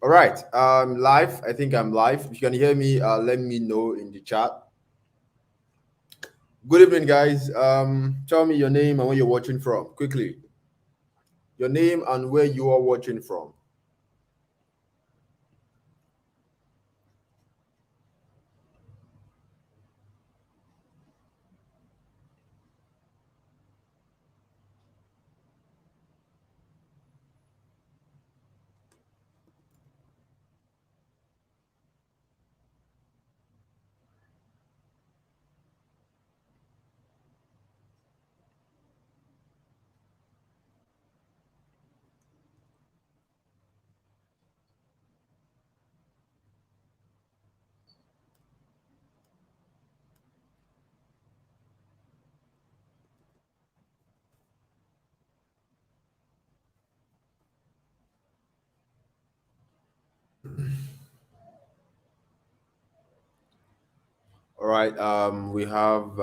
All right. Live. I think I'm live. If you can hear me, let me know in the chat. Good evening, guys. Tell me your name and where you're watching from. Quickly, your name and where you are watching from. All right. We have.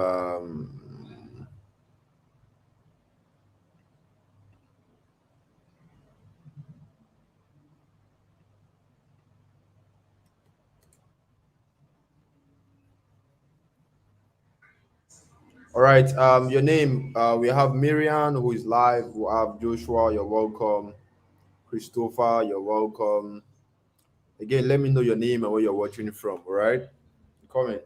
All right. Your name. We have Miriam who is live. We have Joshua. You're welcome. Christopher. You're welcome. Again, let me know your name and where you're watching from. All right. Comment.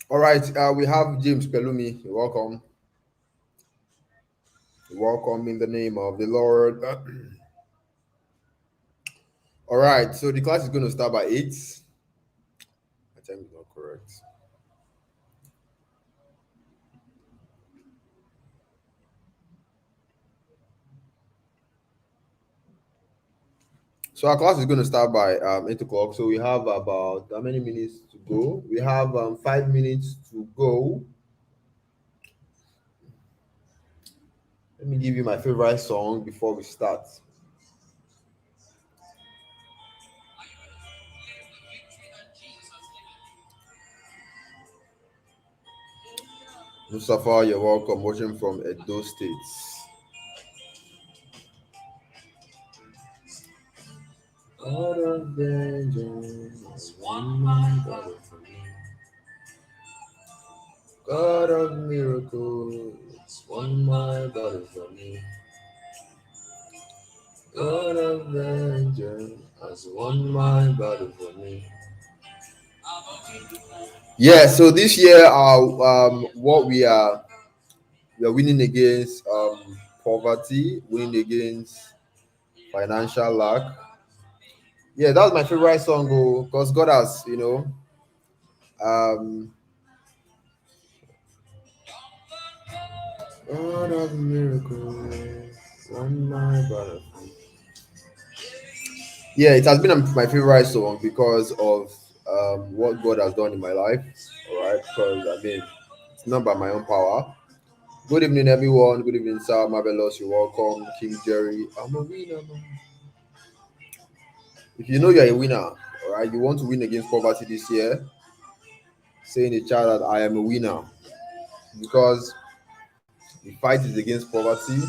All right. We have James Pelumi. You're welcome. You're welcome in the name of the Lord. All right. So the class is going to start by 8. My time is not correct. So our class is going to start by 8 o'clock. So we have about how many minutes to go? We have 5 minutes to go. Let me give you my favorite song before we start. Mustafa, you're welcome. Watching from Edo State. God of vengeance, one man battle for me. God of miracles, one my battle for me. God of vengeance has won my battle for me. Yeah, so this year, what we are winning against poverty, winning against financial lack. Yeah, that's my favorite song, because God has, um, God of miracles, won my battle. Yeah, it has been my favorite song because of what God has done in my life. All right, because I mean, it's not by my own power. Good evening, everyone. Good evening, sir. Marvelous. You're welcome, King Jerry. I'm a winner, man. If you know you're a winner, all right, you want to win against poverty this year, say in the chat that I am a winner because the fight is against poverty.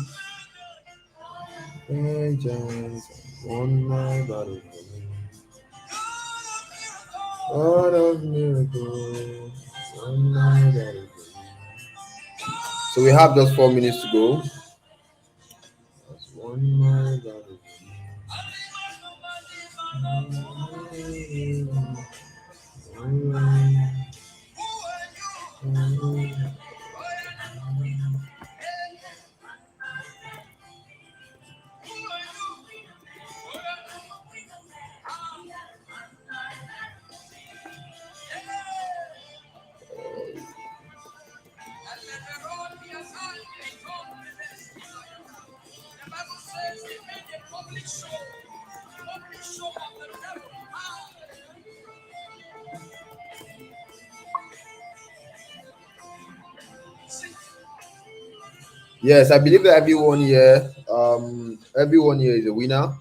Vengeance won my battle for me. God of miracles won my battle for me. So we have just 4 minutes to go. That's one my battle for me. Yes, I believe that everyone here is a winner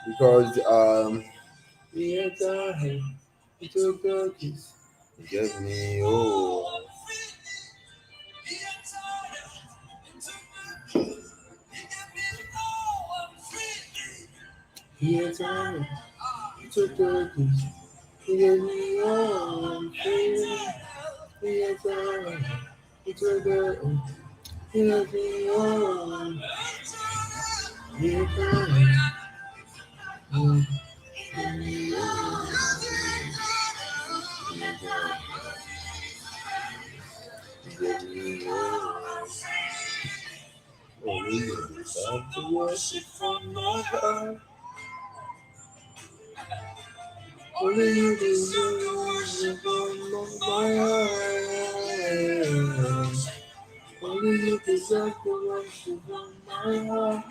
because yes, it took the kiss. Get me oh. Yes, it took the kiss. Get me oh. Yes, it took the get me oh. Yes, get me get me only you deserve to worship from my heart. Only you deserve to worship from my heart. Only you deserve to worship from my heart.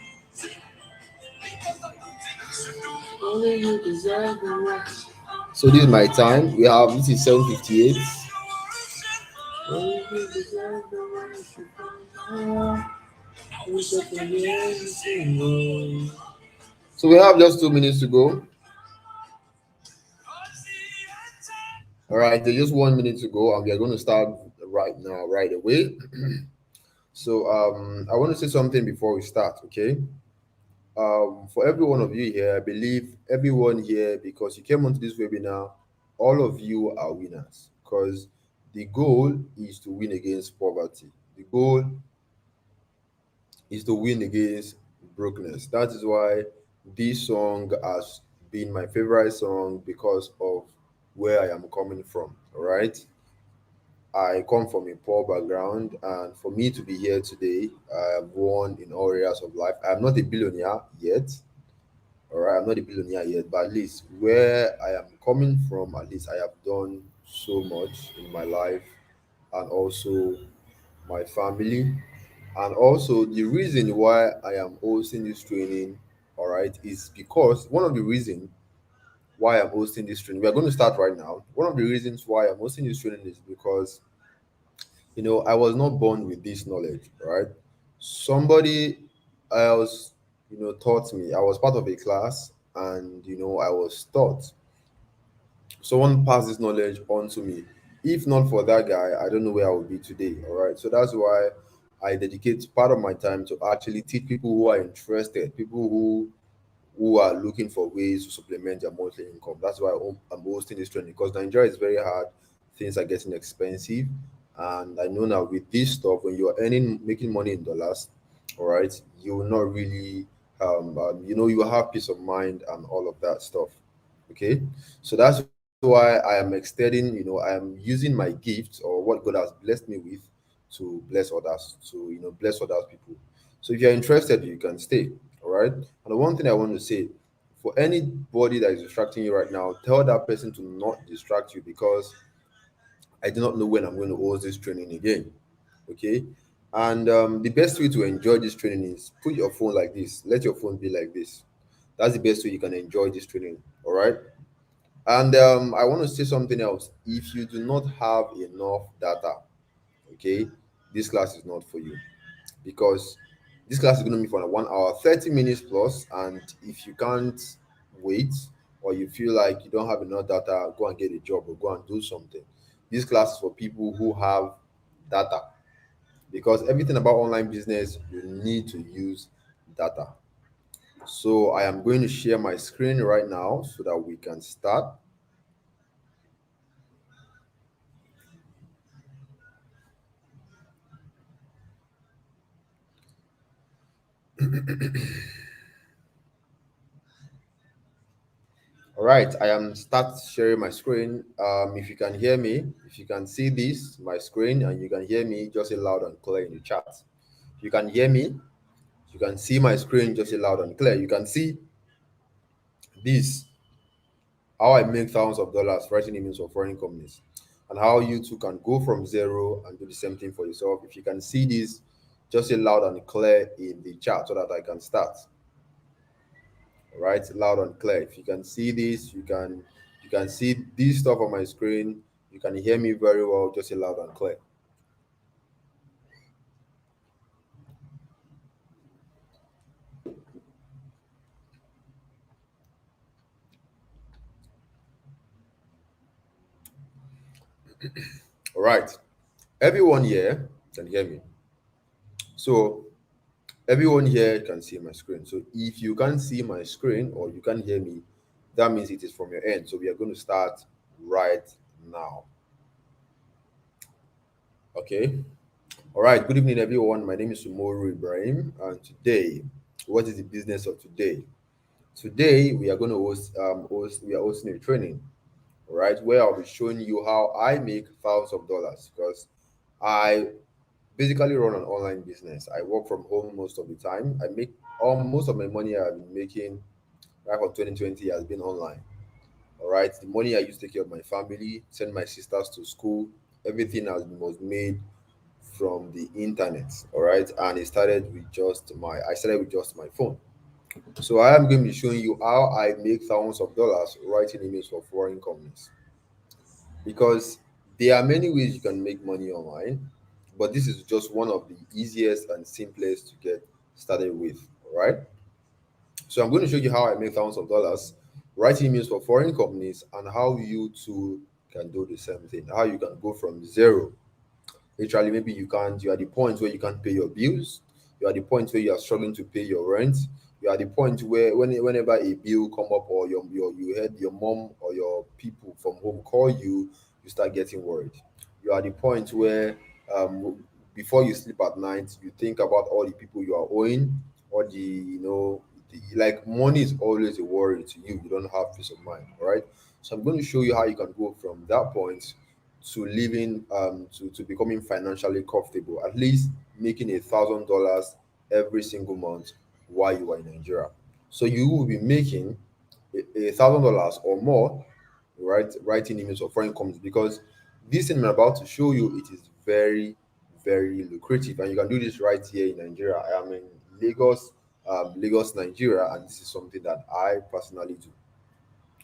Only you deserve to worship. So this is my time. This is 7:58. Only you deserve to worship from my heart. Wish I could hear you sing, oh. So we have just 2 minutes to go. All right, there's just 1 minute to go, and we are going to start right now, right away. So I want to say something before we start, okay? For every one of you here, I believe everyone here, because you came onto this webinar, all of you are winners. Because the goal is to win against poverty. The goal is to win against brokenness. That is why this song has been my favorite song because of where I am coming from. All right. I come from a poor background, and for me to be here today, I have won in all areas of life. I'm not a billionaire yet. All right. I'm not a billionaire yet, but at least where I am coming from, at least I have done so much in my life and also my family. And also, the reason why I am hosting this training, all right, is because one of the reasons why I'm hosting this training, we are going to start right now. One of the reasons why I'm hosting this training is because, I was not born with this knowledge, right? Somebody else, taught me. I was part of a class and, I was taught. Someone passed this knowledge on to me. If not for that guy, I don't know where I would be today. All right. So that's why I dedicate part of my time to actually teach people who are interested, people who are looking for ways to supplement their monthly income. That's why I'm hosting this training because Nigeria is very hard. Things are getting expensive. And I know now with this stuff, when you're making money in dollars, all right, you will not really, you will have peace of mind and all of that stuff. Okay. So that's why I am extending, I am using my gifts or what God has blessed me with to bless others, to, bless other people. So if you're interested, you can stay. All right. And the one thing I want to say, for anybody that is distracting you right now, tell that person to not distract you because I do not know when I'm going to host this training again. Okay. And the best way to enjoy this training is put your phone like this. Let your phone be like this. That's the best way you can enjoy this training. All right. And I want to say something else. If you do not have enough data, okay, this class is not for you because this class is going to be for 1 hour, 30 minutes plus. And if you can't wait or you feel like you don't have enough data, go and get a job or go and do something. This class is for people who have data because everything about online business, you need to use data. So I am going to share my screen right now so that we can start. All right, I am start sharing my screen. If you can hear me, if you can see this, my screen, and you can hear me, just say loud and clear in the chat. If you can hear me, you can see my screen, just say loud and clear. You can see this, how I make thousands of dollars writing emails for foreign companies, and how you too can go from zero and do the same thing for yourself. If you can see this, just say loud and clear in the chat so that I can start. All right, loud and clear. If you can see this, you can see this stuff on my screen. You can hear me very well. Just say loud and clear. All right, everyone here can hear me. So everyone here can see my screen. So if you can't see my screen or you can't hear me, that means it is from your end. So we are going to start right now. Okay. All right. Good evening, everyone. My name is Sumoru Ibrahim, and today, what is the business of today? Today we are going to we are hosting a training, all right, where I'll be showing you how I make thousands of dollars because I basically run an online business. I work from home most of the time. I make most of my money I've been making right from 2020 has been online. All right, the money I used to take care of my family, send my sisters to school, everything was made from the internet. All right, and it started with just my I started with just my phone. So I am going to be showing you how I make thousands of dollars writing emails for foreign companies because there are many ways you can make money online, but this is just one of the easiest and simplest to get started with. All right. So I'm going to show you how I make thousands of dollars writing emails for foreign companies and how you too can do the same thing. How you can go from zero. Literally, maybe you're at the point where you can't pay your bills. You're at the point where you are struggling to pay your rent. You're at the point where whenever a bill come up or you heard your mom or your people from home call you, you start getting worried. You're at the point where before you sleep at night, you think about all the people you are owing, or like money is always a worry to you. You don't have peace of mind. All right. So I'm going to show you how you can go from that point to living to becoming financially comfortable, at least making $1,000 every single month while you are in Nigeria. So you will be making $1,000 or more, right? Writing emails for foreign companies because this thing I'm about to show you, it is very, very lucrative, and you can do this right here in Nigeria. I am in Lagos, Lagos, Nigeria, and this is something that I personally do.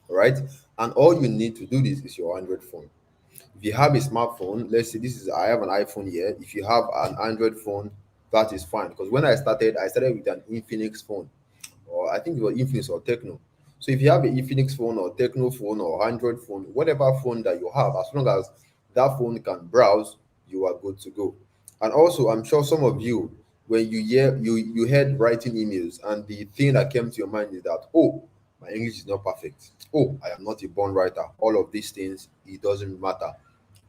All right, and all you need to do this is your Android phone. If you have a smartphone, let's say I have an iPhone here. If you have an Android phone, that is fine. Because when I started with an Infinix phone, or I think it was Infinix or Techno. So if you have an Infinix phone or Techno phone or Android phone, whatever phone that you have, as long as that phone can browse, you are good to go. And also, I'm sure some of you, when you heard writing emails, and the thing that came to your mind is that, oh, my English is not perfect. Oh, I am not a born writer. All of these things, it doesn't matter.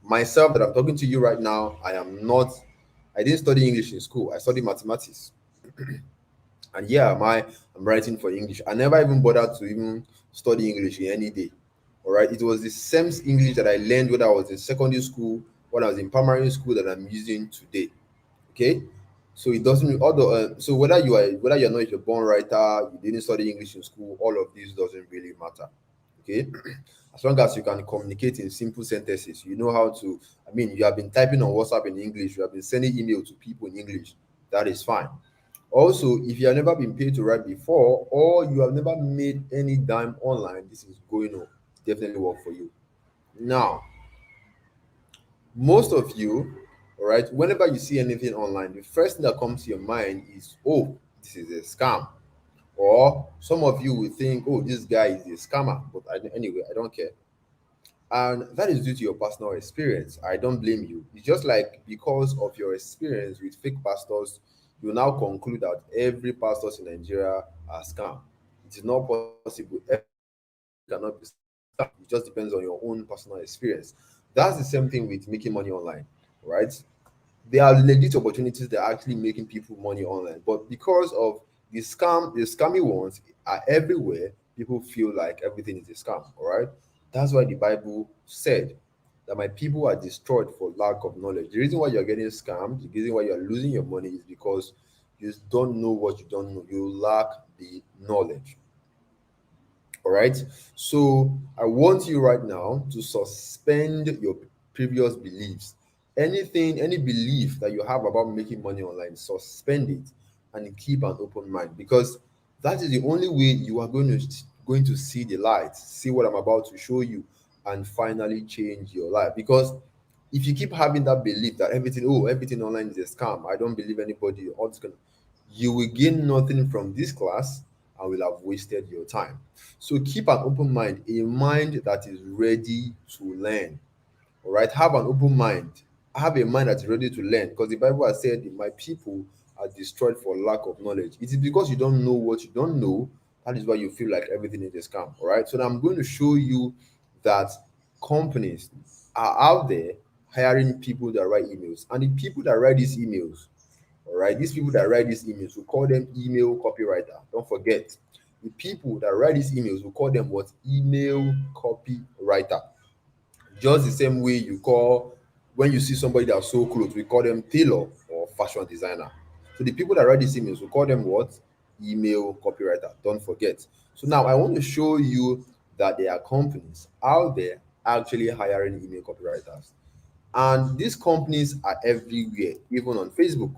Myself, that I'm talking to you right now, I didn't study English in school. I studied mathematics. And yeah, I'm writing for English. I never even bothered to even study English in any day. All right. It was the same English that I learned when I was in secondary school, when I was in primary school, that I'm using today. Okay. So it doesn't although so whether you're not a born writer, you didn't study English in school, all of this doesn't really matter. Okay. As long as you can communicate in simple sentences, you know how to. I mean, you have been typing on WhatsApp in English, you have been sending email to people in English. That is fine. Also, if you have never been paid to write before, or you have never made any dime online, this is going to definitely work for you. Now, most of you, all right, whenever you see anything online, the first thing that comes to your mind is, oh, this is a scam. Or some of you will think, oh, this guy is a scammer. But anyway, I don't care. And that is due to your personal experience. I don't blame you. It's just like because of your experience with fake pastors, you now conclude that every pastors in Nigeria are scam. It is not possible. Every cannot be scam. It just depends on your own personal experience. That's the same thing with making money online, right? There are legit opportunities that are actually making people money online, but because of the scammy ones are everywhere, people feel like everything is a scam. All right, that's why the Bible said that my people are destroyed for lack of knowledge. The reason why you're getting scammed, the reason why you're losing your money is because you don't know what you don't know. You lack the knowledge. All right. So I want you right now to suspend your previous beliefs. Any belief that you have about making money online, suspend it and keep an open mind because That is the only way you are going to see the light, see what I'm about to show you, and finally change your life. Because if you keep having that belief that everything online is a scam, I don't believe anybody, all this kind, you will gain nothing from this class and will have wasted your time. So keep an open mind, a mind that is ready to learn. All right, have an open mind. Have a mind that's ready to learn, because the Bible has said, "My people are destroyed for lack of knowledge." It is because you don't know what you don't know. That is why you feel like everything is a scam. All right, so now I'm going to show you that companies are out there hiring people that write emails, and the people that write these emails, all right, these people that write these emails, we call them email copywriter. Don't forget, the people that write these emails, we call them what? Email copywriter. Just the same way you call, when you see somebody that sew clothes, we call them tailor or fashion designer. So the people that write these emails, we call them what? Email copywriter. Don't forget. So now I want to show you that there are companies out there actually hiring email copywriters. And these companies are everywhere, even on Facebook.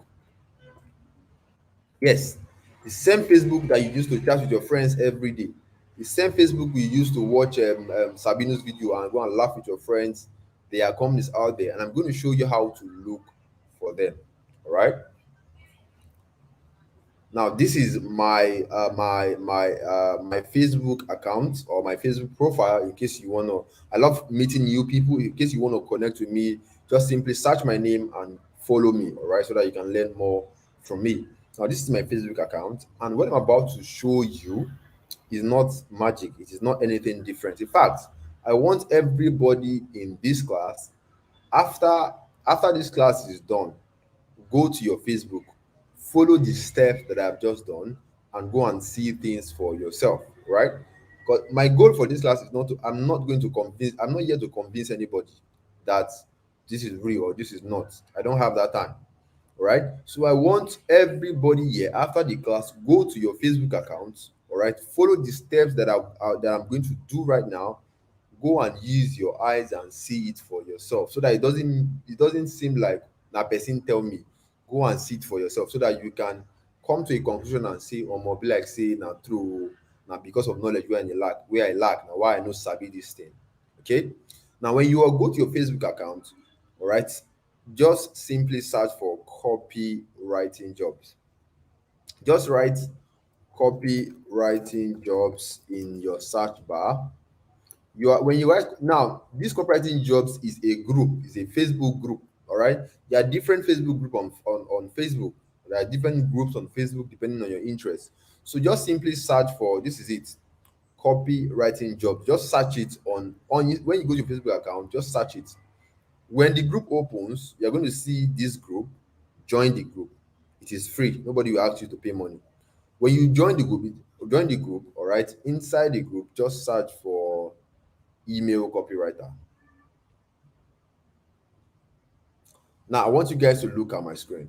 Yes, the same Facebook that you use to chat with your friends every day, the same Facebook you use to watch Sabino's video and go and laugh with your friends. There are companies out there, and I'm going to show you how to look for them. All right. Now, this is my Facebook account or my Facebook profile. In case you wanna, I love meeting new people. In case you wanna connect with me, just simply search my name and follow me. All right, so that you can learn more from me. Now, this is my Facebook account, and what I'm about to show you is not magic. It is not anything different. In fact, I want everybody in this class, after this class is done, go to your Facebook, follow the steps that I've just done, and go and see things for yourself, right? Because my goal for this class is not to, I'm not here to convince anybody that this is real or this is not. I don't have that time, right? So I want everybody here after the class, go to your Facebook account, all right? Follow the steps that I'm going to do right now. Go and use your eyes and see it for yourself, so that it doesn't seem like that person tell me. Go and see it for yourself, so that you can come to a conclusion and say, or more be like say na true, now because of knowledge where I lack, now why I no sabi this thing. Okay. Now when you go to your Facebook account, all right, just simply search for copywriting jobs. Just write copywriting jobs in your search bar. You are When you write now, this copywriting jobs is a group, is a Facebook group. All right, there are different Facebook group on Facebook. There are different groups on Facebook depending on your interest. So just simply search for, this is it, copywriting job. Just search it when you go to your Facebook account, just search it. When the group opens, you're going to see this group. Join the group. It is free. Nobody will ask you to pay money. When you join the group, all right, inside the group, just search for email copywriter. Now I want you guys to look at my screen.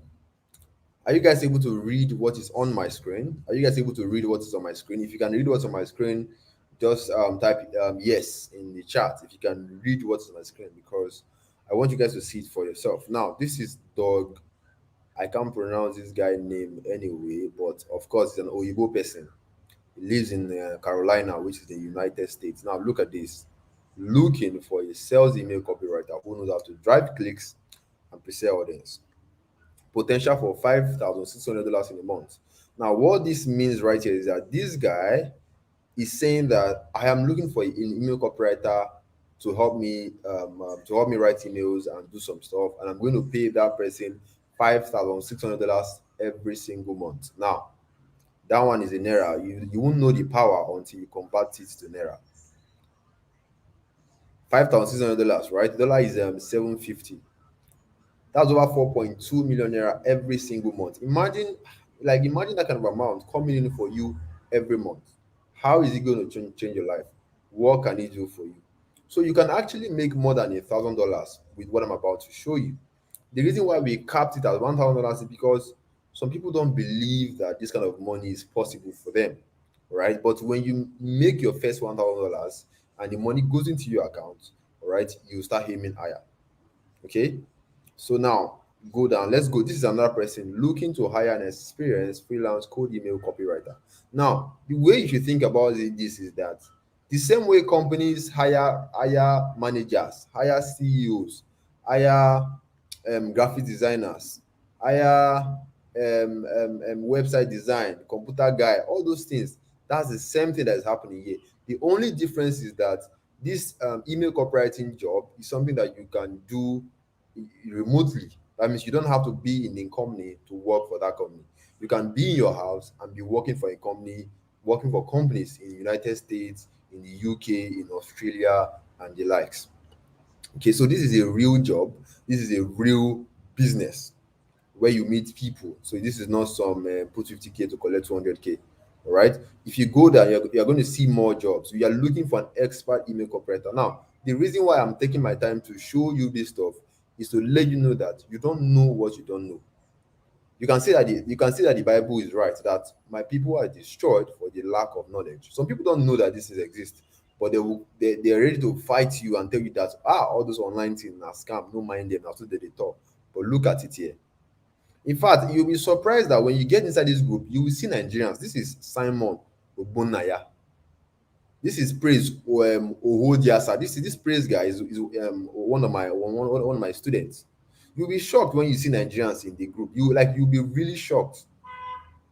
Are you guys able to read what is on my screen? Are you guys able to read what is on my screen? If you can read what's on my screen, just type yes in the chat if you can read what's on my screen, because I want you guys to see it for yourself. Now, this is Dog. I can't pronounce this guy name anyway, but of course, he's an Oyibo person. He lives in Carolina, which is the United States. Now, look at this. Looking for a sales email copywriter who knows how to drive clicks and pre-sale audience. Potential for $5,600 in a month. Now, what this means right here is that this guy is saying that I am looking for an email copywriter to help me write emails and do some stuff, and I'm going to pay that person $5,600 every single month. Now, that one is in naira. You won't know the power until you convert it to naira. $5,600, right? Dollar is 750. That's over 4.2 million naira every single month. Imagine that kind of amount coming in for you every month. How is it going to change your life? What can it do for you? So you can actually make more than $1,000 with what I'm about to show you. The reason why we capped it at $1,000 is because some people don't believe that this kind of money is possible for them, right? But when you make your first $1,000 and the money goes into your account, all right, you start aiming higher. Okay. So now go down. Let's go. This is another person looking to hire an experienced freelance code email copywriter. Now, the way you should think about this is that the same way companies hire managers, hire CEOs, hire graphic designers, hire website design, computer guy, all those things. That's the same thing that is happening here. The only difference is that this email copywriting job is something that you can do remotely. That means you don't have to be in a company to work for that company. You can be in your house and be working for a company, working for companies in the United States, in the UK, in Australia, and the likes. Okay, so this is a real job. This is a real business where you meet people. So this is not some put 50K to collect 200K. All right. If you go there, you're going to see more jobs. You are looking for an expert email copywriter. Now, the reason why I'm taking my time to show you this stuff is to let you know that you don't know what you don't know. You can see that the Bible is right, that my people are destroyed for the lack of knowledge. Some people don't know that this is exist, but they're ready to fight you and tell you that all those online things are scam, no mind them, that's what they talk. But look at it here. In fact, you'll be surprised that when you get inside this group, you will see Nigerians. This is Simon Ogbonnaya. This is Praise Ohodiasa. This Praise guy is one of my students. You'll be shocked when you see Nigerians in the group. You'll be really shocked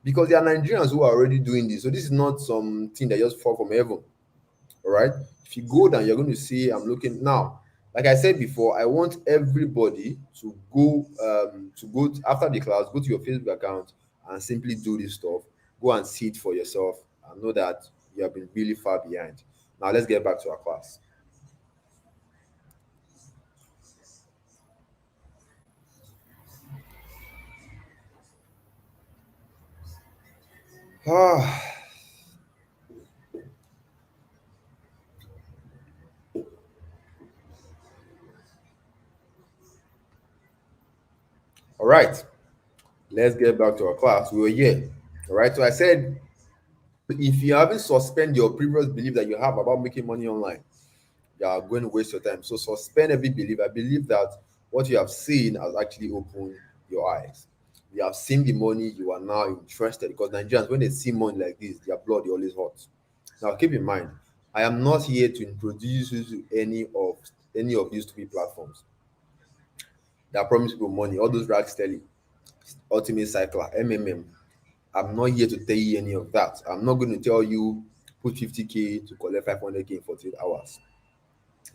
because there are Nigerians who are already doing this. So this is not something that just fall from heaven. All right. If you go down, you're going to see I'm looking now. Like I said before, I want everybody to go after the class, go to your Facebook account and simply do this stuff. Go and see it for yourself and know that you have been really far behind. Now let's get back to our class. All right, let's get back to our class. We were here. All right. So I said if you haven't suspend your previous belief that you have about making money online, you are going to waste your time. So suspend every belief. I believe that what you have seen has actually opened your eyes. You have seen the money, you are now interested because Nigerians, when they see money like this, their blood is always hot. Now keep in mind, I am not here to introduce you to any of these two platforms that promise people money, all those rag stealing, ultimate cycler, MMM. I'm not here to tell you any of that. I'm not going to tell you put 50K to collect 500K in 48 hours.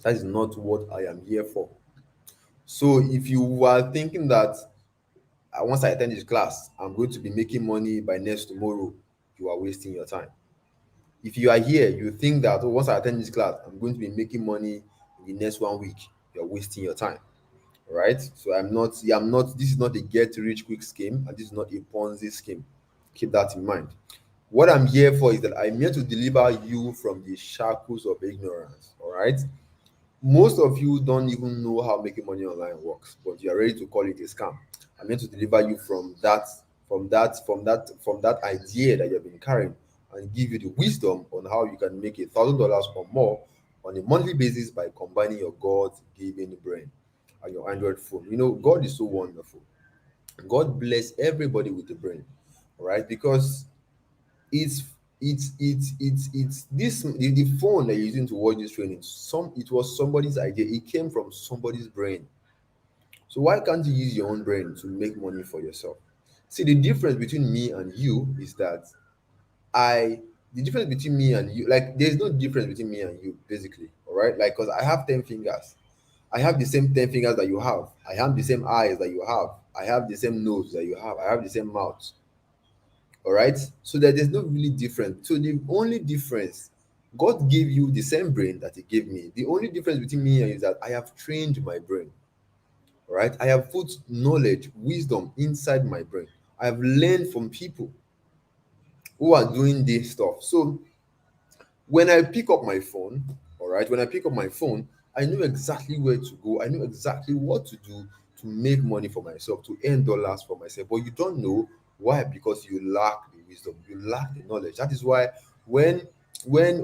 That is not what I am here for. So if you are thinking that once I attend this class, I'm going to be making money by next tomorrow, you are wasting your time. If you are here, you think that once I attend this class, I'm going to be making money in the next 1 week, you're wasting your time. Right? So I'm not, this is not a get rich quick scheme, and this is not a Ponzi scheme. Keep that in mind. What I'm here for is that I'm here to deliver you from the shackles of ignorance. All right. Most of you don't even know how making money online works, but you are ready to call it a scam. I'm here to deliver you from that idea that you've been carrying and give you the wisdom on how you can make $1,000 or more on a monthly basis by combining your God-given brain and your Android phone. God is so wonderful. God bless everybody with the brain, all right? Because it's this the phone that you're using to watch this training. It was somebody's idea. It came from somebody's brain. So why can't you use your own brain to make money for yourself? See, the difference between me and you is that I the difference between me and you, like there's no difference between me and you, basically. All right, like because I have 10 fingers. I have the same 10 fingers that you have. I have the same eyes that you have. I have the same nose that you have. I have the same mouth. All right. So that there's no really difference. So the only difference, God gave you the same brain that He gave me. The only difference between me and you is that I have trained my brain. All right. I have put knowledge, wisdom inside my brain. I have learned from people who are doing this stuff. So when I pick up my phone, all right, when I pick up my phone, I know exactly where to go. I know exactly what to do to make money for myself, to earn dollars for myself. But you don't know why, because you lack the wisdom, you lack the knowledge. That is why when when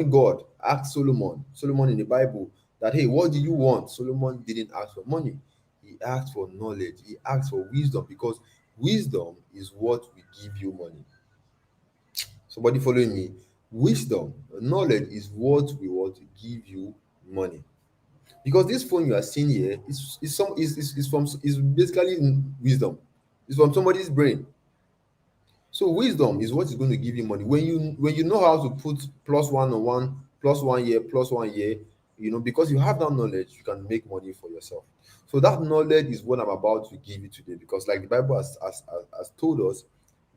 God asked Solomon in the Bible that, hey, what do you want? Solomon didn't ask for money. he asked for knowledge, he asked for wisdom, because wisdom is what will give you money. Somebody following me? Wisdom, knowledge is what we want to give you money. Because this phone you are seeing here is basically wisdom. It's from somebody's brain. So wisdom is what is going to give you money. When you know how to put plus one on one, plus 1 year, because you have that knowledge, you can make money for yourself. So that knowledge is what I'm about to give you today. Because like the Bible has told us,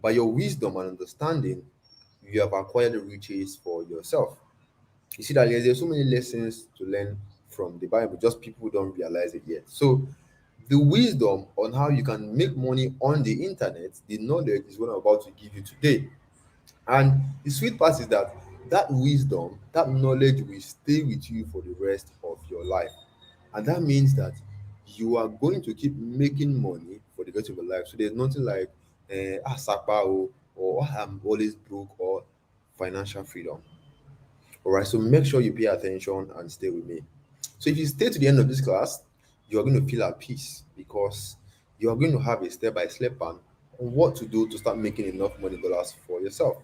by your wisdom and understanding, you have acquired the riches for yourself. You see that there's so many lessons to learn from the Bible, just people don't realize it yet. So the wisdom on how you can make money on the internet, the knowledge is what I'm about to give you today. And the sweet part is that that wisdom, that knowledge will stay with you for the rest of your life. And that means that you are going to keep making money for the rest of your life. So there's nothing like asapa or I'm always broke or financial freedom. All right, so make sure you pay attention and stay with me. So if you stay to the end of this class, you are going to feel at peace, because you are going to have a step-by-step plan on what to do to start making enough money dollars for yourself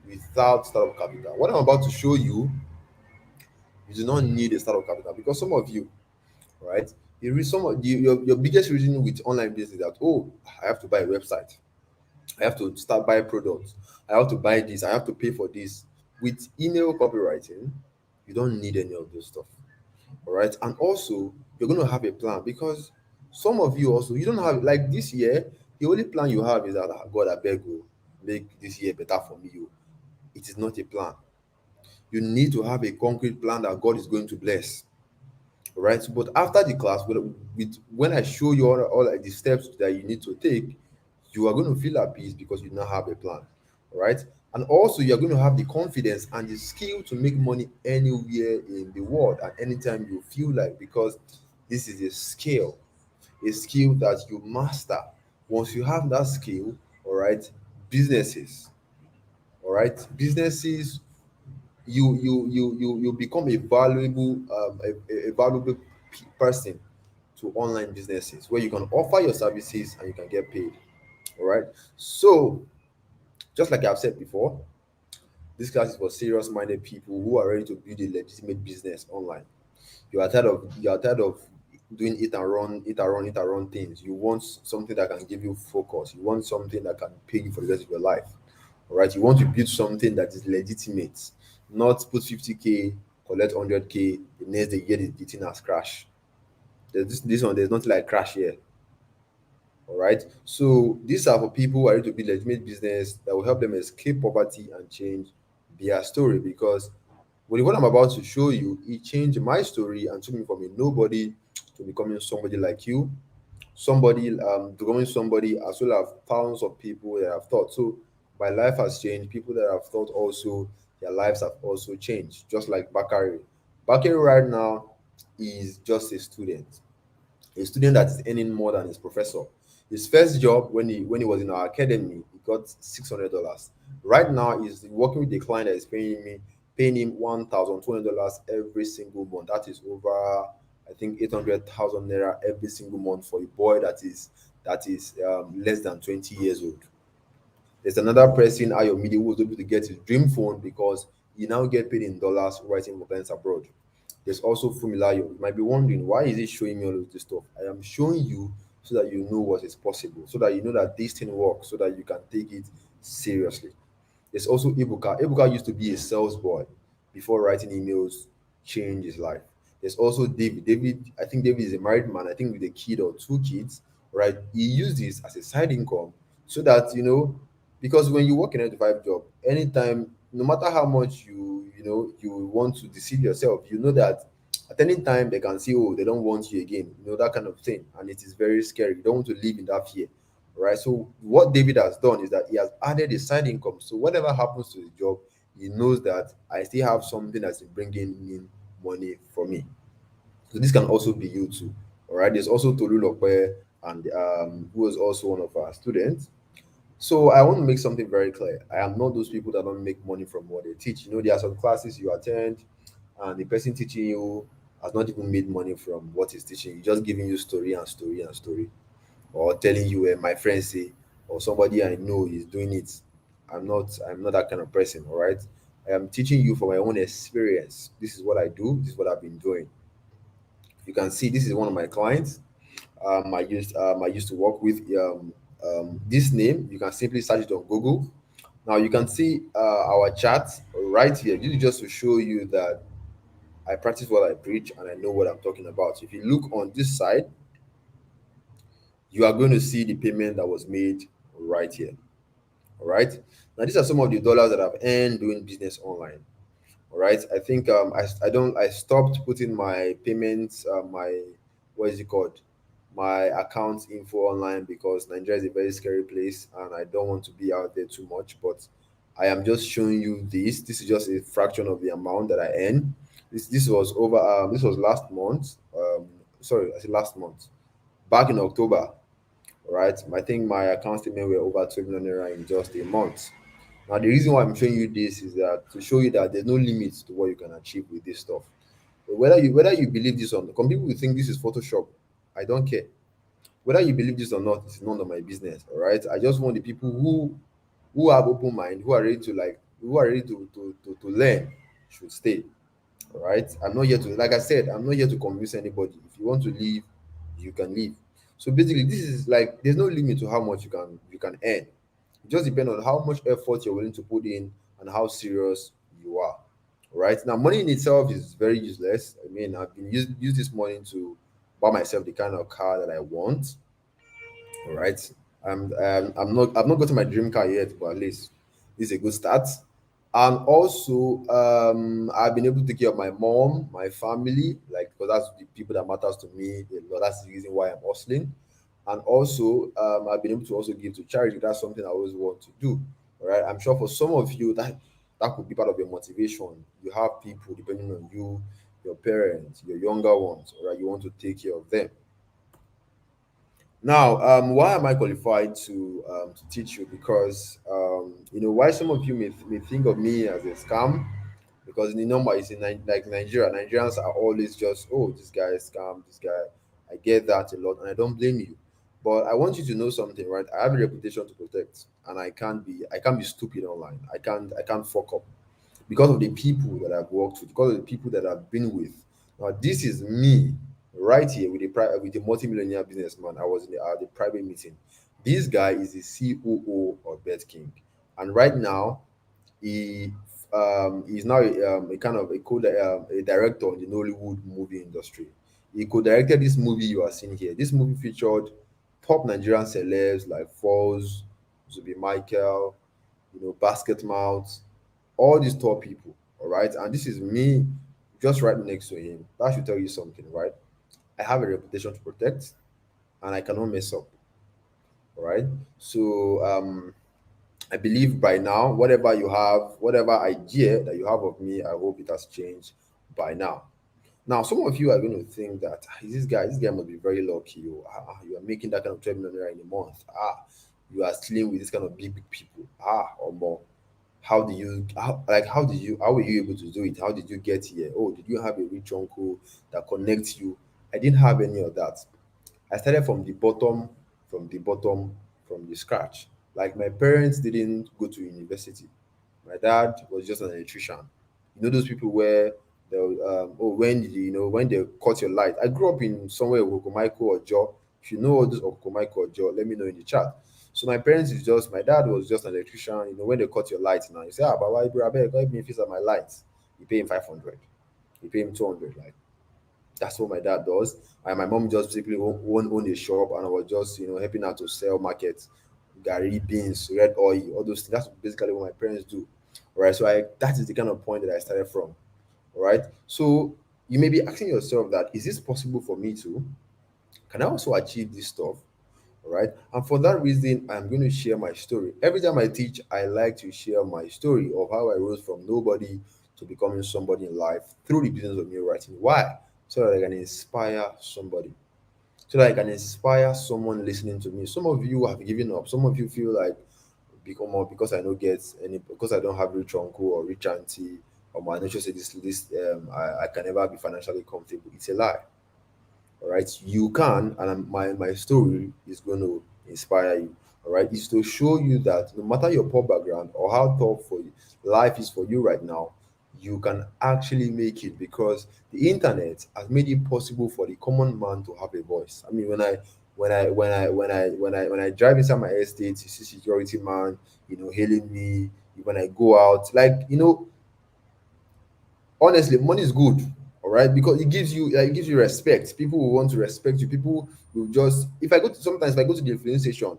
without startup capital. What I'm about to show you, you do not need a startup capital, because some of you, right, some of your biggest reason with online business is that, oh, I have to buy a website, I have to start buying products, I have to buy this, I have to pay for this. With email copywriting, you don't need any of this stuff. All right. And also, you're going to have a plan, because some of you also, you don't have, like this year, the only plan you have is that, "Ah, God, I beg you, make this year better for me." It is not a plan. You need to have a concrete plan that God is going to bless. All right. But after the class, when I show you all like the steps that you need to take, you are going to feel at peace, because you now have a plan. All right. And also, you're going to have the confidence and the skill to make money anywhere in the world at any time you feel like, because this is a skill that you master. Once you have that skill, all right, businesses, all right, businesses, you become a valuable a valuable person to online businesses, where you can offer your services and you can get paid. All right. So just like I've said before, this class is for serious minded people who are ready to build a legitimate business online. You are tired of doing it and run things. You want something that can give you focus. You want something that can pay you for the rest of your life. All right. You want to build something that is legitimate, not put 50K, collect 100K, the next day get the thing has crash. This one, there's nothing like crash here. All right. So these are for people who are ready to build legitimate business that will help them escape poverty and change their story. Because with what I'm about to show you, it changed my story and took me from a nobody to becoming somebody like you, somebody becoming somebody, as well as thousands of people that have thought. So my life has changed. People that have thought also, their lives have also changed. Just like Bakari. Bakari right now is just a student that is earning more than his professor. His first job when he was in our academy, he got $600. Right now, he's working with a client that is paying him $1,200 every single month. That is over, I think, 800,000 naira every single month for a boy that is less than 20 years old. There's another person, Ayomide, who was able to get his dream phone because he now get paid in dollars writing for clients abroad. There's also Fumilayo. You might be wondering, why is he showing me all of this stuff? I am showing you so that you know what is possible, so that you know that this thing works, so that you can take it seriously. There's also Ibuka. Ibuka used to be a sales boy before writing emails changed his life. There's also David. I think David is a married man, I think with a kid or two kids, right? He used this as a side income so that, because when you work in a 9 to 5 job, anytime, no matter how much you want to deceive yourself, you know that at any time they can say, oh, they don't want you again, that kind of thing. And it is very scary. You don't want to live in that fear. Right. So what David has done is that he has added a side income. So whatever happens to the job, he knows that I still have something that's bringing in money for me. So this can also be you too. All right. There's also Tolu Lokwe, and who was also one of our students. So I want to make something very clear. I am not those people that don't make money from what they teach. There are some classes you attend, and the person teaching you, has not even made money from what he's teaching. He's just giving you story and story and story, or telling you, my friends say, or somebody I know is doing it. I'm not that kind of person. All right. I am teaching you from my own experience. This is what I do. This is what I've been doing. You can see this is one of my clients. I used to work with. This name, you can simply search it on Google. Now you can see our chat right here. This is just to show you that I practice what I preach and I know what I'm talking about. If you look on this side, you are going to see the payment that was made right here. All right. Now these are some of the dollars that I've earned doing business online. All right. I think I stopped putting my payments, my, what is it called, my account info online, because Nigeria is a very scary place and I don't want to be out there too much. But I am just showing you this. This is just a fraction of the amount that I earn. This was last month. Sorry, I said last month. Back in October, right? I think my account statement were over 12 million naira in just a month. Now, the reason why I'm showing you this is that to show you that there's no limit to what you can achieve with this stuff. Whether you believe this or not, some people will think this is Photoshop. I don't care. Whether you believe this or not, it's none of my business. All right. I just want the people who have open mind, who are ready to learn, should stay. All right. I'm not here to, like I said, I'm not here to convince anybody. If you want to leave, you can leave. So basically, this is like there's no limit to how much you can earn. It just depends on how much effort you're willing to put in and how serious you are. All right. Now, money in itself is very useless. I mean, I've been use this money to buy myself the kind of car that I want. All right. I've not gotten my dream car yet, but at least this is a good start. And also, I've been able to take care of my mom, my family, like, because that's the people that matters to me a lot. That's the reason why I'm hustling. And also, I've been able to also give to charity. That's something I always want to do. All right. I'm sure for some of you that could be part of your motivation. You have people depending on you, your parents, your younger ones. All right. You want to take care of them. Now, why am I qualified to teach you? Because why some of you may think of me as a scam, because the number is in like Nigeria. Nigerians are always just, oh, this guy is scam, this guy. I get that a lot, and I don't blame you. But I want you to know something, right? I have a reputation to protect, and I can't be stupid online. I can't fuck up because of the people that I've worked with, because of the people that I've been with. Now, this is me right here with a multimillionaire businessman. I was in the private meeting. This guy is the COO of Bet King, and right now he he's now a kind of a director in the Nollywood movie industry. He co-directed this movie you are seeing here. This movie featured top Nigerian celebs like Falls, Zubi Michael, Basket Mouth, all these top people. All right, and this is me just right next to him. That should tell you something, right? I have a reputation to protect, and I cannot mess up. All right, so I believe by now, whatever you have, whatever idea that you have of me, I hope it has changed by now. Now, some of you are going to think that, this guy must be very lucky. You are making that kind of 12 million naira in a month. You are stealing with this kind of big people. Or more. How were you able to do it? How did you get here? Oh, did you have a rich uncle that connects you? I didn't have any of that. I started from the bottom, from the scratch. Like, my parents didn't go to university. My dad was just an electrician. Those people where when they cut your light. I grew up in somewhere Okomaiko or Joe. If you know all those Okomaiko or Joe, let me know in the chat. So my dad was just an electrician. When they cut your lights now, you say, Baba Ibra, help me fix up my lights. You pay him 500. You pay him 200. Like, that's what my dad does. And my mom just basically owned a shop, and I was just helping her to sell markets, gari beans, red oil, all those things. That's basically what my parents do. All right. So that is the kind of point that I started from. All right. So you may be asking yourself that, is this possible for me to? Can I also achieve this stuff? All right. And for that reason, I'm going to share my story. Every time I teach, I like to share my story of how I rose from nobody to becoming somebody in life through the business of new writing. Why? So that I can inspire somebody. So that I can inspire someone listening to me. Some of you have given up. Some of you feel like, because I don't have rich uncle or rich auntie, I don't just say I can never be financially comfortable. It's a lie. All right, you can, and my story is going to inspire you. All right, is to show you that no matter your poor background or how tough for you, life is for you right now, you can actually make it, because the internet has made it possible for the common man to have a voice. I mean, when I drive inside my estate, you see security man, hailing me. When I go out, honestly, money is good. All right, because it gives you respect. People will want to respect you. People will just, if I go to the filling station,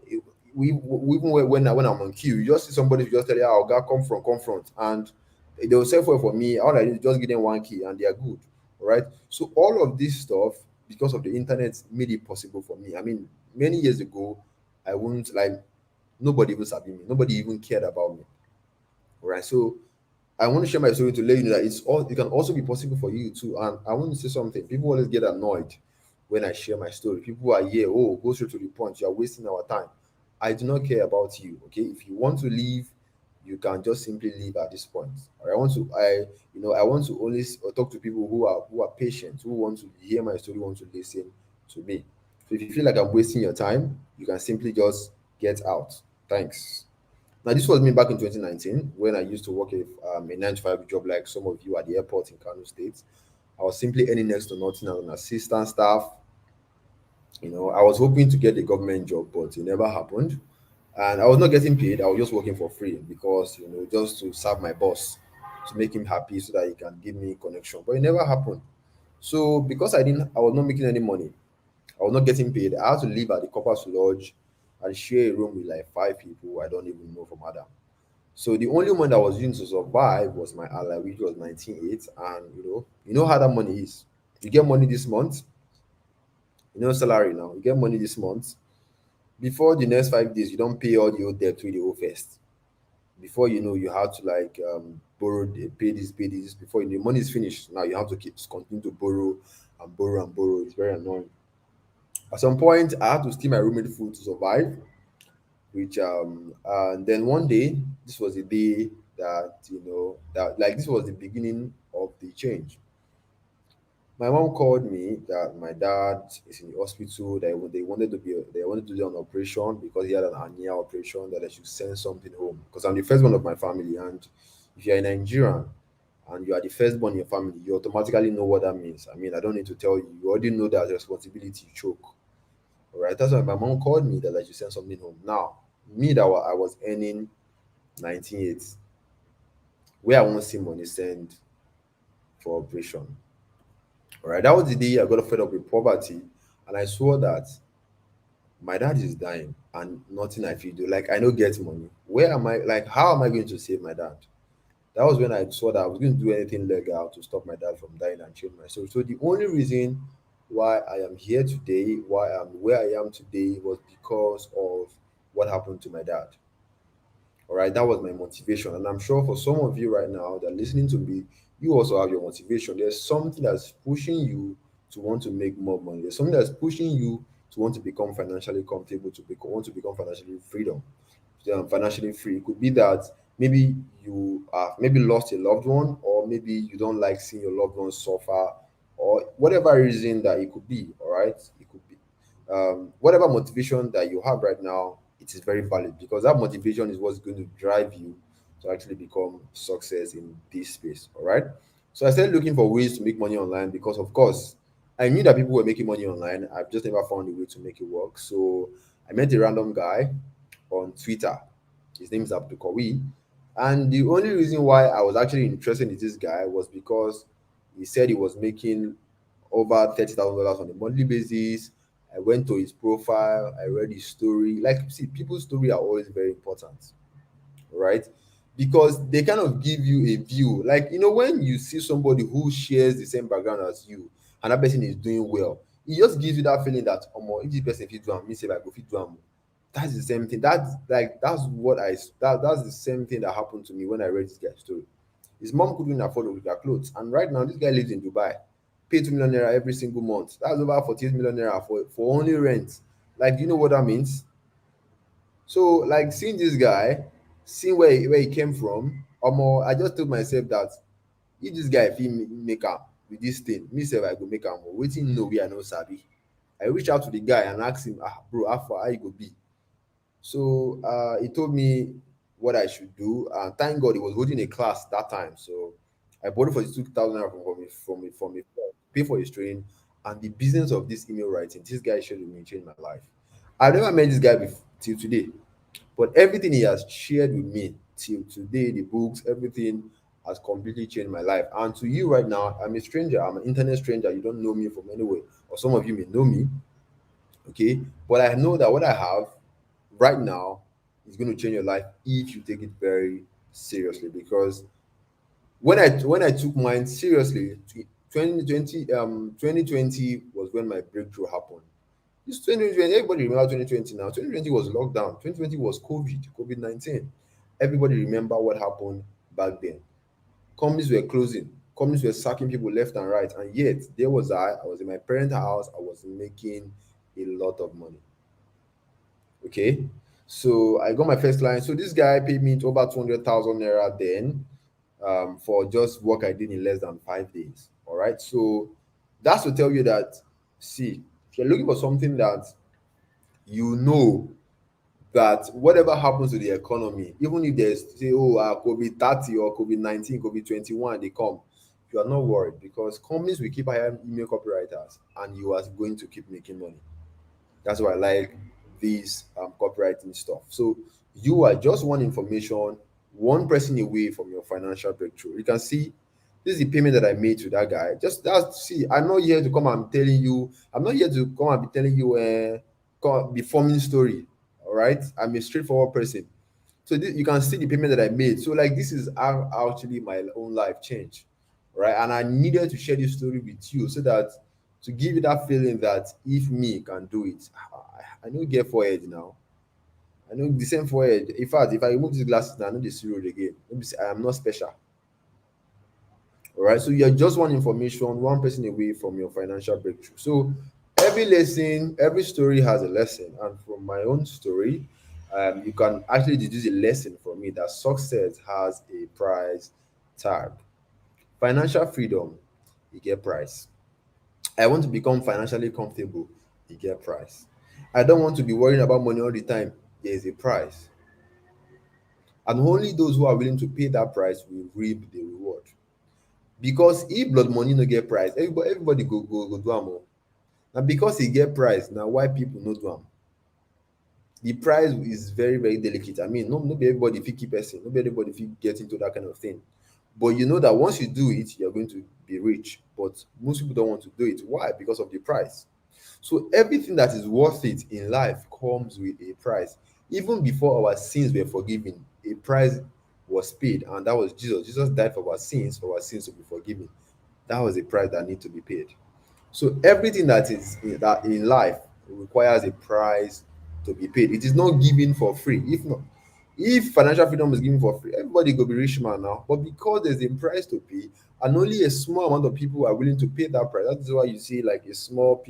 eh, even when I'm on queue, you just see somebody, you just tell you, oh God, come from confront, and they will sell for me. All I do is just give them one key and they are good. All right, so all of this stuff, because of the internet, made it possible for me. I mean, many years ago, I wouldn't like, nobody even sabi me, nobody even cared about me. All right, so I want to share my story to let you know that it can also be possible for you too. And I want to say something. People always get annoyed when I share my story. People are here, oh, go straight to the point. You are wasting our time. I do not care about you. Okay. If you want to leave, you can just simply leave at this point. Or I want to only talk to people who are patient, who want to hear my story, want to listen to me. So if you feel like I'm wasting your time, you can simply just get out. Thanks. Now, this was me back in 2019 when I used to work a 9 to 5 job like some of you at the airport in Kano State. I was simply earning next to nothing as an assistant staff. I was hoping to get a government job, but it never happened. And I was not getting paid. I was just working for free because, just to serve my boss, to make him happy so that he can give me connection. But it never happened. So because I was not making any money, I was not getting paid. I had to live at the Corpus Lodge and share a room with like 5 people I don't even know from Adam. So the only one that was using to survive was my ally, which was 19.8. And how that money is. You get money this month, salary now. You get money this month. Before the next 5 days, you don't pay all the old debt with the old first. Before you know, you have to like pay this. Before the money is finished, now you have to continue to borrow and borrow and borrow. It's very annoying. At some point, I had to steal my roommate food to survive. Which and then one day, this was the day that that like this was the beginning of the change. My mom called me that my dad is in the hospital, that they wanted to do an operation because he had an hernia operation, that I should send something home because I'm the first one of my family. And if you're a Nigerian and you are the firstborn in your family, you automatically know what that means. I mean, I don't need to tell you, you already know that responsibility choke. All right, that's why my mom called me that I should send something home. Now, me I was earning 98, where I won't see money send for operation. All right, that was the day I got fed up with poverty, and I swore that my dad is dying and nothing I feel do. Like I don't get money. Where am I? Like, how am I going to save my dad? That was when I saw that I was going to do anything legal to stop my dad from dying and change myself. So the only reason why I am here today, why I'm where I am today, was because of what happened to my dad. All right, that was my motivation. And I'm sure for some of you right now that are listening to me, you also have your motivation. There's something that's pushing you to want to make more money. There's something that's pushing you to want to become financially comfortable, want to become financially free. It could be that maybe you have maybe lost a loved one, or maybe you don't like seeing your loved one suffer, or whatever reason that it could be. All right, it could be whatever motivation that you have right now. It is very valid, because that motivation is what's going to drive you to actually become success in this space. All right, so I started looking for ways to make money online, because of course I knew that people were making money online. I've just never found a way to make it work. So I met a random guy on Twitter. His name is Abdul Kawi. And the only reason why I was actually interested in this guy was because he said he was making over $30,000 on a monthly basis. I went to his profile, I read his story. Like, see, people's story are always very important, right? Because they kind of give you a view. Like, when you see somebody who shares the same background as you, and that person is doing well, it just gives you that feeling that, if this person fit do am, me say I go fit do am. That's the same thing. That's the same thing that happened to me when I read this guy's story. His mom couldn't afford their clothes, and right now this guy lives in Dubai, pay 2 million naira every single month. That's over 48 million naira for only rent. Like, do you know what that means? So, like, seeing this guy, seeing where he came from, I just told myself that if this guy fit make am with this thing, me sef I go make am. Wetin know wey I no sabi. I reach out to the guy and ask him, bro, how far, how you go be? So he told me what I should do, and thank God he was holding a class that time. So I borrowed for 2,000 naira from a friend, pay for his training, and the business of this email writing. This guy showed me changed my life. I've never met this guy before till today, but everything he has shared with me till today, the books, everything has completely changed my life. And to you right now, I'm a stranger. I'm an internet stranger. You don't know me from anywhere, or some of you may know me, okay? But I know that what I have right now is going to change your life if you take it very seriously. Because when I took mine seriously, 2020 was when my breakthrough happened. This 2020, everybody remember 2020 now. 2020 was lockdown. 2020 was COVID-19. Everybody remember what happened back then. Companies were closing. Companies were sacking people left and right. And yet, there was I was in my parents' house. I was making a lot of money. Okay. So I got my first client. So this guy paid me over 200,000 naira then, for just work I did in less than 5 days. All right. So that's to tell you that, see, if you're looking for something that you know that whatever happens to the economy, even if there's say, oh, COVID 30 or COVID 19, COVID 21, they come, you are not worried because companies will keep hiring email copywriters and you are going to keep making money. That's why I like this copywriting stuff. So you are just one information, one person away from your financial breakthrough. You can see this is the payment that I made to that guy. Just that, see, I'm not here to come and telling you. I'm not here to come and be telling you be forming story. All right, I'm a straightforward person. So this, you can see the payment that I made. So like this is how actually my own life changed, right? And I needed to share this story with you so that to give you that feeling that if me can do it, I know get forehead now. I know the same forehead. In fact, if I remove these glasses now, I know the road again. Let me say I am not special. All right. So you're just one information, one person away from your financial breakthrough. So every lesson, every story has a lesson. And from my own story, you can actually deduce a lesson from it that success has a price tag. Financial freedom, you get price. I want to become financially comfortable, you get price. I don't want to be worrying about money all the time. There is a price. And only those who are willing to pay that price will reap the reward. Because if blood money no get price, everybody go do am o. Na because e get price na why people no do am. The price is very very delicate. I mean, no be everybody fit keep person, no be everybody fit get into that kind of thing. But you know that once you do it, you're going to be rich. But most people don't want to do it. Why? Because of the price. So everything that is worth it in life comes with a price. Even before our sins were forgiven, a price was paid, and that was Jesus. Jesus died for our sins to be forgiven. That was a price that need to be paid. So everything that is that in life requires a price to be paid. It is not given for free. If financial freedom is given for free, everybody go be rich man now. But because there's a price to pay, and only a small amount of people are willing to pay that price, that's why you see like a small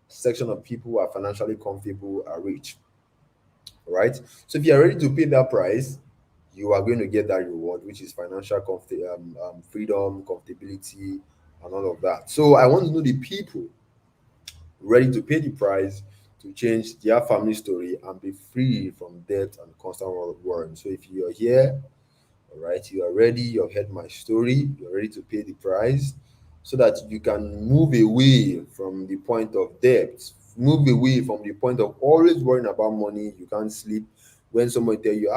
section of people who are financially comfortable are rich, right? So if you are ready to pay that price, you are going to get that reward, which is financial freedom, comfortability, and all of that. So I want to know the people ready to pay the price to change their family story and be free from debt and constant worry. So if you're here, all right, you are ready, you've heard my story, you're ready to pay the price so that you can move away from the point of debt, move away from the point of always worrying about money. You can't sleep when someone tell you,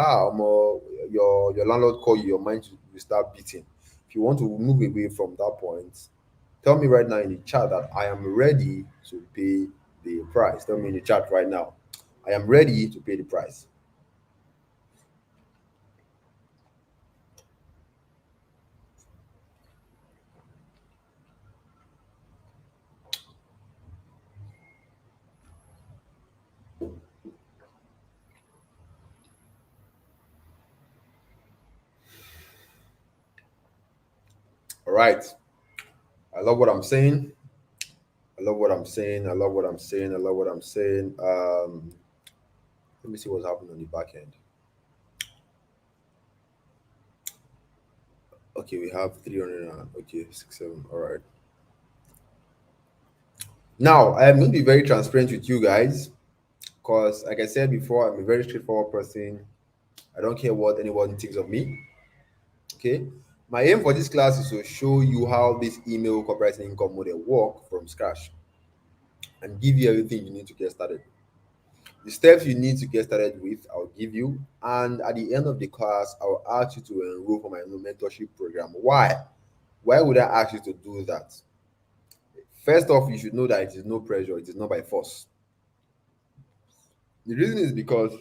your landlord call you, your mind will start beating. If you want to move away from that point, tell me right now in the chat that I am ready to pay the price. Tell me in the chat right now. I am ready to pay the price. All right. I love what I'm saying. I love what I'm saying. I love what I'm saying. I love what I'm saying. Let me see what's happening on the back end. Okay, we have 300. Okay, 6, 7. All right. Now, I am going to be very transparent with you guys because, like I said before, I'm a very straightforward person. I don't care what anyone thinks of me. Okay. My aim for this class is to show you how this email copywriting income model work from scratch and give you everything you need to get started. The steps you need to get started with, I'll give you. And at the end of the class, I'll ask you to enroll for my mentorship program. Why? Why would I ask you to do that? First off, you should know that it is no pressure, it is not by force. The reason is because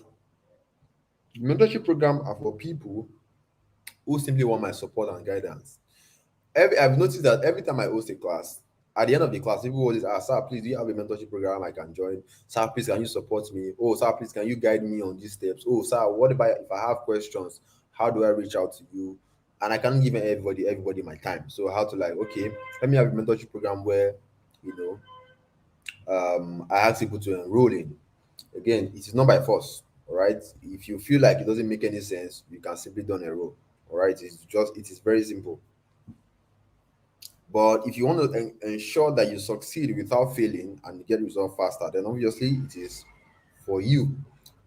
the mentorship program are for people who simply want my support and guidance. I've noticed that every time I host a class, at the end of the class, people always ask, "Sir, please, do you have a mentorship program I can join? Sir, please, can you support me? Oh, sir, please, can you guide me on these steps? Oh, sir, what about if I have questions? How do I reach out to you?" And I can't give everybody my time. So how to like, okay, let me have a mentorship program where, you know, I ask people to enroll in. Again, it is not by force. All right. If you feel like it doesn't make any sense, you can simply don't enroll. All right. It is very simple. But if you want to ensure that you succeed without failing and get results faster, then obviously it is for you.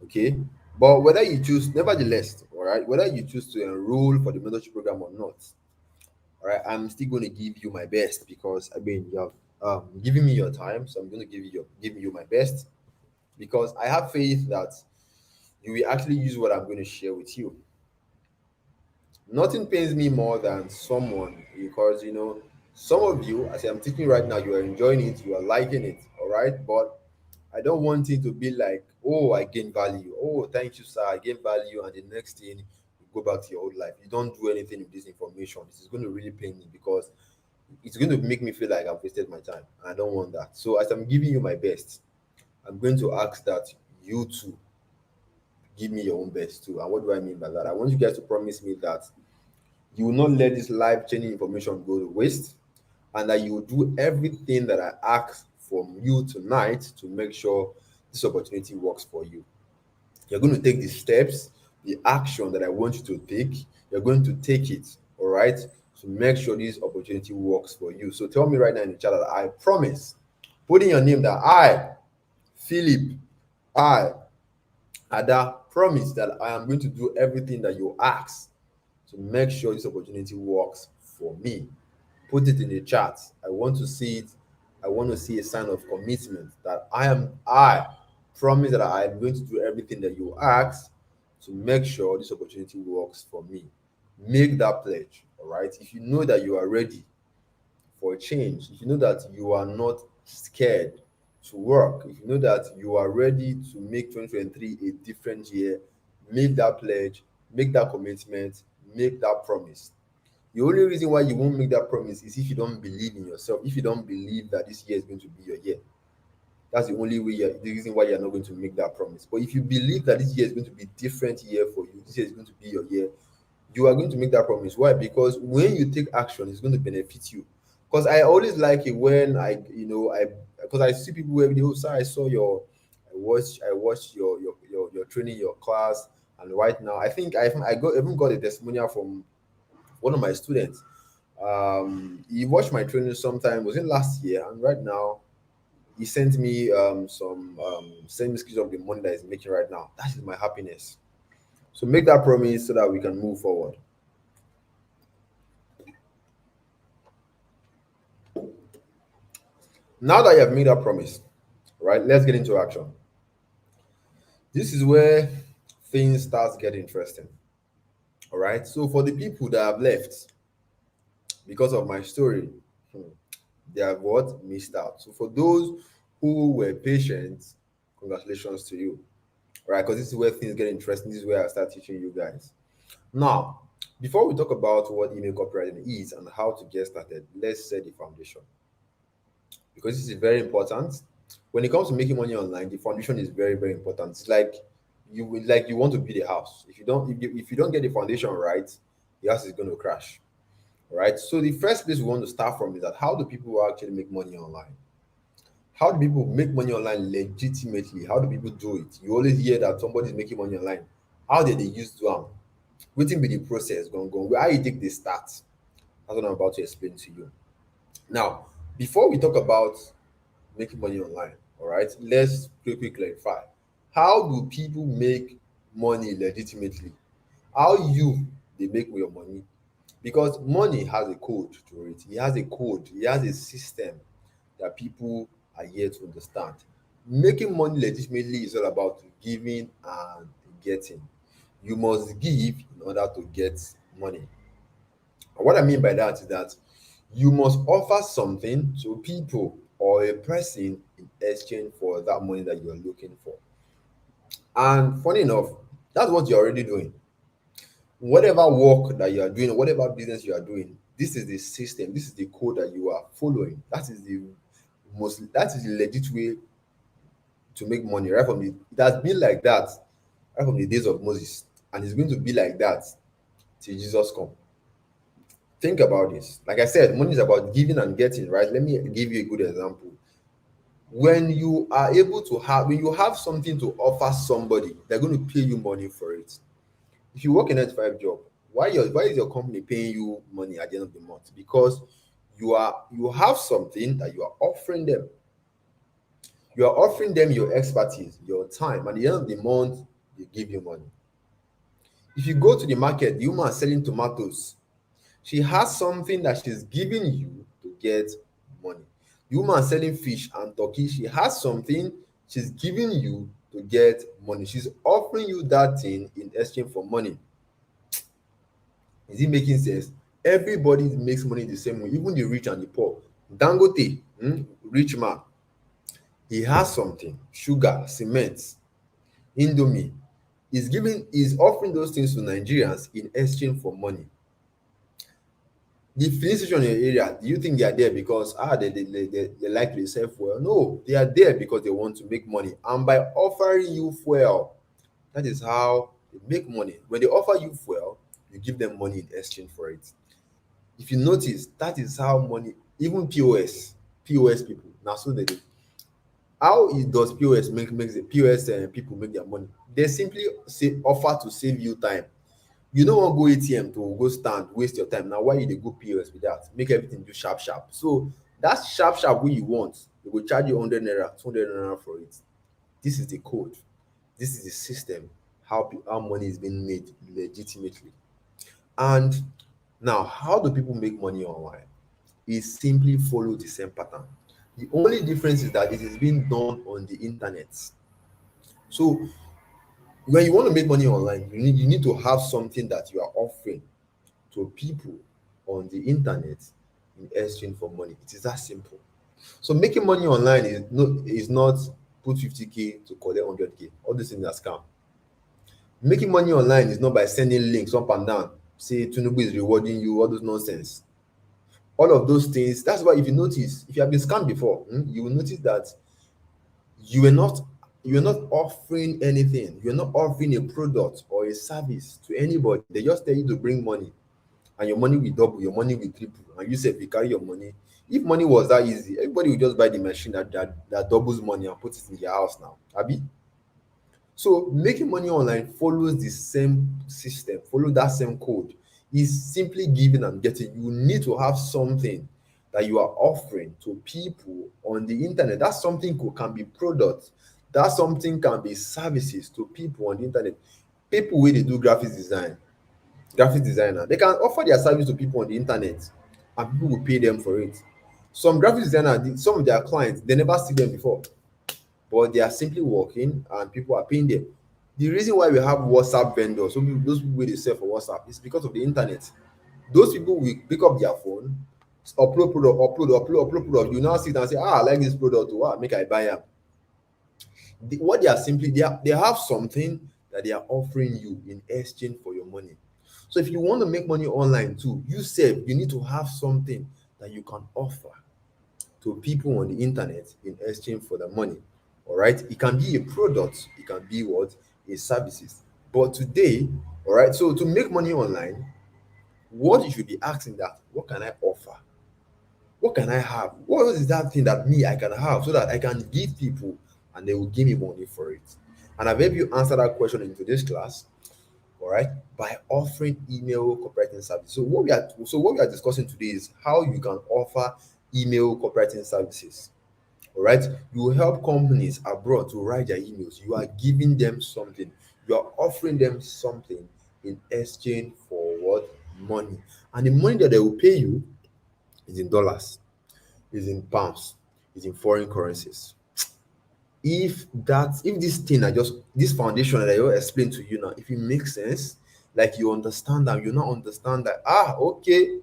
Okay. But whether you choose, nevertheless, all right, whether you choose to enroll for the mentorship program or not, all right, I'm still going to give you my best because I mean you have given me your time, so I'm going to give you my best because I have faith that you will actually use what I'm going to share with you. Nothing pains me more than someone because some of you, as I'm teaching right now, you are enjoying it, you are liking it, all right. But I don't want it to be like, oh, I gain value. Oh, thank you, sir. I gain value, and the next thing you go back to your old life. You don't do anything with this information. This is going to really pain me because it's going to make me feel like I've wasted my time. And I don't want that. So as I'm giving you my best, I'm going to ask that you too give me your own best too. And what do I mean by that? I want you guys to promise me that you will not let this life changing information go to waste and that you will do everything that I ask from you tonight to make sure this opportunity works for you. You're going to take the steps, the action that I want you to take. You're going to take it, all right, to make sure this opportunity works for you. So tell me right now in the chat that I promise, put in your name that Philip, I, Ada, promise that I am going to do everything that you ask to make sure this opportunity works for me. Put it in the chat. I want to see it. I want to see a sign of commitment that I promise that I am going to do everything that you ask to make sure this opportunity works for me. Make that pledge. All right. If you know that you are ready for a change, if you know that you are not scared to work, if you know that you are ready to make 2023 a different year, make that pledge, make that commitment, make that promise. The only reason why you won't make that promise is if you don't believe in yourself, if you don't believe that this year is going to be your year. That's the only way, the reason why you're not going to make that promise. But if you believe that this year is going to be a different year for you, this year is going to be your year, you are going to make that promise. Why? Because when you take action, it's going to benefit you. Because I always like it when because I see people every day. Oh, sir, I watched your training, your class, and right now I think even got a testimonial from one of my students. He watched my training sometime, was it last year? And right now, he sent me some send me screenshots of the money that he's making right now. That is my happiness. So make that promise so that we can move forward. Now that you have made that promise, right? Let's get into action. This is where things start getting interesting. All right. So for the people that have left because of my story, hmm, they have what missed out. So for those who were patient, congratulations to you. All right, because this is where things get interesting. This is where I start teaching you guys. Now, before we talk about what email copywriting is and how to get started, let's set the foundation because this is very important. When it comes to making money online, the foundation is very, very important. It's like you want to build a house. If you don't get the foundation right, the house is going to crash. Right. So the first place we want to start from is that how do people actually make money online? How do people make money online legitimately? How do people do it? You always hear that somebody's making money online. How did they use to Wetin be the process gone? Where how you take the start? That's what I'm about to explain to you. Now, before we talk about making money online, all right, let's quickly clarify. How do people make money legitimately? How you they make your money? Because money has a code to it. It has a code. It has a system that people are yet to understand. Making money legitimately is all about giving and getting. You must give in order to get money. And what I mean by that is that you must offer something to people or a person in exchange for that money that you're looking for. And funny enough, that's what you're already doing. Whatever work that you are doing, whatever business you are doing, this is the system, this is the code that you are following. That is the legit way to make money right from the it has been like that right from the days of Moses, and it's going to be like that till Jesus come. Think about this. Like I said, money is about giving and getting, right? Let me give you a good example. When you have something to offer somebody, they're going to pay you money for it. If you work a 9 to 5 job, why is your company paying you money at the end of the month? Because you have something that you are offering them. You are offering them your expertise, your time. At the end of the month, they give you money. If you go to the market, the woman selling tomatoes, she has something that she's giving you to get money. The woman selling fish and turkey, she has something she's giving you to get money. She's offering you that thing in exchange for money. Is it making sense? Everybody makes money the same way, even the rich and the poor. Dangote, rich man, he has something, sugar, cement, indomie. He's offering those things to Nigerians in exchange for money. The filling station in your area, do you think they are there because they like to sell fuel? No, they are there because they want to make money. And by offering you fuel, that is how they make money. When they offer you fuel, you give them money in exchange for it. If you notice, that is how money, even POS people, now so they do. How it does POS makes the POS people make their money? They simply say offer to save you time. You no wan go ATM to go stand waste your time. Na why you dey go POS be that? Make everything do sharp sharp. So that sharp sharp wey you want, they go charge you 100 naira, 200 naira for it. This is the code. This is the system how money is being made legitimately. And now, how do people make money online? Is simply follow the same pattern. The only difference is that it is being done on the internet. So when you want to make money online, you need to have something that you are offering to people on the internet in exchange for money. It is that simple. So making money online is not put 50K to collect 100K. All these things are scam. Making money online is not by sending links up and down, say Tinubu is rewarding you, all those nonsense. All of those things. That's why if you notice, if you have been scammed before, you will notice that you were not you are not offering anything. You're not offering a product or a service to anybody. They just tell you to bring money, and your money will double, your money will triple, and you say if you carry your money. If money was that easy, everybody would just buy the machine that doubles money and put it in their house now. Abi? So making money online follows the same system, follow that same code. Is simply giving and getting. You need to have something that you are offering to people on the internet. That something can be products. That something can be services to people on the internet. People wey dey do graphic designer, they can offer their service to people on the internet, and people will pay them for it. Some graphic designer, some of their clients, they never see them before, but they are simply working and people are paying them. The reason why we have WhatsApp vendors, those people wey dey sell for WhatsApp, is because of the internet. Those people will pick up their phone, upload product, upload product. You now sit and say, I like this product, make I buy am. What they are simply they have something that they are offering you in exchange for your money. So if you want to make money online too, you need to have something that you can offer to people on the internet in exchange for the money. All right, it can be a product, it can be what a services. But today, all right, so to make money online, what you should be asking that, what can I offer? What can I have? What is that thing that me I can have so that I can give people and they will give me money for it? And I've helped you answer that question in today's class. all right, by offering email copywriting service. So what we are discussing today is how you can offer email copywriting services. All right, you help companies abroad to write their emails. You are giving them something, you are offering them something in exchange for what? Money. And the money that they will pay you is in dollars, is in pounds, is in foreign currencies. If this thing I just this foundation that I just explained to you now, if it makes sense, like you understand that, you now understand that, okay,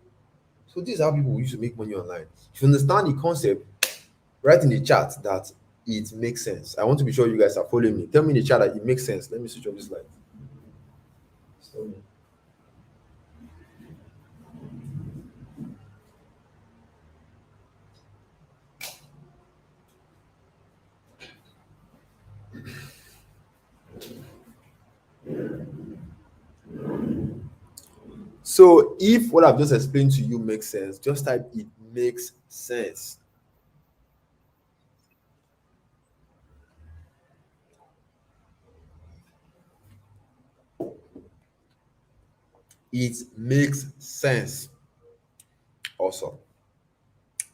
so this is how people used to make money online. If you understand the concept, write in the chat that it makes sense. I want to be sure you guys are following me. Tell me in the chat that it makes sense. Let me switch off this light. So so if what I've just explained to you makes sense, just type it makes sense. It makes sense. Awesome.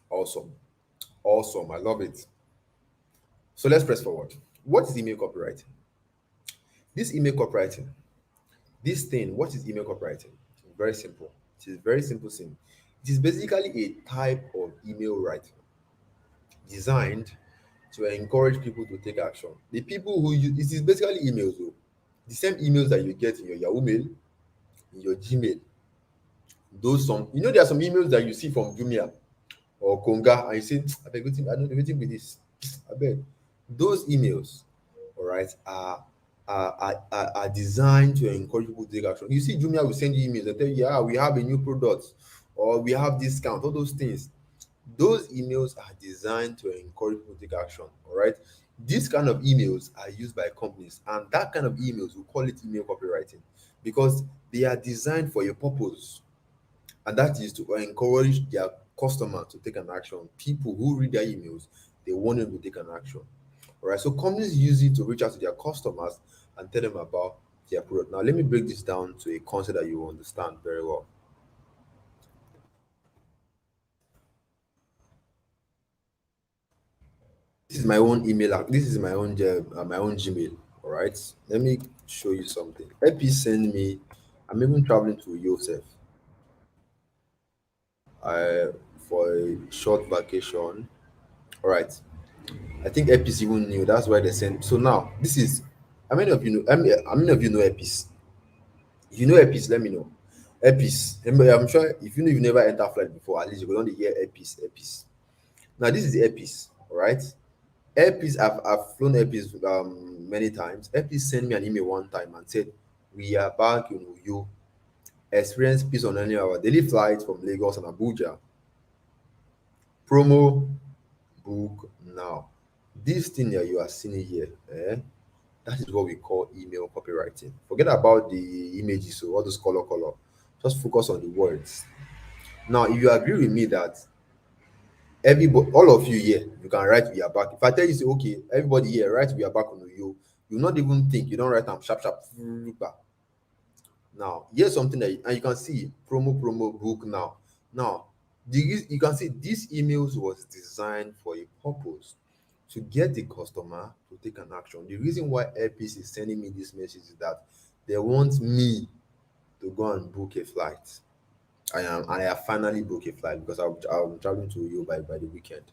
Awesome. Awesome. I love it. So let's press forward. What is email copywriting? This email copywriting, this thing, what is email copywriting? Very simple. It is very simple thing. It is basically a type of email writing designed to encourage people to take action. The people who use it is basically emails, though. The same emails that you get in your Yahoo Mail, in your Gmail. Those some, there are some emails that you see from Jumia or Konga, and you say, I beg waiting, I don't waiting with this. I beg. Those emails, all right, are designed to encourage people to take action. You see, Jumia will send you emails and tell you, yeah, we have a new product or we have discount, all those things. Those emails are designed to encourage people to take action. All right. These kind of emails are used by companies, and that kind of emails we call it email copywriting because they are designed for a purpose, and that is to encourage their customer to take an action. People who read their emails, they want them to take an action. All right. So companies use it to reach out to their customers and tell them about their product. Now, let me break this down to a concept that you will understand very well. This is my own email. This is my own Gmail. All right. Let me show you something. Epi send me. I'm even traveling to Joseph. I for a short vacation. All right. I think Epis even knew. That's why they sent. So now this is. How many of you know? How many of you know Epis? If you know Epis, let me know. Epis. I'm sure if you've never entered flight before, at least you're going to hear Epis. Epis. Now this is the Epis. All right. Airpiece, I've flown Airpiece many times. Airpiece sent me an email one time and said, we are back in Uyo. Experience peace on any our daily flights from Lagos and Abuja. Promo book now. This thing that you are seeing here, that is what we call email copywriting. Forget about the images, so all those color. Just focus on the words. Now, if you agree with me that everybody, all of you here, you can write we are back. If I tell you, say, okay, everybody here, write we are back on you not even think, you don't write them sharp. Now, here's something that and you can see promo book now. Now, you can see these emails was designed for a purpose to get the customer to take an action. The reason why Airpeace is sending me this message is that they want me to go and book a flight. I have finally booked a flight because I'm traveling to you by the weekend.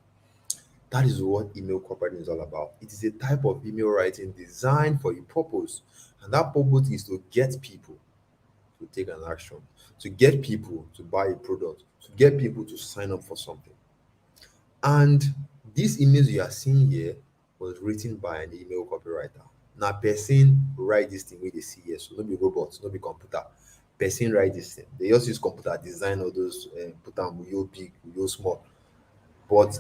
That is what email copywriting is all about. It is a type of email writing designed for a purpose, and that purpose is to get people to take an action, to get people to buy a product, to get people to sign up for something. And these emails you are seeing here was written by an email copywriter. Now, person write this thing where they see here, so not be robots, not be computer. Person write this thing. They just use computer design all those, put them real big, real small. But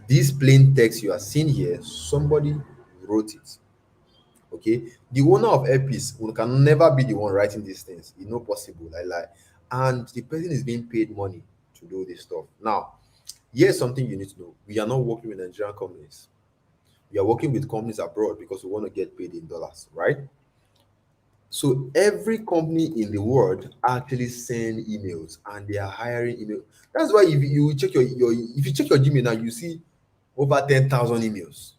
this plain text you are seeing here, somebody wrote it. Okay, the owner of Airpiece can never be the one writing these things. It's not possible. And the person is being paid money to do this stuff. Now, here's something you need to know: we are not working with Nigerian companies. We are working with companies abroad because we want to get paid in dollars, right? So every company in the world actually send emails and they are hiring email. That's why if you check your if you check your Gmail now, you see over 10,000 emails,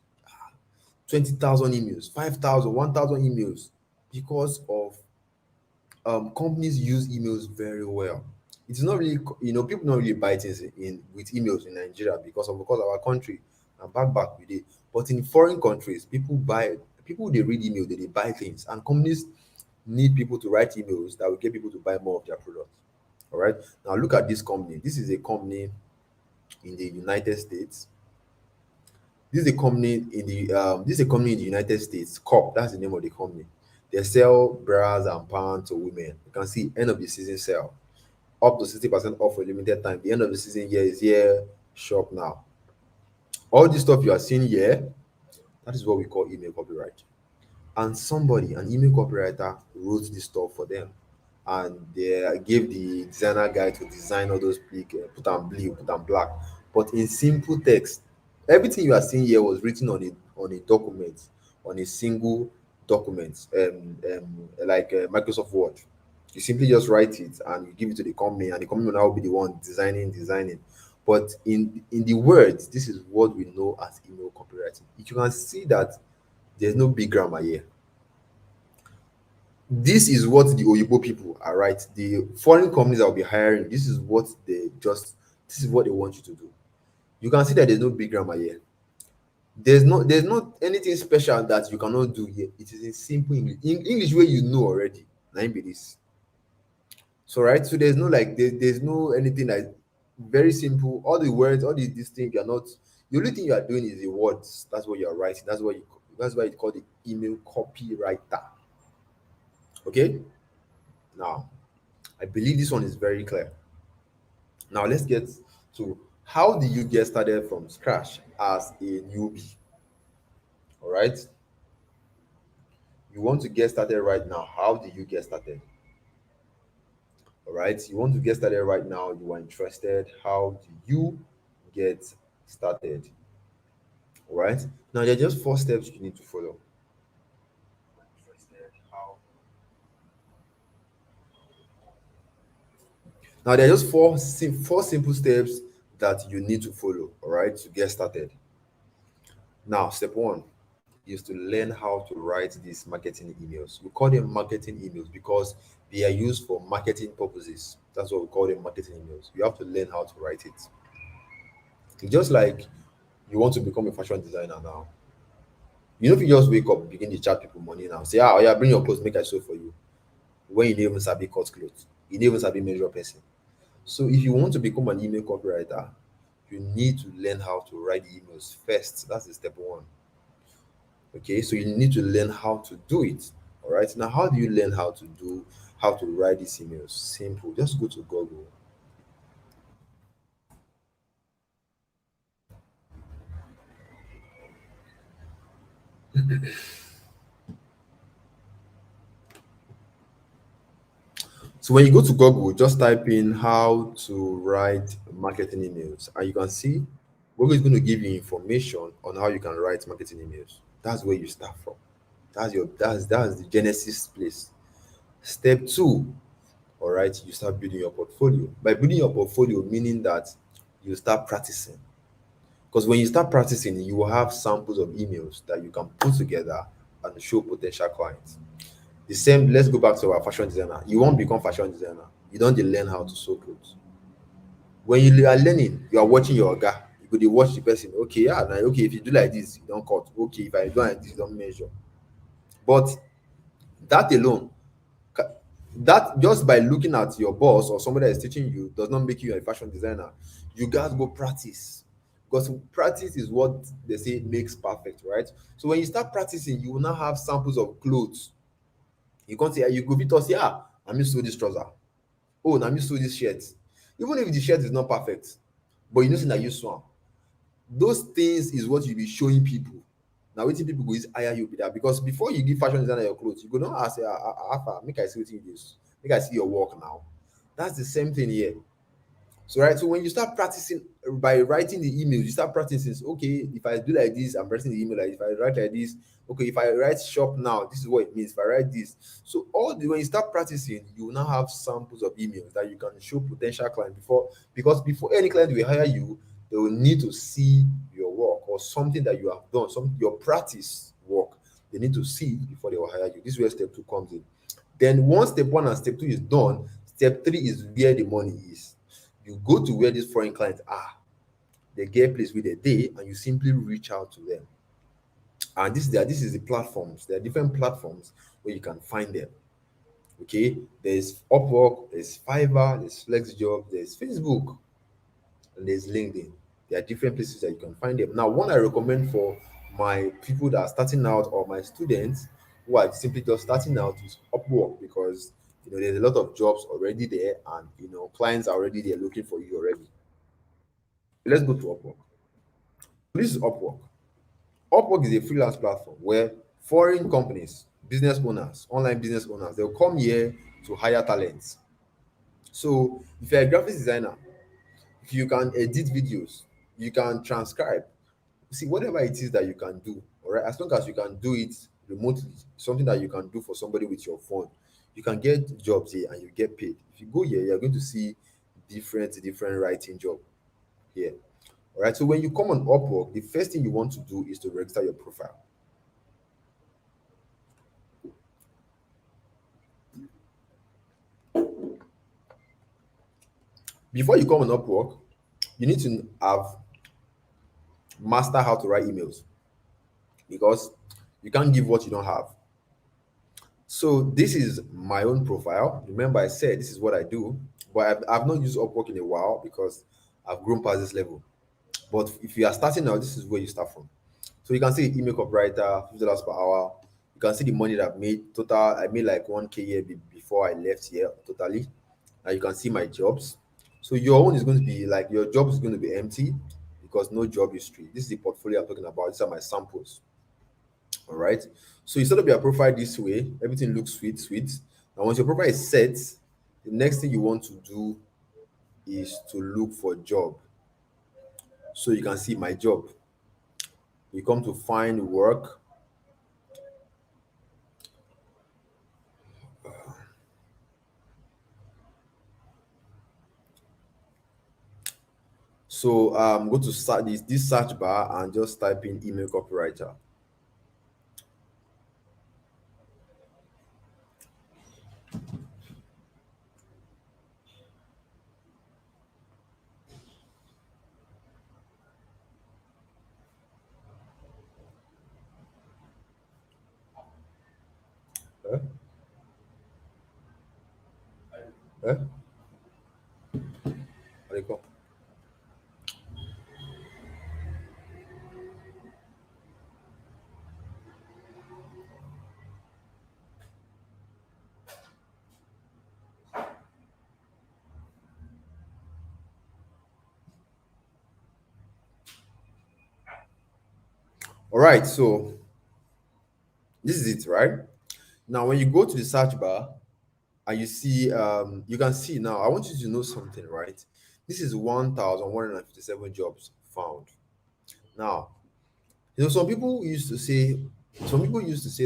20,000 emails, 5,000, 1,000 emails because of companies use emails very well. It's not really, people don't really buy things in with emails in Nigeria because our country and back we did. But in foreign countries, people they read email, they buy things, and companies need people to write emails that will get people to buy more of their products. All right. Now look at this company. This is a company in the United States. This is a company in the United States. COP, that's the name of the company. They sell bras and pants to women. You can see end of the season sale up to 60% off for a limited time. The end of the season here is here. Shop now. All this stuff you are seeing here, that is what we call email copyright. And somebody, an email copywriter, wrote this stuff for them, and they gave the designer guy to design all those big, put on blue, put on black, but in simple text. Everything you are seeing here was written on a document, on a single document, like Microsoft Word. You simply just write it and you give it to the company, and the company will now be the one designing. But in the words, this is what we know as email copywriting. You can see that there's no big grammar here. This is what the Oyibo people are, right. The foreign companies that will be hiring, this is what they want you to do. You can see that there's no big grammar here. There's not anything special that you cannot do here. It is in simple English. In English where you know already. Now be this. So right, so there's no like there's no anything like very simple. All the words, all these things, you're not the only thing you are doing is the words. That's what you're writing. That's why it's called the email copywriter. Okay. Now, I believe this one is very clear. Now let's get to how do you get started from scratch as a newbie? All right. You want to get started right now. How do you get started? All right. You want to get started right now. You are interested. How do you get started? All right. Now, there are just four steps you need to follow. Now, there are just four simple steps that you need to follow. All right, to get started. Now, step one is to learn how to write these marketing emails. We call them marketing emails because they are used for marketing purposes. That's what we call them, marketing emails. You have to learn how to write it. It's just like you want to become a fashion designer now. You know, if you just wake up, begin to chat people money now, say, oh yeah, bring your clothes, make I sew for you. When you don't even sabi cut clothes, you don't even sabi measure person. So if you want to become an email copywriter, you need to learn how to write the emails first. That's the step one. Okay, so you need to learn how to do it. All right. Now, how do you learn how to write these emails? Simple. Just go to Google. So when you go to Google, just type in how to write marketing emails, and you can see Google is going to give you information on how you can write marketing emails. That's where you start from. That's the genesis place. Step two, all right, you start building your portfolio. By building your portfolio, meaning that you start practicing. Because when you start practicing, you will have samples of emails that you can put together and show potential clients. The same, let's go back to our fashion designer. You won't become fashion designer. You don't dey learn how to sew clothes. When you are learning, you are watching your oga. You go dey watch the person. Okay, yeah, now okay, if you do like this, you don't cut. Okay, if I do like this, you don't measure. But that alone, ca- that just by looking at your boss or somebody that is teaching you does not make you a fashion designer. You guys go practice, because practice is what they say makes perfect, right? So when you start practicing, you will now have samples of clothes. You can't say you go fit talk say, ah, na me sew this trouser. Oh, na me sew this shirt. Even if the shirt is not perfect, but you know say na you sew am. Those things is what you be showing people. Na wetin people go use hire you be that, because before you give fashion designer your clothes, you go don ask say, Alpha, make I see wetin you dey make I see your work now. That's the same thing here. So right, so when you start practicing by writing the email, you start practicing. Okay, if I do like this, I'm writing the email like if I write like this. Okay, if I write shop now, this is what it means. If I write this, so all the when you start practicing, you will now have samples of emails that you can show potential client before, because before any client will hire you, they will need to see your work or something that you have done, some your practice work. They need to see before they will hire you. This is where step two comes in. Then once step one and step two is done, step three is where the money is. You go to where these foreign clients are. They get a place with a day, and you simply reach out to them. And this is the platforms. There are different platforms where you can find them. Okay, there's Upwork, there's Fiverr, there's FlexJob, there's Facebook, and there's LinkedIn. There are different places that you can find them. Now, one I recommend for my people that are starting out or my students who are simply just starting out is Upwork, because there's a lot of jobs already there, and clients are already there looking for you already. Let's go to Upwork. This is Upwork. Upwork is a freelance platform where foreign companies, business owners, online business owners, they'll come here to hire talents. So if you're a graphics designer, if you can edit videos, you can transcribe, see whatever it is that you can do, all right, as long as you can do it remotely, something that you can do for somebody with your phone, you can get jobs here and you get paid. If you go here, you're going to see different writing job here. All right, so when you come on Upwork, the first thing you want to do is to register your profile. Before you come on Upwork, you need to have master how to write emails, because you can't give what you don't have. So this is my own profile. Remember, I said this is what I do, but I've not used Upwork in a while because I've grown past this level. But if you are starting now, this is where you start from. So you can see email copywriter, $50 per hour. You can see the money that I've made total. I made like 1K here before I left here totally. And you can see my jobs. So your own is going to be like your job is going to be empty because no job history. This is the portfolio I'm talking about. These are my samples. All right. So you set up your profile this way. Everything looks sweet, sweet. And once your profile is set, the next thing you want to do is to look for job. So you can see my job. You come to find work. So go to start this search bar and just type in email copywriter. Eh? Eh? What do you call? All right, so this is it, right? Now, when you go to the search bar and you see, you can see now. I want you to know something, right? This is 1,157 jobs found. Now, some people used to say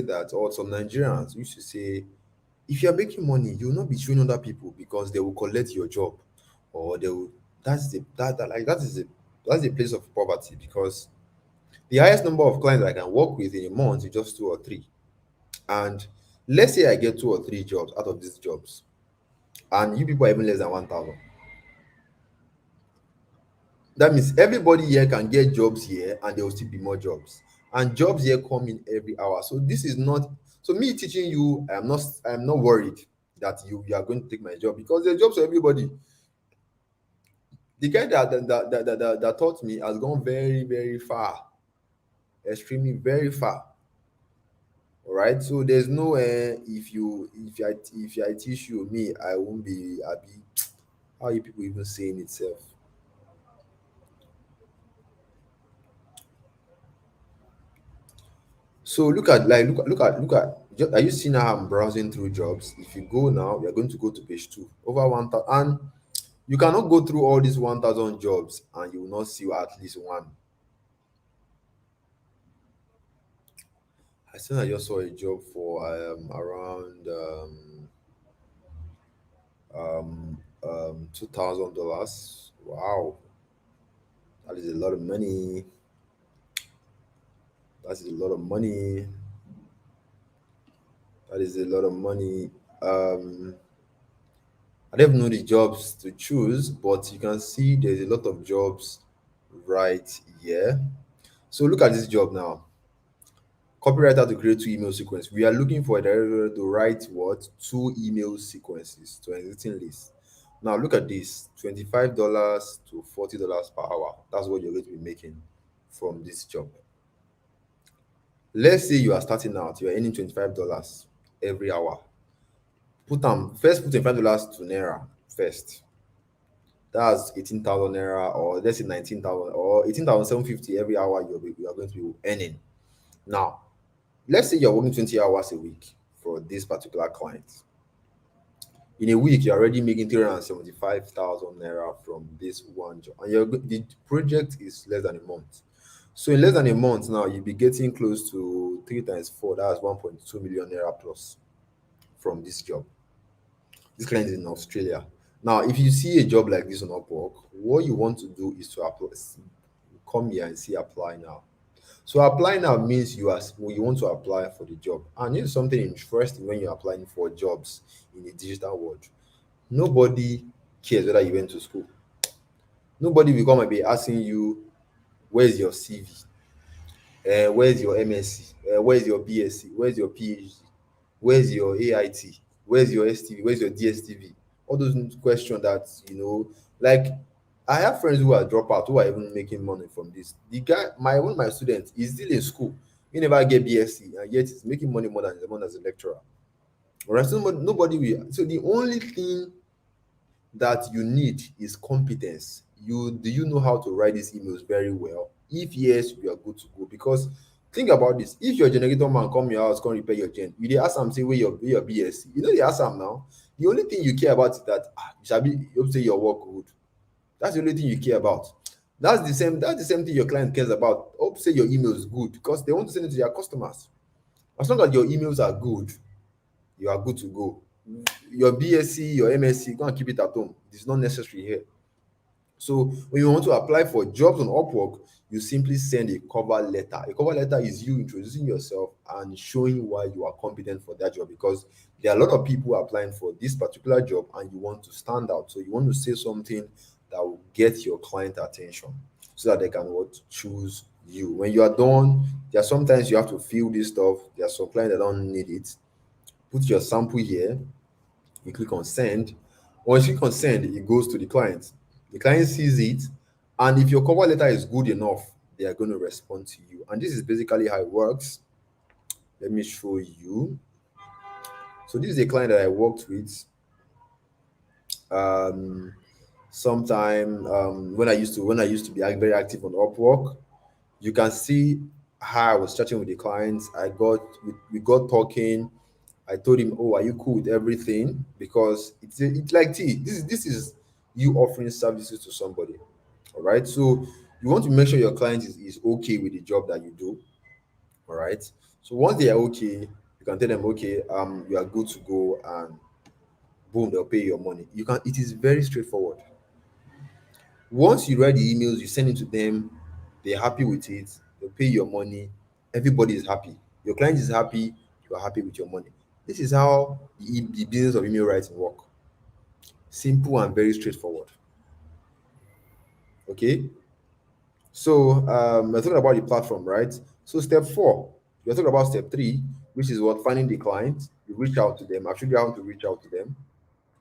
that, or some Nigerians used to say, if you are making money, you will not be showing other people because they will collect your job, or they will. That's the that like that is the that's the place of poverty, because the highest number of clients I can work with in a month is just two or three. And let's say I get two or three jobs out of these jobs, and you people are even less than 1,000. That means everybody here can get jobs here, and there will still be more jobs. And jobs here come in every hour. So this is not so me teaching you. I'm not worried that you are going to take my job, because there are jobs for everybody. The guy that taught me has gone very, very far, extremely very far. All right. So there's no if I teach you, me, I won't be happy. How you people even saying itself? So are you seeing how I'm browsing through jobs? If you go now, we are going to go to page two. Over 1,000. You cannot go through all these 1,000 jobs and you will not see at least one. I think I just saw a job for around $2,000. Wow, that is a lot of money. That is a lot of money. That is a lot of money. Um, I don't even know the jobs to choose, but you can see there's a lot of jobs right here. So look at this job now. Copywriter to create two email sequence. We are looking for a director to write what? Two email sequences to an existing list. Now look at this, $25 to $40 per hour. That's what you're going to be making from this job. Let's say you are starting out, you are earning $25 every hour. Put $25 to Naira first. That's 18,000 Naira, or let's say 19,000 or 18,750 every hour you are going to be earning. Now, let's say you're working 20 hours a week for this particular client. In a week, you're already making 375,000 Naira from this one job. And the project is less than a month. So in less than a month now, you'll be getting close to 3 times 4, that's 1.2 million Naira plus from this job. This client is in Australia. Now, if you see a job like this on Upwork, what you want to do is to apply. Come here and see apply now. So apply now means you want to apply for the job. And here's something interesting when you're applying for jobs in the digital world. Nobody cares whether you went to school. Nobody will come and be asking you, where's your CV? Where's your MSc? Where's your BSc? Where's your PhD? Where's your AIT? Where's your STV? Where's your DSTV? All those questions that, like, I have friends who are dropout who are even making money from this. The guy, one of my students, is still in school. He never get BSc, and yet he's making money more than the one as a lecturer. All right, so nobody will. So the only thing that you need is competence. Do you know how to write these emails very well? If yes, you are good to go. Because think about this: if your generator man come your house, come repair your gen, you dey ask am say where your BSc. You know they ask am now. The only thing you care about is that you shall be you hope say your work good. That's the only thing you care about. That's the same thing your client cares about. Hope say your email is good because they want to send it to their customers. As long as your emails are good, you are good to go. Your BSc, your MSc, go and keep it at home. It's not necessary here. So when you want to apply for jobs on Upwork, you simply send a cover letter. A cover letter is you introducing yourself and showing why you are competent for that job, because there are a lot of people applying for this particular job and you want to stand out. So you want to say something that will get your client attention so that they can choose you. When you are done, there are sometimes you have to fill this stuff. There are some clients that don't need it. Put your sample here, you click on send. Once you click on send, it goes to the client. The client sees it, and if your cover letter is good enough, they are going to respond to you. And this is basically how it works. Let me show you. So this is a client that I worked with um sometime when I used to be very active on Upwork. You can see how I was chatting with the clients. We got talking. I told him, "Oh, are you cool with everything?" Because it's like this is you offering services to somebody. All right. So you want to make sure your client is okay with the job that you do. All right. So once they are okay, you can tell them, okay, you are good to go, and boom, they'll pay your money. It is very straightforward. Once you write the emails, you send it to them, they're happy with it, they'll pay your money, everybody is happy. Your client is happy, you are happy with your money. This is how the business of email writing work. Simple and very straightforward. Okay. So we're talking about the platform, right? So step 4, we're talking about step 3, which is what finding the client. You reach out to them. I've showed you how to reach out to them.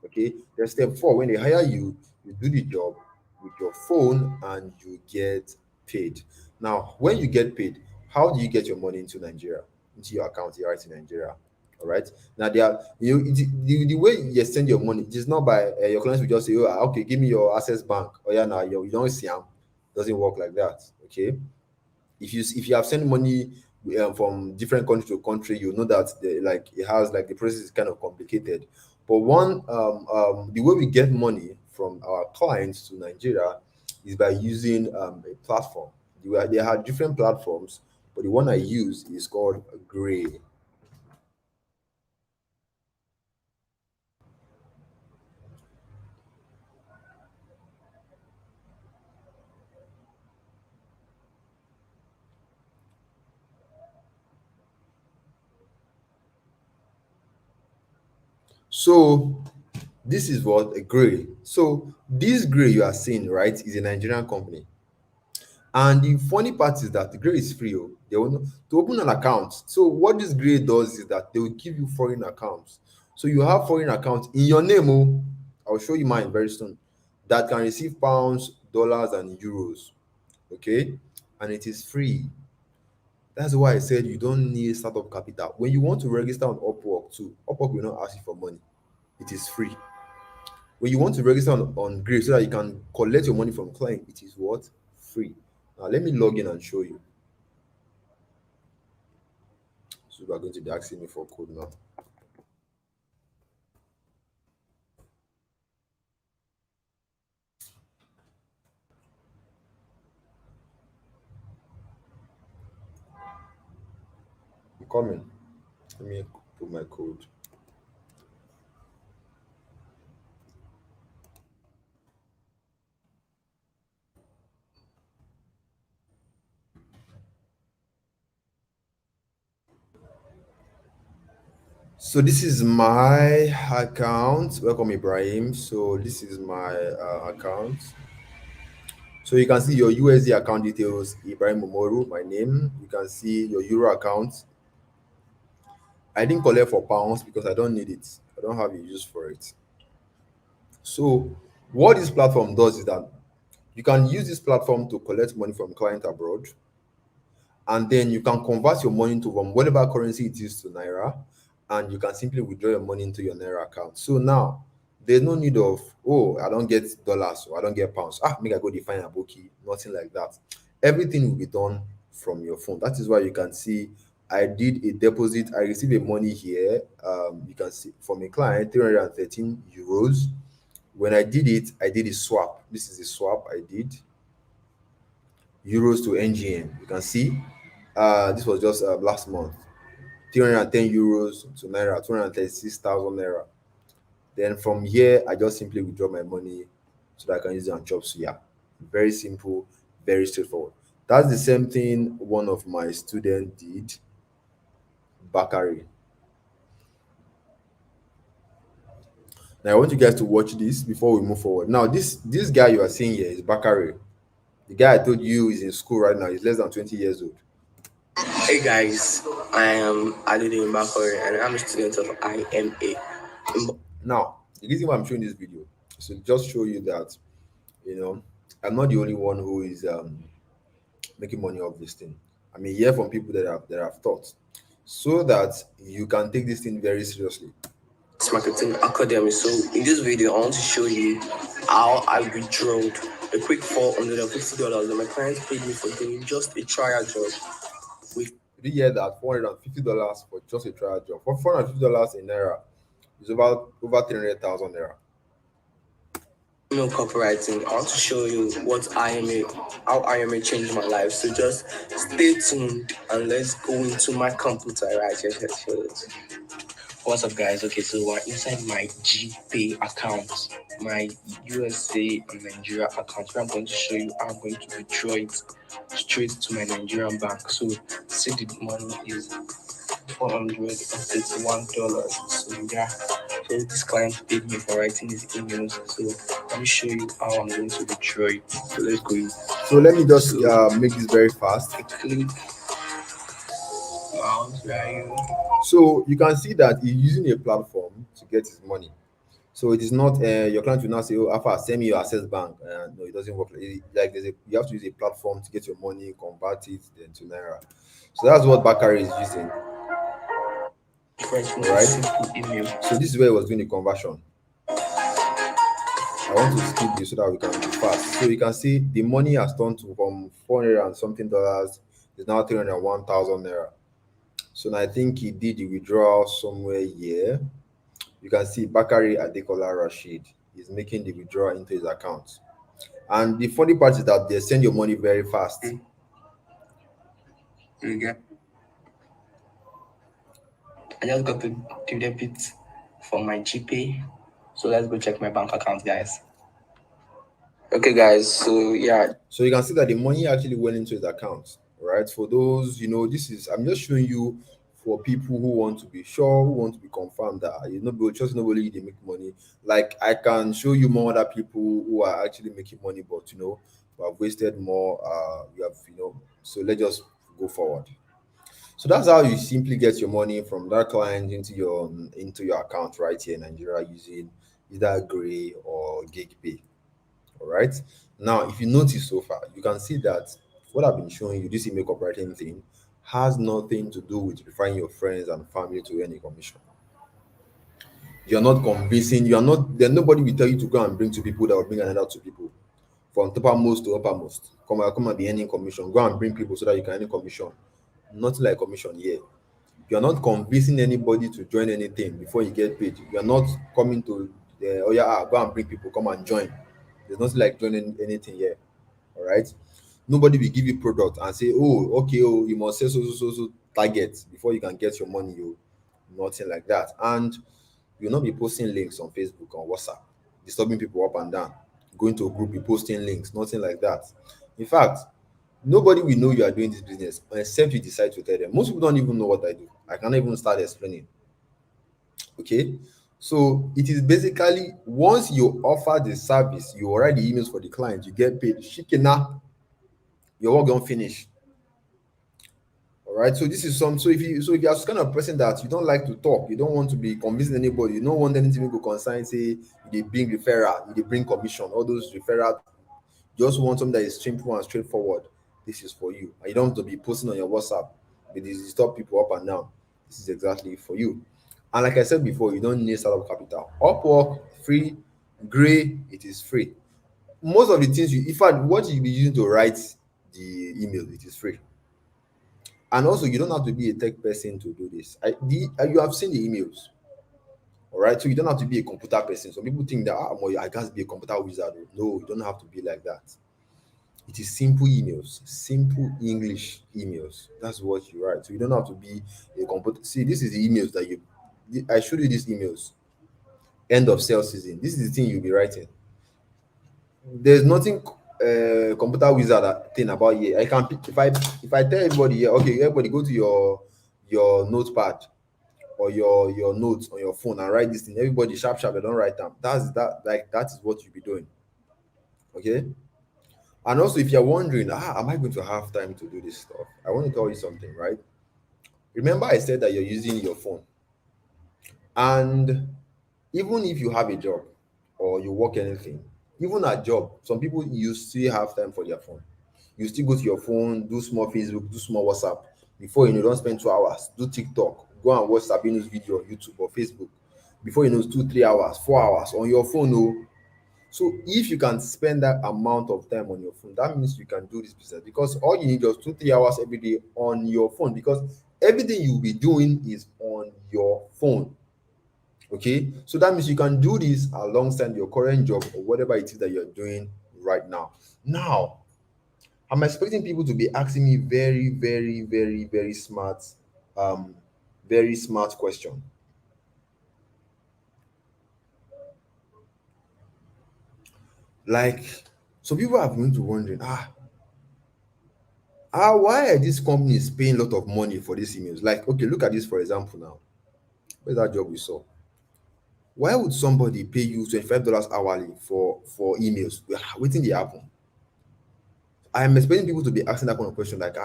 Okay. Then step 4, when they hire you, you do the job with your phone and you get paid. Now, when you get paid, how do you get your money into Nigeria, into your account here right in Nigeria? All right. Now, the way you send your money, it is not by your clients will just say, "Oh, okay, give me your access bank." Oh yeah, now you don't see them. Doesn't work like that. Okay. If you have sent money from different country to country, you know that it has like the process is kind of complicated. But the way we get money from our clients to Nigeria is by using a platform. They have different platforms, but the one I use is called Gray. So this is what a Gray. So this Gray you are seeing, right, is a Nigerian company. And the funny part is that the Gray is free. Oh. They will not, to open an account. So what this Gray does is that they will give you foreign accounts. So you have foreign accounts in your name. Oh, I'll show you mine very soon. That can receive pounds, dollars, and euros. Okay, and it is free. That's why I said you don't need startup capital. When you want to register on Upwork too, Upwork will not ask you for money. It is free. When you want to register on Gray so that you can collect your money from client, it is what? Free. Now let me log in and show you. So we are going to be asking me for code now. I'm coming. Let me put my code. So this is my account. Welcome, Ibrahim. So this is my account. So you can see your USD account details, Ibrahim Momoru, my name. You can see your Euro account. I didn't collect for pounds because I don't need it. I don't have a use for it. So what this platform does is that you can use this platform to collect money from client abroad, and then you can convert your money to from whatever currency it is to naira, and you can simply withdraw your money into your naira account. So now there's no need of, oh, I don't get dollars or I don't get pounds, make I go define a bookie. Nothing like that. Everything will be done from your phone. That is why you can see I did a deposit. I received a money here. You can see from a client 313 euros. When I did it, I did a swap. This is a swap I did, euros to NGN. You can see this was just last month. 310 euros to naira, 236,000 naira. Then from here, I just simply withdraw my money so that I can use it on chop suya. Very simple, very straightforward. That's the same thing one of my students did, Bakari. Now I want you guys to watch this before we move forward. Now, this guy you are seeing here is Bakari. The guy I told you is in school right now. He's less than 20 years old. Hey guys, I am Adede Bakori and I'm a student of IMA. Now, the reason why I'm showing this video is to just show you that, you know, I'm not the only one who is making money off this thing. I mean, hear from people that have thought, so that you can take this thing very seriously. It's Marketing Academy. So in this video, I want to show you how I withdrew a quick $450 that my client paid me for doing just a trial job. Did you hear that? $450 for just a trial job. For $450 in naira is about over 300,000 naira. Email copywriting. I want to show you how IMA changed my life. So just stay tuned and let's go into my computer right here. What's up, guys? Okay, so we're inside my GPay account, my USA and Nigeria account, where I'm going to show you how I'm going to withdraw it straight to my Nigerian bank. So, see, the money is $431. So, yeah, so this client paid me for writing his emails. So, let me show you how I'm going to withdraw it. So, let's go. So let me just make this very fast. Click mouse value. So you can see that he's using a platform to get his money. So it is not your client will not say, "Oh, Alpha, send me your access bank." No, it doesn't work like there's a you have to use a platform to get your money, convert it then to naira. So that's what Bakari is using. Right. So this is where he was doing the conversion. I want to skip this so that we can be fast. So you can see the money has turned to from 400 and something dollars is now 301,000 naira. So now I think he did the withdrawal somewhere here. You can see Bakari Adekola Rashid. is making the withdrawal into his account. And the funny part is that they send your money very fast. You get. I just got to do debit for my GPay. So let's go check my bank account, guys. Okay, guys. So yeah. So you can see that the money actually went into his account, right? For those, this is, I'm just showing you for people who want to be sure, who want to be confirmed that just nobody they make money. Like I can show you more other people who are actually making money, but who have wasted more. We have, so let's just go forward. So that's how you simply get your money from that client into your account right here in Nigeria using either Gray or GigPay. All right. Now, if you notice so far, you can see that what I've been showing you, this email copywriting thing, has nothing to do with referring your friends and family to any commission. You're not convincing, you are not, then nobody will tell you to go and bring two people that will bring another two people. From toppermost to uppermost. Come and be earning commission. Go and bring people so that you can earn commission. Nothing like commission here. You're not convincing anybody to join anything before you get paid. You're not coming to oh yeah, go and bring people, come and join. There's nothing like joining anything here. All right. Nobody will give you product and say, oh, okay, oh, you must say so target before you can get your money. You nothing like that. And you'll not be posting links on Facebook or WhatsApp, disturbing people up and down, going to a group, be posting links, nothing like that. In fact, nobody will know you are doing this business except you decide to tell them. Most people don't even know what I do. I can't even start explaining. Okay. So it is basically once you offer the service, you write the emails for the client, you get paid. Shikina, your work don't finish. All right. So this is if you are the kind of person that you don't like to talk, you don't want to be convincing anybody, you don't want anything to go concern, say they bring referral, they bring commission, all those referral. You just want something that is simple and straightforward. This is for you. And you don't have to be posting on your WhatsApp with these stop people up and down. This is exactly for you. And like I said before, you don't need startup capital. Upwork, free. Gray, it is free. Most of the things in fact, what you be using to write the email, it is free. And also, you don't have to be a tech person to do this. You have seen the emails, all right? So you don't have to be a computer person. Some people think that I can't be a computer wizard. No, you don't have to be like that. It is simple emails, simple English emails. That's what you write. So you don't have to be a computer. See, this is the emails that I showed you these emails. End of sales season. This is the thing you'll be writing. There's nothing computer wizard thing about here. I can pick if I tell everybody here, okay, everybody go to your notepad or your notes on your phone and write this thing. Everybody sharp, they don't write them. That is what you'll be doing. Okay. And also, if you're wondering, am I going to have time to do this stuff? I want to tell you something, right? Remember, I said that you're using your phone. And even if you have a job or you work anything, even a job, some people you still have time for their phone. You still go to your phone, do small Facebook, do small WhatsApp. Before you know, don't spend 2 hours, do TikTok, go and watch Sabino's video on YouTube or Facebook. Before you know, it's 2, 3 hours, 4 hours on your phone. Oh, so if you can spend that amount of time on your phone, that means you can do this business because all you need just 2, 3 hours every day on your phone because everything you'll be doing is on your phone. Okay, so that means you can do this alongside your current job or whatever it is that you're doing right now. Now, I'm expecting people to be asking me very, very, very, um, very smart question. Like, so people are going to wondering, why are these companies paying a lot of money for these emails? Like, okay, look at this for example now. Where's that job we saw? Why would somebody pay you $25 hourly for emails? Waiting they happen. I'm expecting people to be asking that kind of question, like,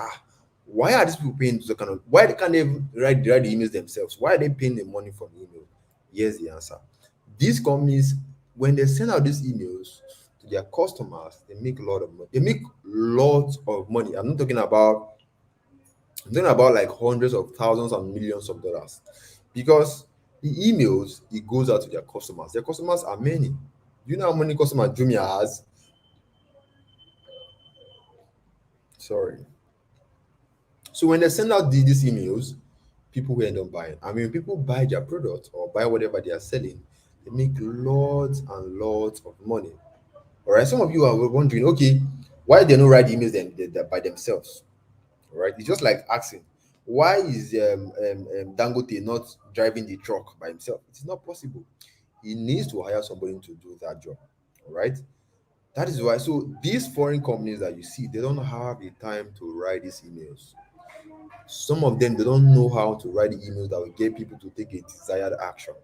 why are these people paying the kind of why they can't they write the emails themselves? Why are they paying the money for the email? Here's the answer. These companies, when they send out these emails to their customers, they make a lot of money. They make lots of money. I'm talking about like hundreds of thousands and millions of dollars because the emails it goes out to their customers. Their customers are many. Do you know how many customers Jumia has? Sorry. So when they send out these emails, people will end up buying. I mean, people buy their product or buy whatever they are selling. They make lots and lots of money. All right. Some of you are wondering, okay, why they don't write emails by themselves? All right. It's just like asking, why is Dangote not driving the truck by himself? It's not possible. He needs to hire somebody to do that job. All right. That is why. So these foreign companies that you see, they don't have the time to write these emails. Some of them, they don't know how to write the emails that will get people to take a desired action.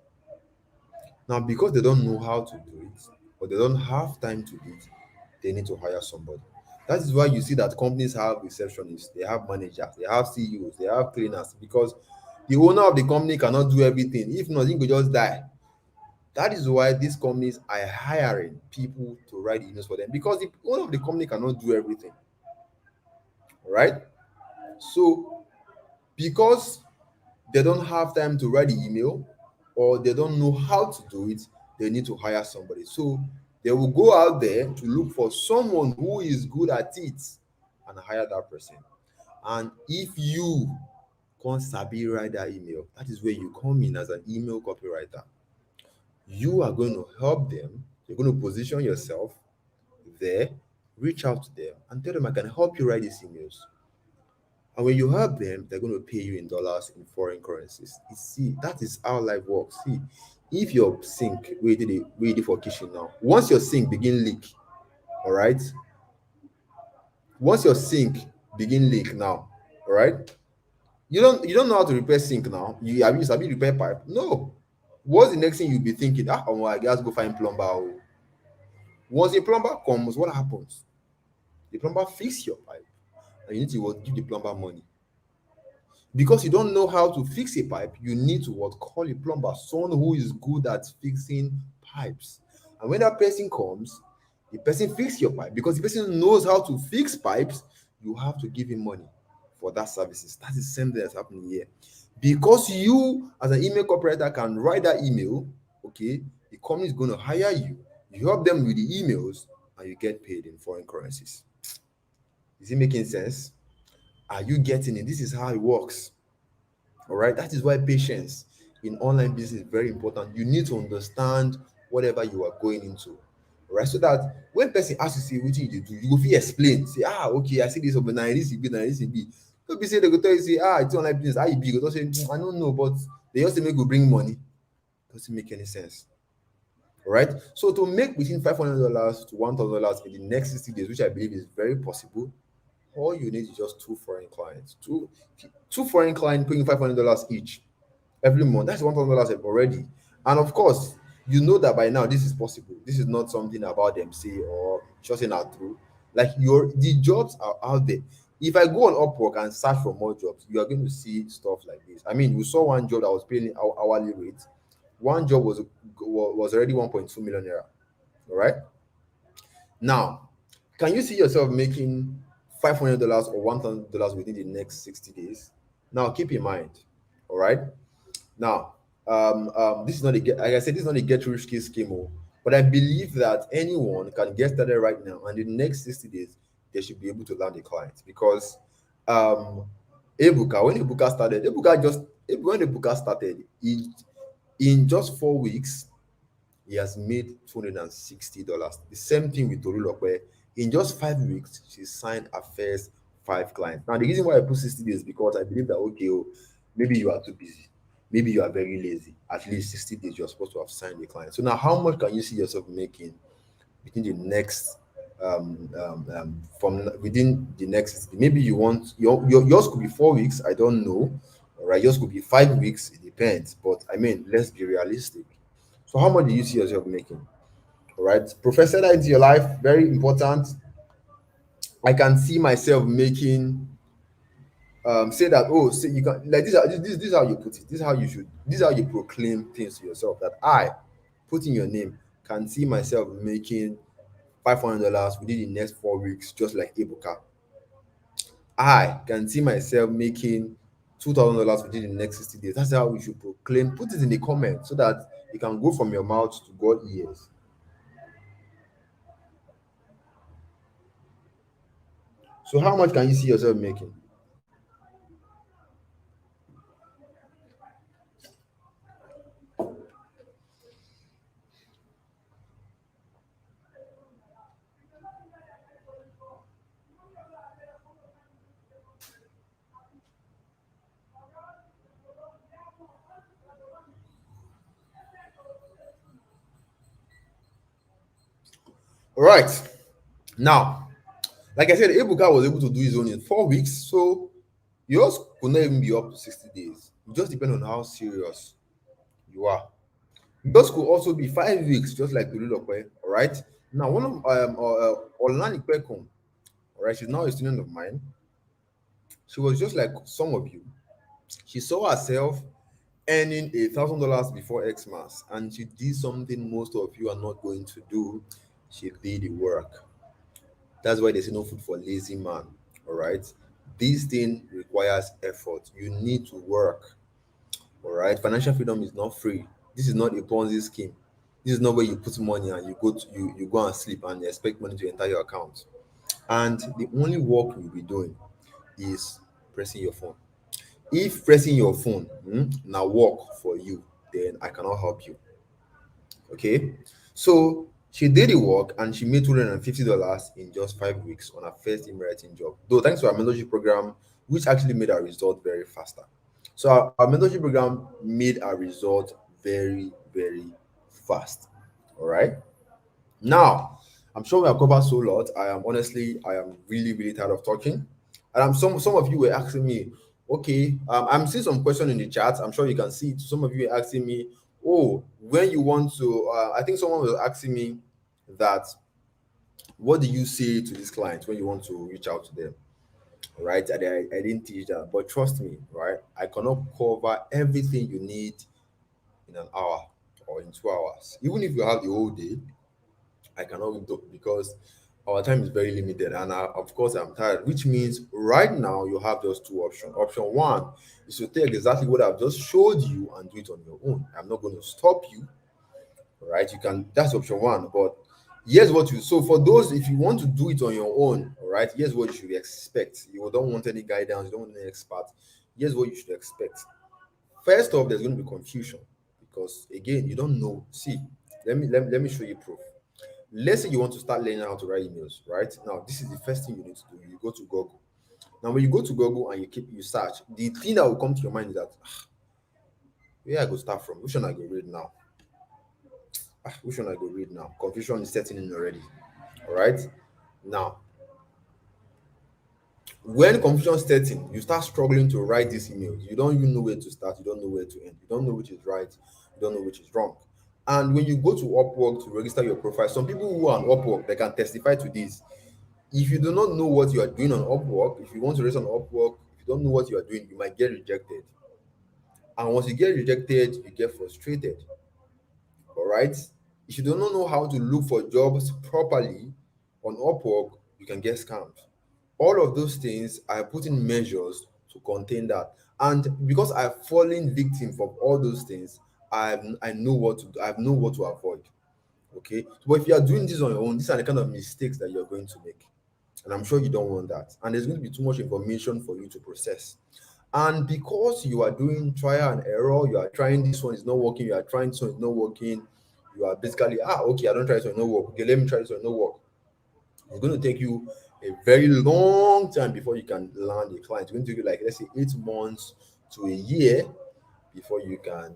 Now, because they don't know how to do it, or they don't have time to do it, they need to hire somebody. That is why you see that companies have receptionists, they have managers, they have CEOs, they have cleaners, because the owner of the company cannot do everything. If not, he could just die. That is why these companies are hiring people to write emails for them, because the owner of the company cannot do everything. Right? So, because they don't have time to write the email, or they don't know how to do it, they need to hire somebody. So they will go out there to look for someone who is good at it and hire that person. And if you can't sabi write that email, that is where you come in as an email copywriter. You are going to help them. You're going to position yourself there, reach out to them and tell them, I can help you write these emails. And when you help them, they're going to pay you in dollars, in foreign currencies. You see, that is how life works. See, if your sink ready for kitchen now, once your sink begin leak, all right, once your sink begin leak now, all right, you don't know how to repair sink now. You repair pipe? No. What's the next thing you'll be thinking? Oh, I guess go find plumber. Oh. Once a plumber comes, what happens? The plumber fix your pipe, and you need to give the plumber money. Because you don't know how to fix a pipe, you need to what call a plumber, someone who is good at fixing pipes. And when that person comes, the person fix your pipe, because the person knows how to fix pipes. You have to give him money for that services. That is the same thing that's happening here. Because you, as an email copywriter, can write that email, okay, the company is going to hire you. You help them with the emails, and you get paid in foreign currencies. Is it making sense? Are you getting it? This is how it works. All right. That is why patience in online business is very important. You need to understand whatever you are going into. All right. So that when person asks you, say, what you do, you go fit explain. Say, okay, I see this over now, this will be, now this will be. Don't be say they go tell you, say, it's online business, how you be? You go say, I don't know, but they just say make go bring money. Doesn't make any sense. All right. So to make between $500 to $1,000 in the next 60 days, which I believe is very possible, all you need is just two foreign clients. Two foreign clients paying $500 each every month. That's $1,000 already. And of course, you know that by now this is possible. This is not something about them say or just saying out through. Like the jobs are out there. If I go on Upwork and search for more jobs, you are going to see stuff like this. I mean, we saw one job that was paying hourly rate. One job was already 1.2 million naira. All right. Now, can you see yourself making $500 or $1,000 within the next 60 days? Now, keep in mind, all right. Now, this is not like I said, this is not a get rich quick scheme, but I believe that anyone can get started right now, and in the next 60 days, they should be able to land a client because um, when Ebuka started, in just 4 weeks, he has made $260. The same thing with Tolulope. In just 5 weeks, she signed her first five clients. Now, the reason why I put 60 days is because I believe that, okay, maybe you are too busy. Maybe you are very lazy. At least 60 days, you're supposed to have signed a client. So now, how much can you see yourself making within the next from within the next 60? Maybe you want yours could be 4 weeks. I don't know. All right, yours could be 5 weeks. It depends. But I mean, let's be realistic. So how much do you see yourself making? All right. Professor that into your life, very important. I can see myself making say that, say you can, like, this is how you put it. This is how you proclaim things to yourself, that I put in your name can see myself making $500 within the next 4 weeks, just like Ebuka. I can see myself making $2,000 within the next 60 days. That's how we should proclaim. Put it in the comment so that it can go from your mouth to God's ears. So how much can you see yourself making? All right. Now, like I said, Ebuka was able to do his own in 4 weeks. So yours could not even be up to 60 days. It just depends on how serious you are. Yours could also be 5 weeks, just like Tolulope. All right. Now, one of Olani Pekum, all right, she's now a student of mine. She was just like some of you. She saw herself earning $1,000 before Xmas, and she did something most of you are not going to do. She did the work. That's why there's no food for lazy man. All right. This thing requires effort. You need to work. All right. Financial freedom is not free. This is not a Ponzi scheme. This is not where you put money and you go and sleep and you expect money to enter your account. And the only work you'll be doing is pressing your phone. If pressing your phone now work for you, then I cannot help you. Okay. So she did the work and she made $250 in just 5 weeks on her first writing job. Though thanks to our mentorship program, which actually made our result very faster. So our mentorship program made our result very, very fast. All right. Now, I'm sure we have covered so lot. I am really, really tired of talking. And some of you were asking me, okay, I'm seeing some question in the chat. I'm sure you can see it. Some of you are asking me, oh, when you want to, I think someone was asking me that, what do you say to this client when you want to reach out to them? Right? I didn't teach that, but trust me, right? I cannot cover everything you need in an hour or in 2 hours. Even if you have the whole day, I cannot do because our time is very limited, and of course I'm tired. Which means right now you have just two options. Option one is to take exactly what I've just showed you and do it on your own. I'm not going to stop you, right? You can. That's option one. But here's what you. So for those, if you want to do it on your own, all right. Here's what you should expect. You don't want any guidance. You don't want any expert. Here's what you should expect. First off, there's going to be confusion because again, you don't know. See, let me show you proof. Let's say you want to start learning how to write emails, right? Now, this is the first thing you need to do. You go to Google. Now, when you go to Google and you search, the thing that will come to your mind is that where I go start from? Which one I go read now? Which one I go read now? Confusion is setting in already. All right. Now, when confusion sets in, you start struggling to write these emails. You don't even know where to start. You don't know where to end. You don't know which is right. You don't know which is wrong. And when you go to Upwork to register your profile, some people who are on Upwork, they can testify to this. If you do not know what you are doing on Upwork, if you want to register on Upwork, if you don't know what you are doing, you might get rejected. And once you get rejected, you get frustrated. All right. If you do not know how to look for jobs properly on Upwork, you can get scammed. All of those things I put in measures to contain that. And because I've fallen victim of all those things, I know what to do. I know what to avoid. Okay. But if you are doing this on your own, these are the kind of mistakes that you're going to make. And I'm sure you don't want that. And there's going to be too much information for you to process. And because you are doing trial and error, you are trying this one is not working, you are trying this one is not working, you are basically, okay, I don't try this one, no work. Okay, let me try this one, no work. It's going to take you a very long time before you can land a client. It's going to take you like, let's say, 8 months to a year before you can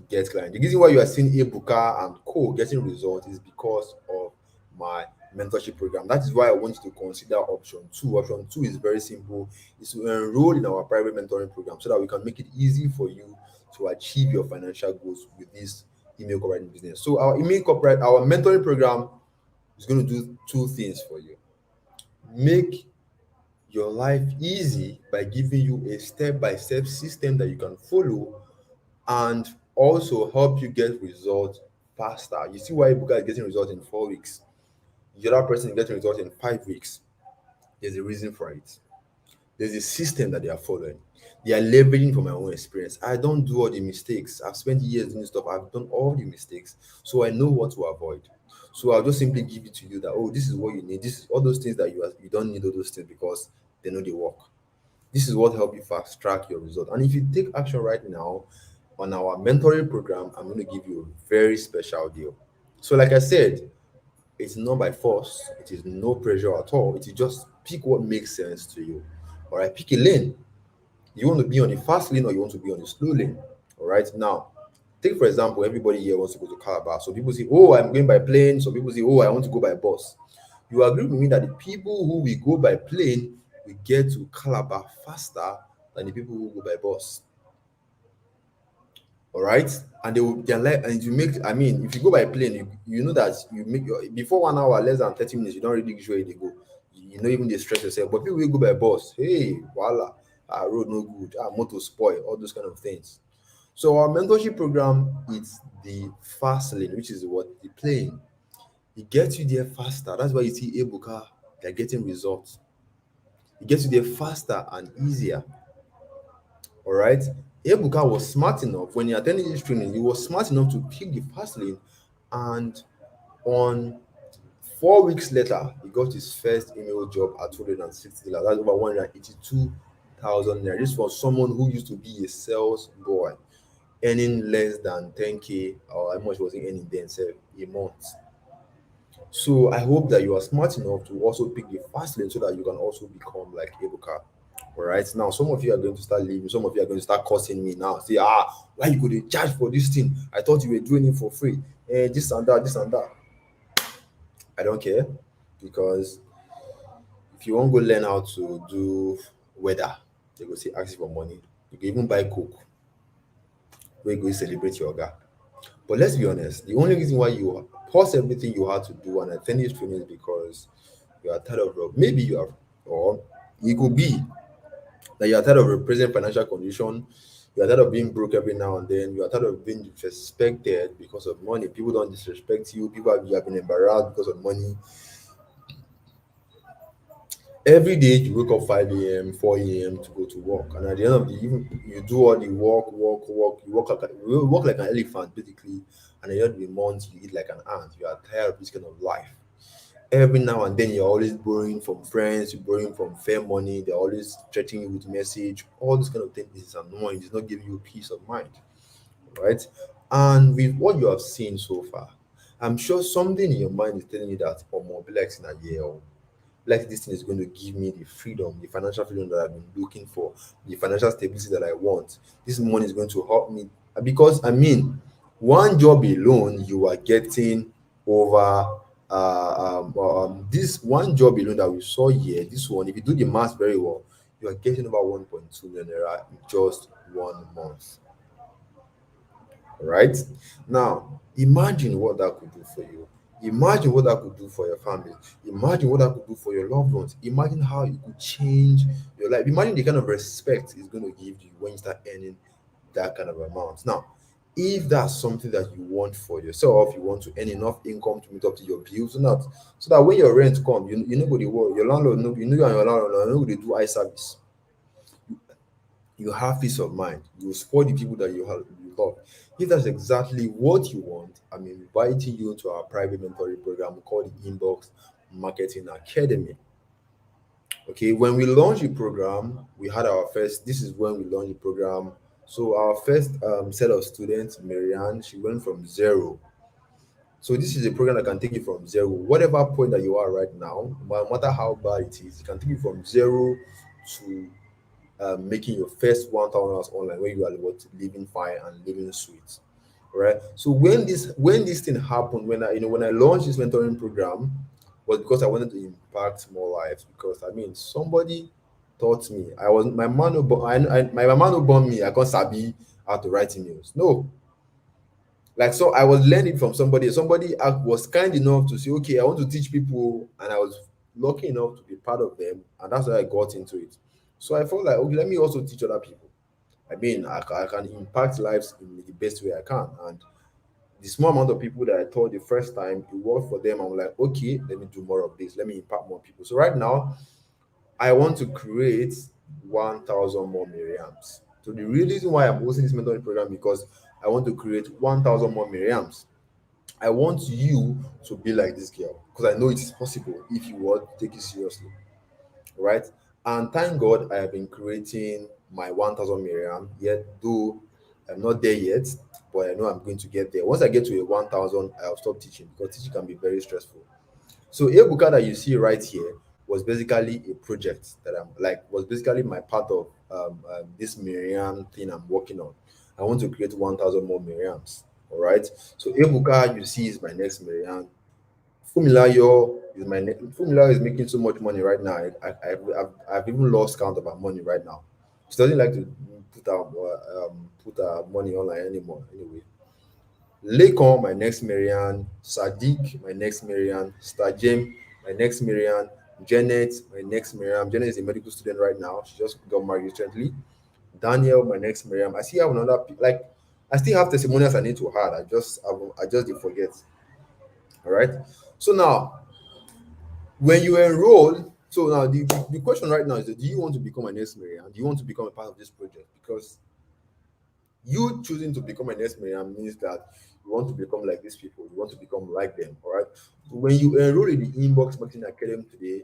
get client. The reason why you are seeing Ebuka and Co getting results is because of my mentorship program. That is why I want you to consider option two. Option two is very simple. Is to enroll in our private mentoring program so that we can make it easy for you to achieve your financial goals with this email copywriting business. So our our mentoring program is going to do two things for you. Make your life easy by giving you a step-by-step system that you can follow and also help you get results faster. You see why Ebuka is getting results in 4 weeks. The other person is getting results in 5 weeks. There's a reason for it. There's a system that they are following. They are leveraging from my own experience. I don't do all the mistakes. I've spent years doing stuff. I've done all the mistakes. So I know what to avoid. So I'll just simply give it to you that, oh, this is what you need. This is all those things that you don't need all those things because they know they work. This is what help you fast track your result. And if you take action right now on our mentoring program, I'm going to give you a very special deal. So like I said, it's not by force. It is no pressure at all. It is just pick what makes sense to you. All right, pick a lane. You want to be on the fast lane or you want to be on the slow lane. All right, now Take for example, everybody here wants to go to Calabar. So people say, "Oh, I'm going by plane." So people say, "Oh, I want to go by bus." You agree with me that the people who will go by plane will get to Calabar faster than the people who go by bus. All right, and they're like, and you make. I mean, if you go by plane, you know that you make your before 1 hour, less than 30 minutes. You don't really reach where they go. You know, even they stress yourself. But people will go by bus. Hey, voila, road no good. Motor spoil. All those kind of things. So our mentorship program is the fast lane, which is what the plane. It gets you there faster. That's why you see Ebuka, they're getting results. It gets you there faster and easier. All right. Ebuka was smart enough when he attended this training, he was smart enough to pick the fast lane. And on 4 weeks later, he got his first email job at $260. That's over 182,000 naira. This was someone who used to be a sales boy, earning less than 10K, or how much was he earning then, sir, a month. So I hope that you are smart enough to also pick the fast lane so that you can also become like Ebuka. All right. Now, some of you are going to start leaving. Some of you are going to start cursing me now. Say, why you could charge for this thing? I thought you were doing it for free. This and that, this and that. I don't care, because if you want to go learn how to do weather, they go say ask you for money. You can even buy coke. Where you go celebrate your guy. But let's be honest, the only reason why you pause everything you had to do and attend this training is because you are tired of maybe you are, or it could be that you are tired of your present financial condition, you are tired of being broke every now and then, you are tired of being disrespected because of money. People don't disrespect you, you have been embarrassed because of money. Every day you wake up 5 a.m., 4 a.m. to go to work, and at the end of the evening, you do all the work, you work like an elephant basically, and at the end of the month, you eat like an ant. You are tired of this kind of life. Every now and then, you're always borrowing from friends, you're borrowing from fair money, they're always threatening you with message, all this kind of thing is annoying, it's not giving you peace of mind, right? And with what you have seen so far, I'm sure something in your mind is telling you that, or more, be like in a year, or like this thing is going to give me the freedom, the financial freedom that I've been looking for, the financial stability that I want. This money is going to help me, because I mean, one job alone you are getting over this one job alone that we saw here. This one, if you do the math very well, you are getting over 1.2 million naira in just 1 month. Right? Now, imagine what that could do for you. Imagine what that could do for your family. Imagine what that could do for your loved ones. Imagine how it could change your life. Imagine the kind of respect it's going to give you when you start earning that kind of amount. Now, if that's something that you want for yourself, you want to earn enough income to meet up to your bills, so that when your rent come, you know what the world, your landlord know, you know you and your landlord know they do eye service. You have peace of mind. You support the people that you love. If that's exactly what you want, I'm inviting you to our private mentoring program called the Inbox Marketing Academy. Okay, when we launched the program, we had our first. This is when we launched the program. So our first set of students, Marianne, she went from zero. So this is a program that can take you from zero, whatever point that you are right now, no matter how bad it is, it can take you from zero to making your first 1,000 hours online, where you are what living fine and living sweet. Right. So when this thing happened, when I launched this mentoring program, was because I wanted to impact more lives. Because I mean, somebody taught me. I was my man who my man who born me. I can't sabi how to write emails. No, like, so I was learning from somebody. Somebody was kind enough to say, okay, I want to teach people, and I was lucky enough to be part of them, and that's why I got into it. So I felt like, okay, let me also teach other people. I mean, I can impact lives in the best way I can. And the small amount of people that I taught the first time, it worked for them. I'm like, okay, let me do more of this. Let me impact more people. So right now, I want to create 1,000 more Miriams. So the real reason why I'm hosting this mentoring program, because I want to create 1,000 more Miriams. I want you to be like this girl, because I know it's possible if you want to take it seriously, right? And thank God I have been creating my 1,000 Miriam, yet though I'm not there yet, but I know I'm going to get there. Once I get to a 1,000, I'll stop teaching, because teaching can be very stressful. So Ebuka that you see right here was basically a project that was basically my part of this Miriam thing I'm working on. I want to create 1,000 more Miriams. All right. So Ebuka, you see, is my next Miriam. Fumilayo is Fumilayo is making so much money right now. I've even lost count of her money right now. She doesn't like to put her money online anymore. Anyway, Lekon, my next Marianne. Sadiq, my next Marianne. Stajem, my next Marianne. Janet, my next Miriam. Janet is a medical student right now. She just got married recently. Daniel, my next Miriam. I still have like I still have testimonials I need to add. I just did forget. All right. So now when you enroll, so now the question right now is that, do you want to become an next Miriam? Do you want to become a part of this project? Because you choosing to become an S-Mariam means that you want to become like these people, you want to become like them. All right. So when you enroll in the Inbox Marketing Academy today,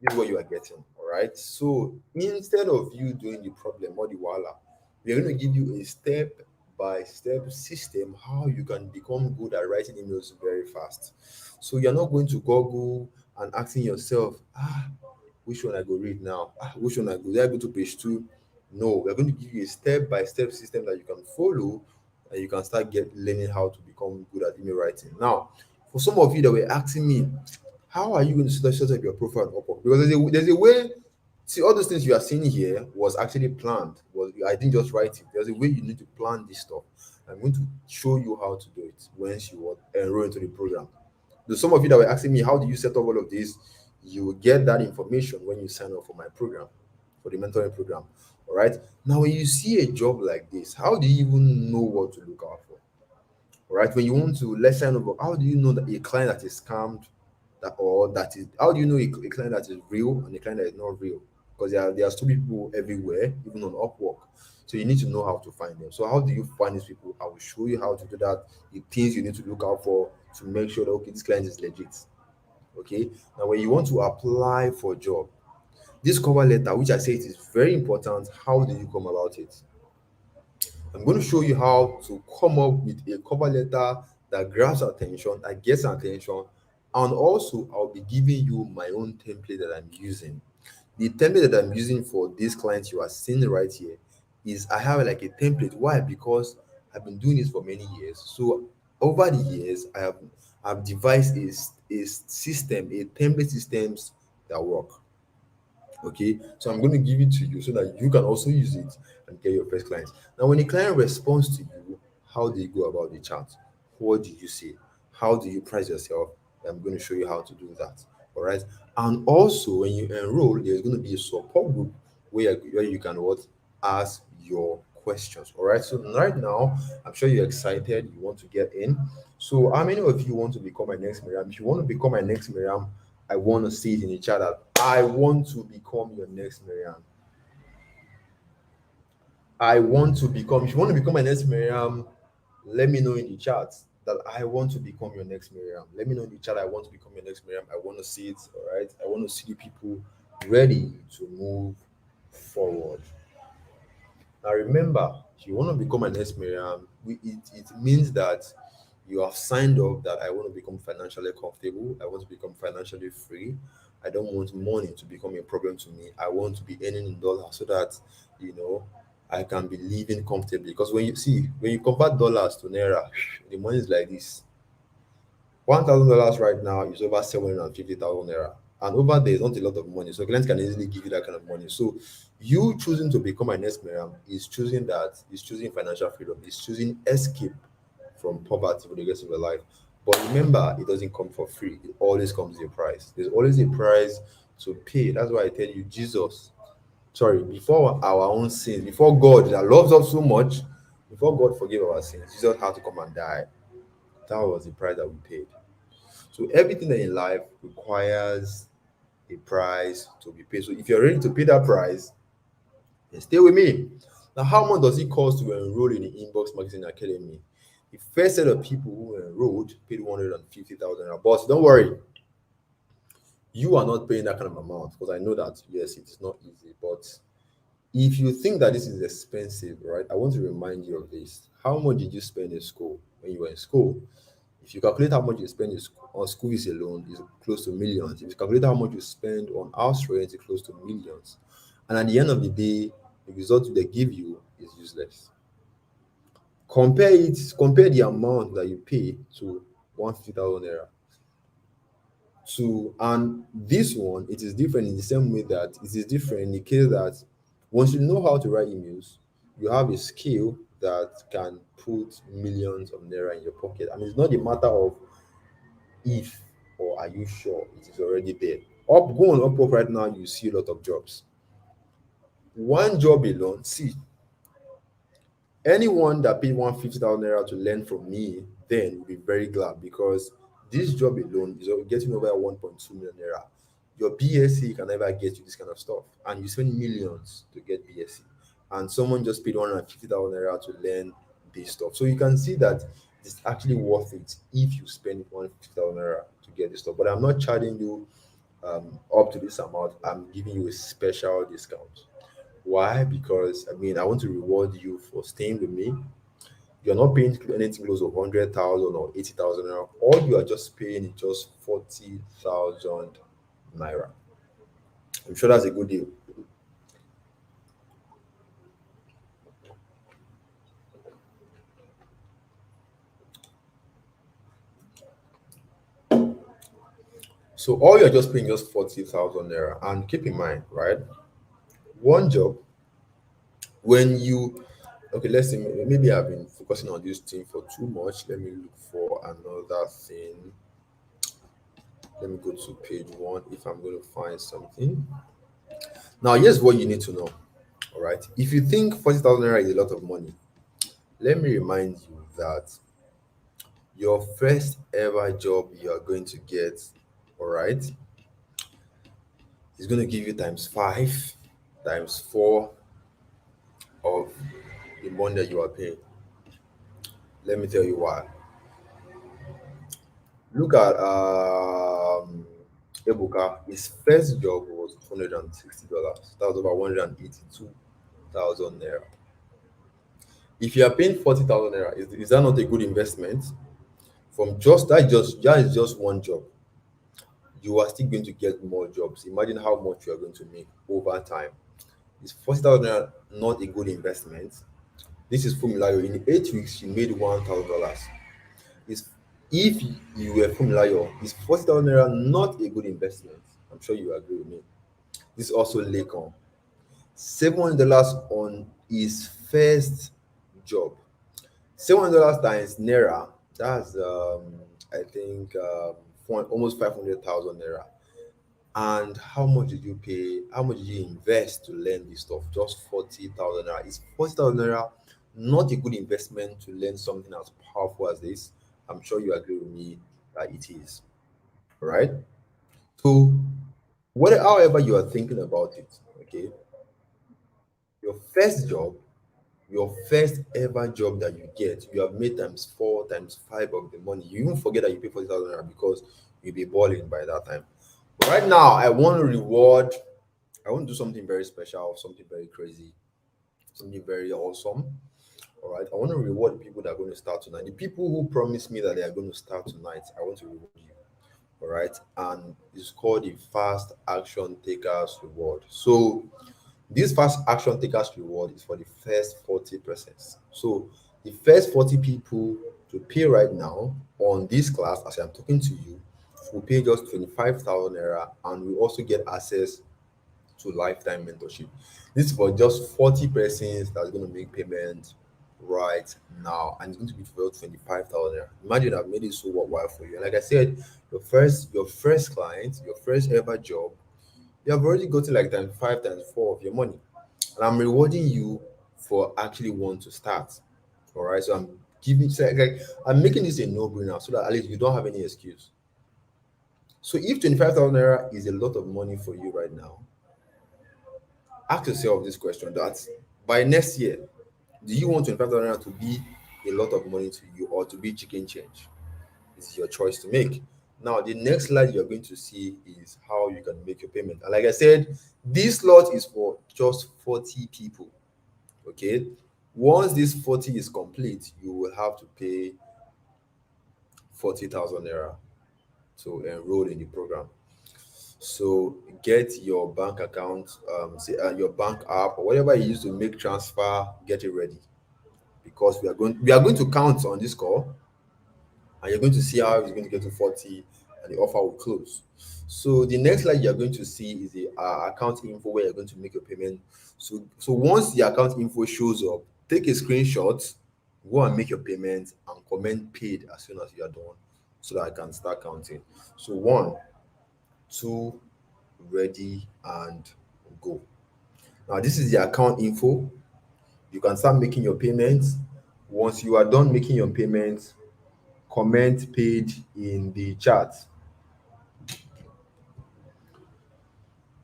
this is what you are getting. All right. So instead of you doing the problem or the wala, we're going to give you a step by step system how you can become good at writing emails very fast. So you're not going to Google and asking yourself, which one I go read now? Which one I go? Did I go to page two? No, we're going to give you a step by step system that you can follow and you can start learning how to become good at email writing. Now, for some of you that were asking me, how are you going to set up your profile on Upwork? Because there's a way. See, all those things you are seeing here was actually planned. Was I didn't just write it. There's a way you need to plan this stuff. I'm going to show you how to do it once you enroll into the program. So some of you that were asking me, how do you set up all of this? You will get that information when you sign up for my program, for the mentoring program. All right. Now, when you see a job like this, how do you even know what to look out for? All right. When you want to let's sign up, how do you know that a client that is scammed, that is how do you know a client that is real and a client that is not real? Because there are stupid people everywhere, even on Upwork. So you need to know how to find them. So how do you find these people? I will show you how to do that. The things you need to look out for to make sure that okay, this client is legit. Okay. Now, when you want to apply for a job, this cover letter, which I say it is very important, how do you come about it? I'm going to show you how to come up with a cover letter that grabs attention, that gets attention, and also I'll be giving you my own template that I'm using. The template that I'm using for these clients you are seeing right here is I have like a template. Why? Because I've been doing this for many years. So over the years, I've devised a system, a template systems that work. Okay, so I'm going to give it to you so that you can also use it and get your first clients. Now, when a client responds to you, how do you go about the chat? What do you say? How do you price yourself? I'm going to show you how to do that. All right. And also, when you enroll, there's going to be a support group where you can what ask your questions. All right. So right now, I'm sure you're excited. You want to get in. So, how many of you want to become my next Miriam? If you want to become my next Miriam, I want to see it in the chat that I want to become your next Miriam. I want to become, if you want to become my next Miriam, let me know in the chat that I want to become your next Miriam. Let me know in the chat I want to become your next Miriam. I want to see it. All right. I want to see people ready to move forward. Now remember, if you want to become an next Miriam, it means that you have signed up that I want to become financially comfortable. I want to become financially free. I don't want money to become a problem to me. I want to be earning in dollars so that you know I can be living comfortably. Because when you convert dollars to naira, the money is like this. $1,000 right now is over 750,000 naira. And over there is not a lot of money. So clients can easily give you that kind of money. So you choosing to become an S-Miriam is choosing financial freedom, is choosing escape from poverty for the rest of your life. But remember, it doesn't come for free. It always comes with a price. There's always a price to pay. That's why I tell you, before our own sins, before God that loves us so much, before God forgave our sins, Jesus had to come and die. That was the price that we paid. So everything in life requires a price to be paid. So if you're ready to pay that price, then stay with me. Now, how much does it cost to enroll in the Inbox Marketing Academy? The first set of people who enrolled paid 150,000. But don't worry, you are not paying that kind of amount because I know that yes, it is not easy. But if you think that this is expensive, right? I want to remind you of this. How much did you spend in school when you were in school? If you calculate how much you spend on school fees alone, it's close to millions. If you calculate how much you spend on house rent, it's close to millions. And at the end of the day, the result they give you is useless. compare the amount that you pay to 150,000 naira to, and this one, it is different in the same way that it is different in the case that once you know how to write emails, you have a skill that can put millions of naira in your pocket, and it's not a matter of if or are you sure, it is already there. Go on Upwork right now, you see a lot of jobs. One job alone, see, anyone that paid 150,000 naira to learn from me then will be very glad, because this job alone is getting over 1.2 million naira. Your BSc can never get you this kind of stuff, and you spend millions to get BSc, and someone just paid 150,000 naira to learn this stuff. So you can see that it's actually worth it if you spend 150,000 naira to get this stuff. But I'm not charging you up to this amount. I'm giving you a special discount. Why? Because I mean, I want to reward you for staying with me. You're not paying anything close to 100,000 or 80,000 naira. All you are just paying is just 40,000 naira. I'm sure that's a good deal. So all you're just paying just 40,000 naira. And keep in mind, right? One job, when you, okay, let's say maybe I've been focusing on this thing for too much. Let me look for another thing. Let me go to page one if I'm going to find something. Now, here's what you need to know. All right. If you think 40,000 naira is a lot of money, let me remind you that your first ever job you are going to get, all right, is going to give you times five, times four of the money that you are paying. Let me tell you why. Look at Ebuka. His first job was $160. That was over 182,000 naira. If you are paying 40,000 naira, is that not a good investment? From that is just one job. You are still going to get more jobs. Imagine how much you are going to make over time. Is 40,000 naira not a good investment? This is Fumilayo. In 8 weeks, you made $1,000. Is If you were Fumilayo, is 40,000 naira not a good investment? I'm sure you agree with me. This is also Lakon. $700 on his first job. $700 times naira, that's I think almost 500,000 naira. And how much did you pay? How much did you invest to learn this stuff? Just 40,000 naira. Is 40,000 naira not a good investment to learn something as powerful as this? I'm sure you agree with me that it is. Right? So, however you are thinking about it, okay, your first job, your first ever job that you get, you have made times four, times five of the money. You even forget that you pay 40,000 naira because you'll be balling by that time. But right now, I want to do something very special, something very crazy, something very awesome. All right. I want to reward the people that are going to start tonight. The people who promise me that they are going to start tonight, I want to reward you. All right. And it's called the Fast Action Takers Reward. So this Fast Action Takers Reward is for the first 40 persons. So the first 40 people to pay right now on this class, as I'm talking to you, will pay just 25,000 naira, and we also get access to lifetime mentorship. This is for just 40 persons that's going to make payment right now, and it's going to be for 25,000 naira. Imagine I've made it so worthwhile for you. And like I said, your first client, your first ever job, you have already gotten like times five, times four of your money. And I'm rewarding you for actually want to start. All right. So I'm giving, so like, I'm making this a no-brainer so that at least you don't have any excuse. So if 25,000 naira is a lot of money for you right now, ask yourself this question: that by next year, do you want 25,000 naira to be a lot of money to you, or to be chicken change? This is your choice to make. Now, the next slide you're going to see is how you can make your payment. And like I said, this slot is for just 40 people. Okay. Once this 40 is complete, you will have to pay 40,000 naira to enroll in the program. So get your bank account, your bank app, or whatever you use to make transfer, get it ready, because we are going to count on this call, and you're going to see how it's going to get to 40 and the offer will close. So the next slide you're going to see is the account info where you're going to make your payment. So once the account info shows up, take a screenshot, go and make your payment, and comment paid as soon as you are done, so that I can start counting. So one, two, ready, and go. Now this is the account info. You can start making your payments. Once you are done making your payments, comment paid in the chat.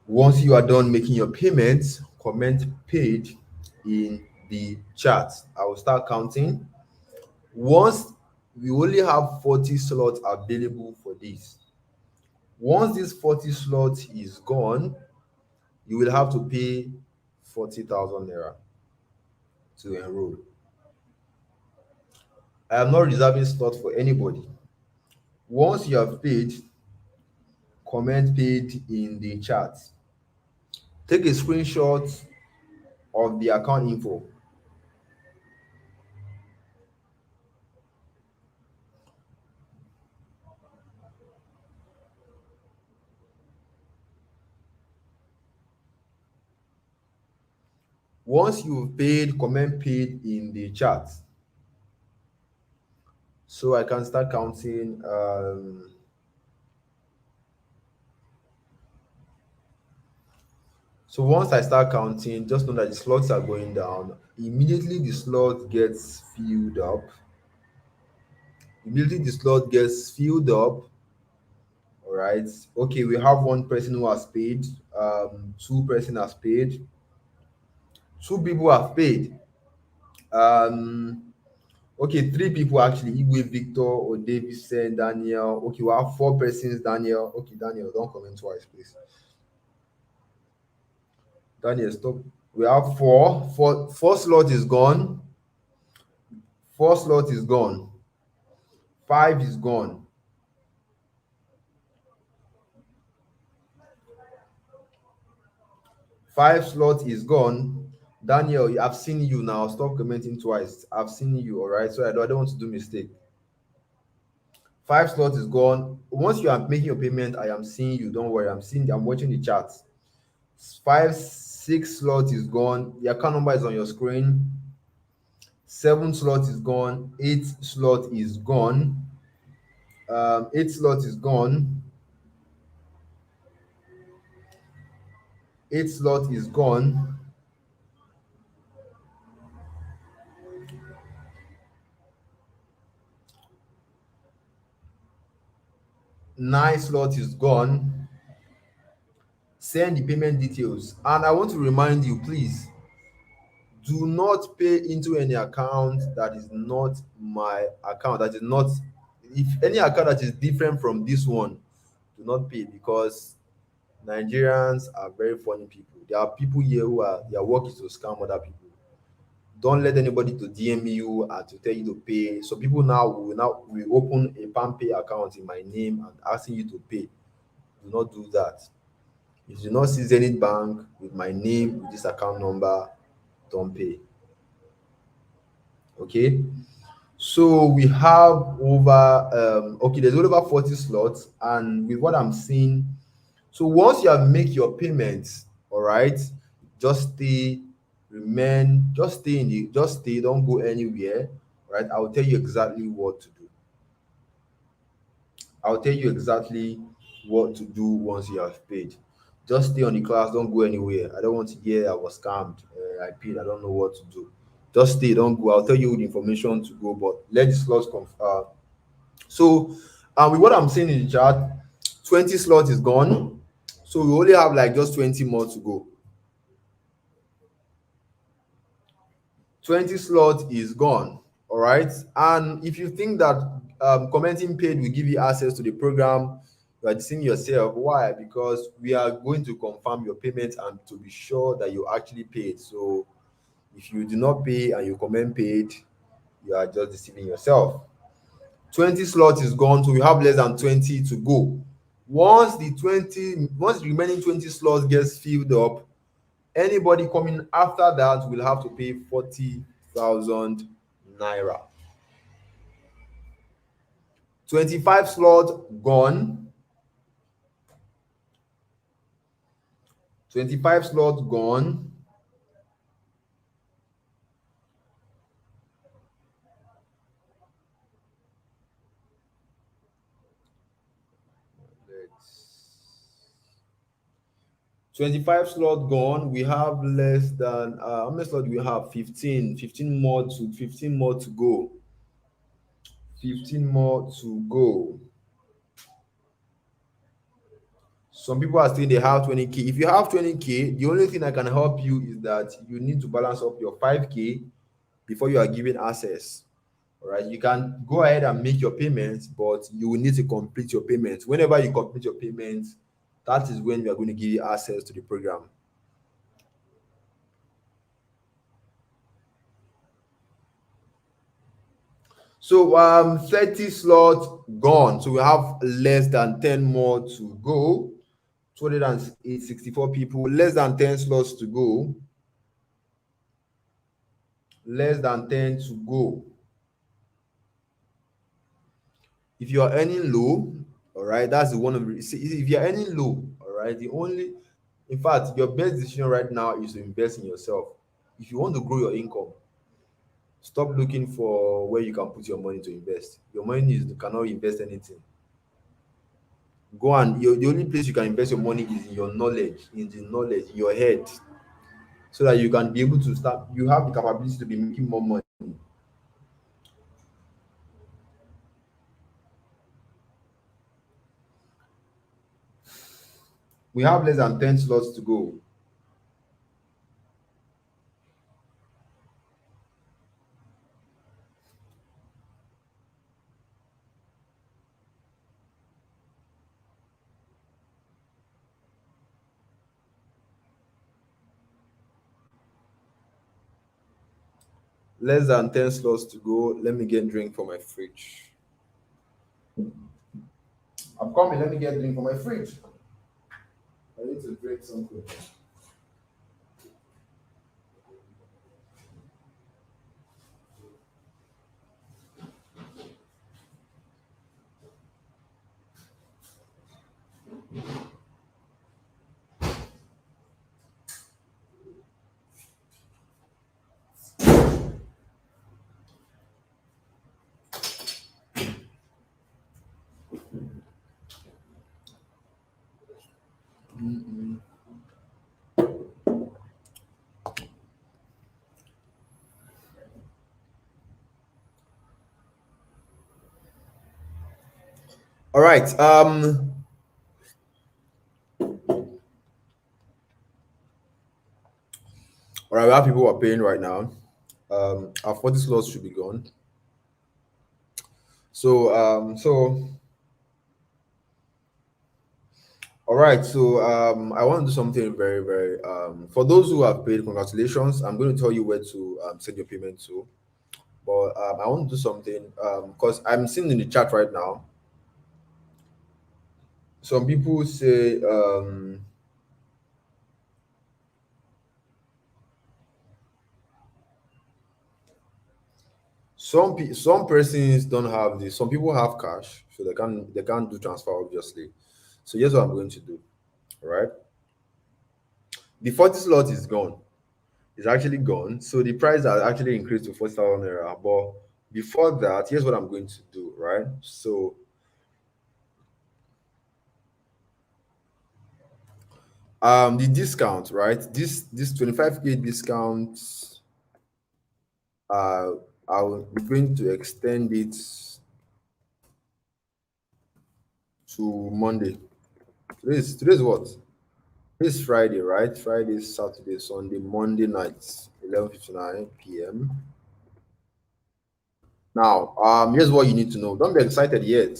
Once you are done making your payments, comment paid in the chat. I will start counting. Once we only have 40 slots available for this. Once this 40 slots is gone, you will have to pay 40,000 naira to enroll. I am not reserving slots for anybody. Once you have paid, comment paid in the chat. Take a screenshot of the account info. Once you've paid, comment paid in the chat. So I can start counting. So once I start counting, just know that the slots are going down. Immediately the slot gets filled up. All right. Okay, we have one person who has paid. Two person has paid. Two people have paid. Okay, three people actually. Igwe, Victor, Odavison, Daniel. Okay, we have four persons. Daniel. Okay, Daniel, don't comment twice, please. Daniel, stop. We have four. Four slot is gone. Four slot is gone. Five is gone. Five slot is gone. Daniel, I've seen you now. Stop commenting twice. I've seen you, all right? So I don't want to do mistake. Five slot is gone. Once you are making your payment, I am seeing you. Don't worry. I'm watching the chat. Six slot is gone. The account number is on your screen. Seven slot is gone. Eight slot is gone. Eight slot is gone. Eight slot is gone. Nine slot is gone. Send the payment details. And I want to remind you, please, do not pay into any account that is not my account. That is not, if any account that is different from this one, do not pay, because Nigerians are very funny people. There are people here who are their work is to scam other people. Don't let anybody to DM you and to tell you to pay. So people will open a PalmPay account in my name and asking you to pay. Do not do that. If you do not see Zenith Bank with my name, with this account number, don't pay. Okay. So we have there's over 40 slots, and with what I'm seeing, so once you have make your payments, all right, just stay, don't go anywhere. All right, I'll tell you exactly what to do. I'll tell you exactly what to do once you have paid. Just stay on the class, don't go anywhere. I don't want to hear I was scammed. I paid, I don't know what to do. Just stay, don't go. I'll tell you the information to go, but let the slots come. So, with what I'm saying in the chat, 20 slots is gone. So we only have like just 20 more to go. 20 slot is gone. All right. And if you think that commenting paid will give you access to the program, you are deceiving yourself. Why? Because we are going to confirm your payment and to be sure that you actually paid. So if you do not pay and you comment paid, you are just deceiving yourself. 20 slots is gone, so we have less than 20 to go. Once the remaining 20 slots gets filled up, anybody coming after that will have to pay 40,000 naira. 25 slot gone. 25 slot gone. Let's 25 slot gone. We have less than how many slot do we have? 15. 15 more to go. 15 more to go. Some people are saying they have 20k. If you have 20k, the only thing I can help you is that you need to balance up your 5k before you are given access. All right, you can go ahead and make your payments, but you will need to complete your payments. Whenever you complete your payments, that is when we are going to give you access to the program. So 30 slots gone. So we have less than 10 more to go. 264 people, less than 10 slots to go. Less than 10 to go. If you are earning low, all right, that's the one of the, see, if you're earning low, all right, the only, in fact, your best decision right now is to invest in yourself. If you want to grow your income, stop looking for where you can put your money to invest. Your money is, you cannot invest anything. Go and the only place you can invest your money is in your knowledge, in your head, so that you can be able to start, you have the capability to be making more money. We have less than 10 slots to go. Less than 10 slots to go. Let me get drink for my fridge. I'm coming. Let me get drink for my fridge. I need to drink something. All right. All right. We have people who are paying right now. Our 40 slots should be gone. So all right. So I want to do something very, very for those who have paid, congratulations. I'm going to tell you where to send your payment to. But I want to do something because I'm seeing in the chat right now. Some people say some persons don't have this. Some people have cash, so they can't do transfer obviously. So here's what I'm going to do. All right, the 40 slot is gone. It's actually gone. So the price has actually increased to 40,000 naira. But before that, here's what I'm going to do. Right, so the discount, right? This 25k discount, uh I'm going to extend it to Monday. Today's what? This Friday, right? Friday, Saturday, Sunday, Monday nights, 11:59 p.m. Now, here's what you need to know. Don't be excited yet,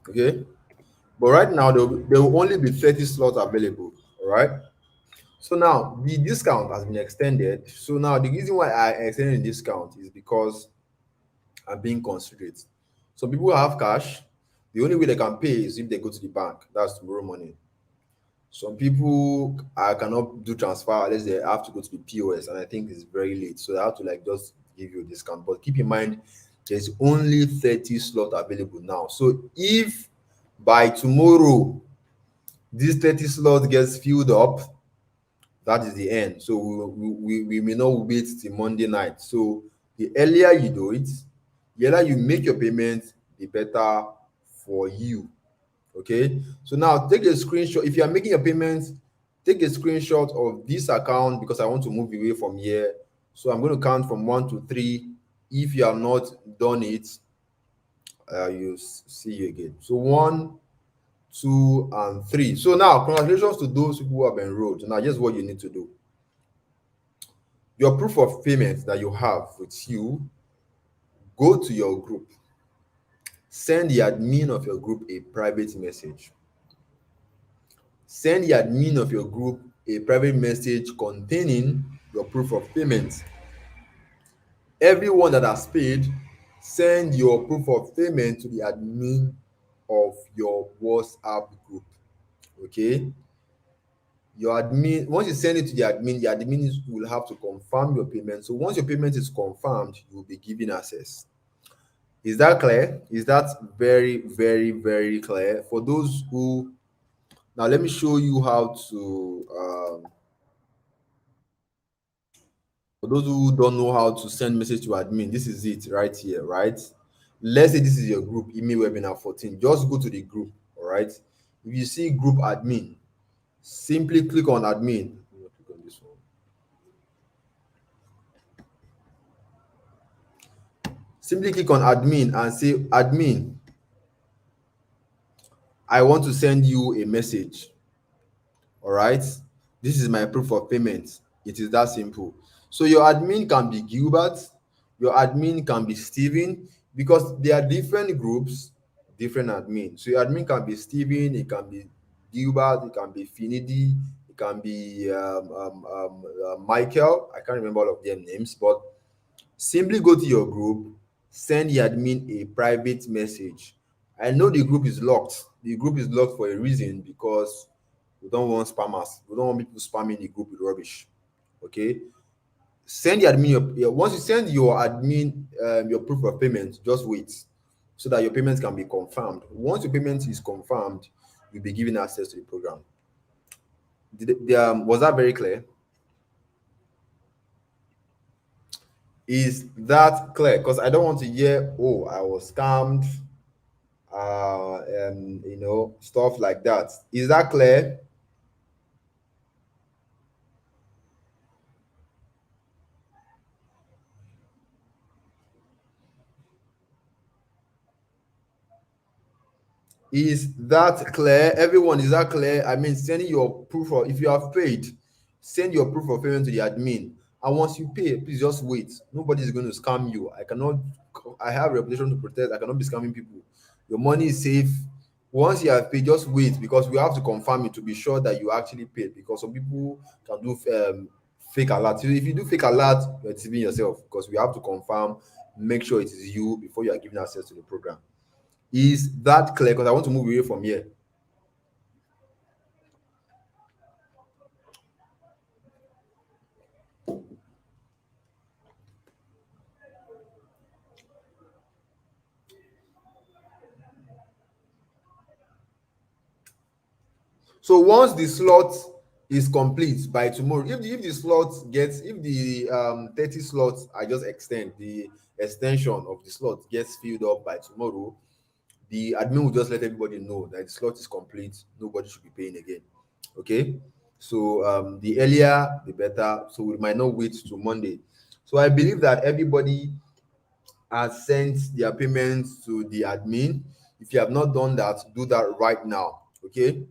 okay? But right now, there will only be 30 slots available, all right? So now the discount has been extended. So now the reason why I extended the discount is because I'm being considerate. Some people have cash. The only way they can pay is if they go to the bank. That's tomorrow morning. Some people I cannot do transfer unless they have to go to the POS, and I think it's very late. So I have to like just give you a discount. But keep in mind, there's only 30 slot available now. So if by tomorrow this 30 slot gets filled up, that is the end. So we may not wait till Monday night. So the earlier you do it, the earlier you make your payment, the better for you. Okay, so now take a screenshot. If you are making your payments, take a screenshot of this account because I want to move away from here. So I'm going to count from 1 to 3. If you have not done it, see you again. So 1, 2, and 3. So now congratulations to those people who have enrolled. Now here's what you need to do. Your proof of payment that you have with you, go to your group, send the admin of your group a private message. Send the admin of your group a private message containing your proof of payment. Everyone that has paid, send your proof of payment to the admin of your WhatsApp group. Okay? Your admin, once you send it to the admin will have to confirm your payment. So once your payment is confirmed, you will be given access. Is that clear? Is that very, very, very clear? For those who, now let me show you how to for those who don't know how to send message to admin, this is it right here, right? Let's say this is your group, email webinar 14. Just go to the group, all right? If you see group admin, simply click on admin. Let me click on this one. Simply click on admin and say, admin, I want to send you a message. All right, this is my proof of payment. It is that simple. So your admin can be Gilbert, your admin can be Steven, because there are different groups, different admin. So your admin can be Steven, it can be Gilbert, it can be Finidi, it can be Michael. I can't remember all of their names, but simply go to your group, send the admin a private message. I know the group is locked. The group is locked for a reason, because we don't want spammers. We don't want people spamming the group with rubbish. Okay. Send the admin once you send your admin your proof of payment, just wait so that your payment can be confirmed. Once your payment is confirmed, you'll be given access to the program. Was that very clear? Is that clear? Because I don't want to hear, oh, I was scammed, stuff like that. Is that clear? Is that clear? Everyone, is that clear? I mean, sending your proof of, if you have paid, send your proof of payment to the admin. And once you pay, please just wait. Nobody is going to scam you. I have a reputation to protect. I cannot be scamming people. Your money is safe. Once you have paid, just wait, because we have to confirm it to be sure that you actually paid. Because some people can do fake alert. So if you do fake alert, you're deceiving yourself, because we have to confirm, make sure it is you before you are given access to the program. Is that clear? Because I want to move away from here. So once the slot is complete by tomorrow, if the slot gets, if the 30 slots I just extend, the extension of the slot gets filled up by tomorrow, the admin will just let everybody know that the slot is complete. Nobody should be paying again. Okay. So the earlier the better. So we might not wait till Monday. So I believe that everybody has sent their payments to the admin. If you have not done that, do that right now. Okay.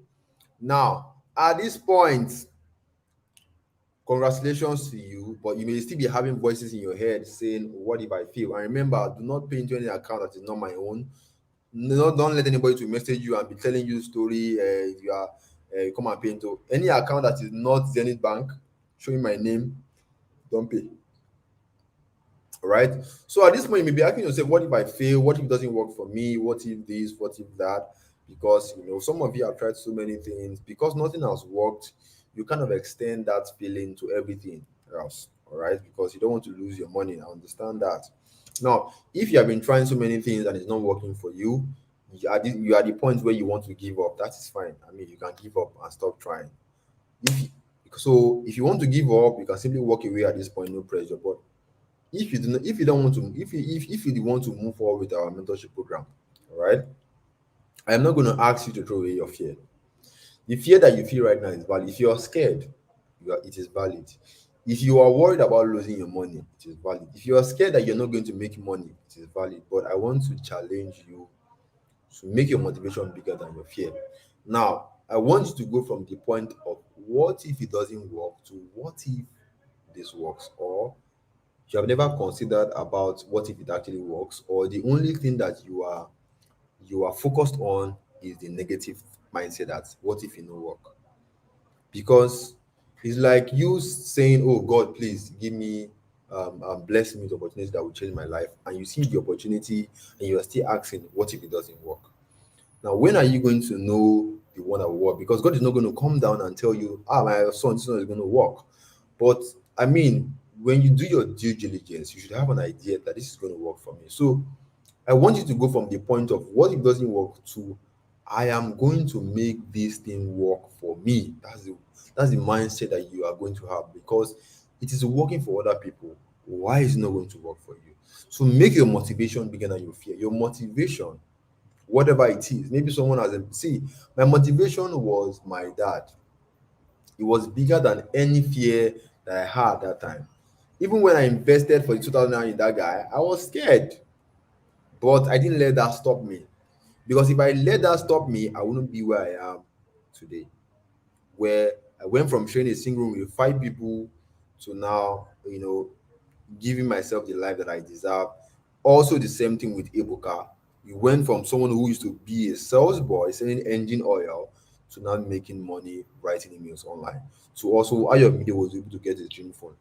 Now, at this point, congratulations to you, but you may still be having voices in your head saying, what if I fail? And remember, do not pay into any account that is not my own. No, don't let anybody to message you and be telling you story. If you are come and pay into any account that is not Zenith Bank, showing my name, don't pay. All right. So at this point, you may be asking yourself, what if I fail? What if it doesn't work for me? What if this? What if that? because some of you have tried so many things. Because nothing has worked, you kind of extend that feeling to everything else. All right, because you don't want to lose your money. I understand that. Now, if you have been trying so many things and it's not working for you, you are at the point where you want to give up. That is fine. I mean, you can give up and stop trying. If if you want to give up, you can simply walk away at this point, no pressure. But if you don't want to, if you want to move forward with our mentorship program, all right, I am not going to ask you to throw away your fear. The fear that you feel right now is valid. If you are scared, it is valid. If you are worried about losing your money, it is valid. If you are scared that you're not going to make money, it is valid. But I want to challenge you to make your motivation bigger than your fear. Now, I want you to go from the point of what if it doesn't work to what if this works, or you have never considered about what if it actually works, or the only thing that you are focused on is the negative mindset that what if it no work. Because it's like you saying, oh God, please give me bless me with opportunity that will change my life, and you see the opportunity and you are still asking what if it doesn't work. Now, when are you going to know the one that will work? Because God is not going to come down and tell you, my son, this one is going to work. But I mean, when you do your due diligence, you should have an idea that this is going to work for me. So I want you to go from the point of what if it doesn't work to I am going to make this thing work for me. That's the mindset that you are going to have, because it is working for other people. Why is it not going to work for you? So make your motivation bigger than your fear. Your motivation, whatever it is. Maybe someone has a see, my motivation was my dad. It was bigger than any fear that I had that time. Even when I invested for the 2000 in that guy, I was scared, but I didn't let that stop me. Because if I let that stop me, I wouldn't be where I am today, where I went from sharing a single room with 5 people to now, giving myself the life that I deserve. Also, the same thing with Ebuka. You went from someone who used to be a sales boy selling engine oil to now making money writing emails online. To also Ayo Media was able to get his dream phone.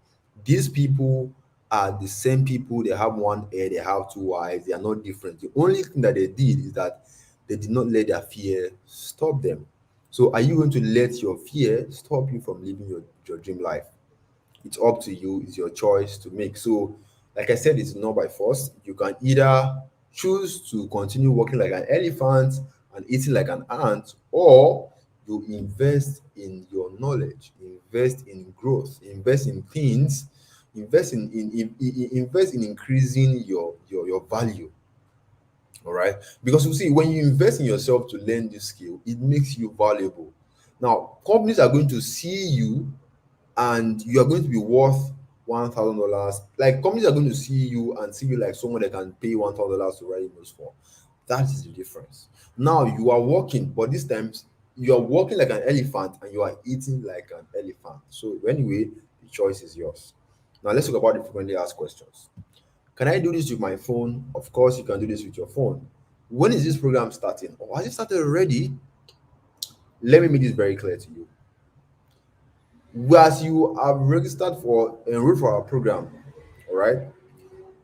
These people are the same people. They have one head, they have two wives, they are not different. The only thing that they did is that they did not let their fear stop them. So, are you going to let your fear stop you from living your dream life? It's up to you. It's your choice to make. So, like I said, it's not by force. You can either choose to continue working like an elephant and eating like an ant, or you invest in your knowledge, invest in growth, invest in things, invest in increasing your value. All right, because you see, when you invest in yourself to learn this skill, it makes you valuable. Now, companies are going to see you and you are going to be worth $1,000. Like, companies are going to see you and see you like someone that can pay $1,000 to write emails for. That is the difference. Now you are walking, but this time you are walking like an elephant and you are eating like an elephant. So anyway, the choice is yours. Now let's talk about the frequently asked questions. Can I do this with my phone? Of course, you can do this with your phone. When is this program starting? Or has it started already? Let me make this very clear to you. As you have registered for enrolled for our program, all right,